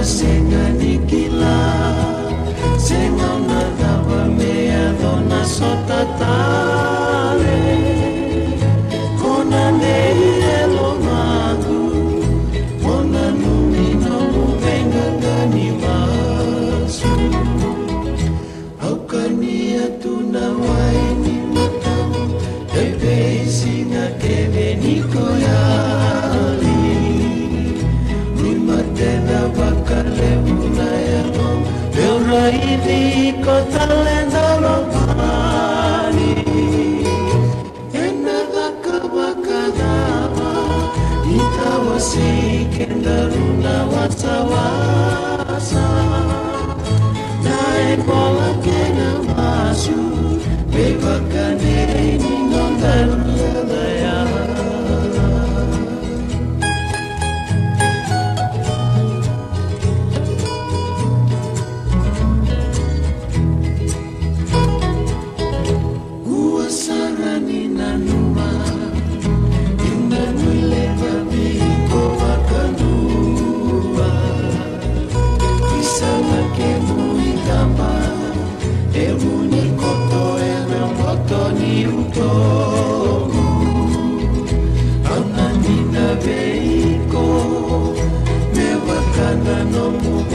senga nikila senga una dava mea dona sota tale kona nei elo mangu kona numi no venga gani masu aukania tuna waini matamu ebe singa keve niko yali Tena bakale unayano Beura idi kota lenda lopani Ena daka bakadama Itawasi kendaruna wasawasa Nae bola kena masu Bebakane ninondaruya daya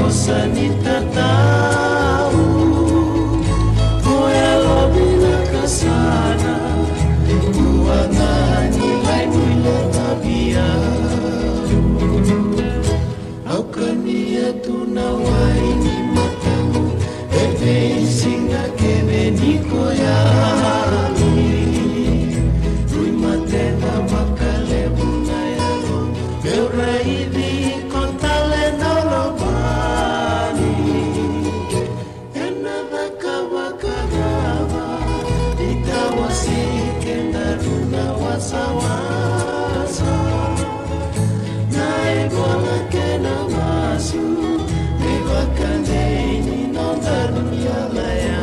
Sanita tahu Moya lobina kasana Buangani lain wila tabia Aukania tunawaini matamu Ebe singa kebe niko yali Rui matena makale bunayalo Beura idi kontale noloba Sawasa Nae bola kena masu Bebakane ninondaruya laya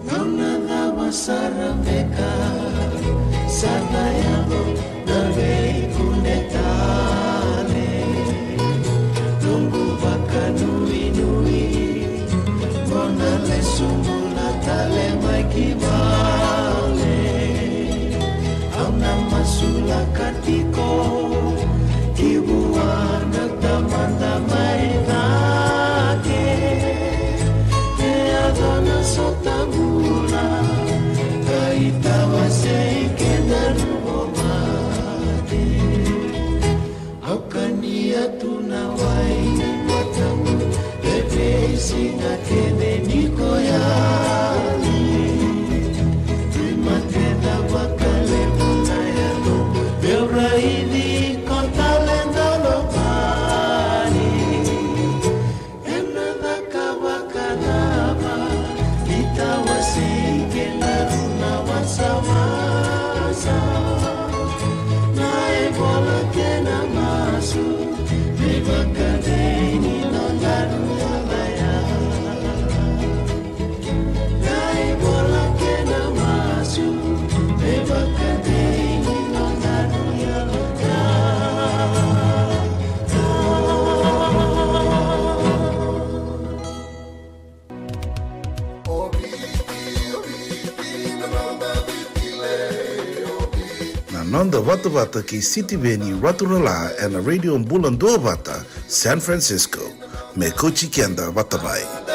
Nona dawa sarabeka Sadayalo Navei kuneta Sumula tale mai kibale Auna masula katiko Kibuana tamanda mai nake E adona sotamula Kaitawa seike narubo mate Aukania tunawai matamu Bebe singa kene niko yali Primatena bakale bunayano Beura idi kota lenda lopani Ena daka bakadama Itawasi kenaruna wasawasa Nae bola kena masu Bebakadeni nondaruya laya Nae bola kena masu Bebakadeni nondaruya laya Nanda Vata Vata ki City Veni Raturala and a radio Mbulan Dua Vata, San Francisco. Me Kochi Kenda Vatamai.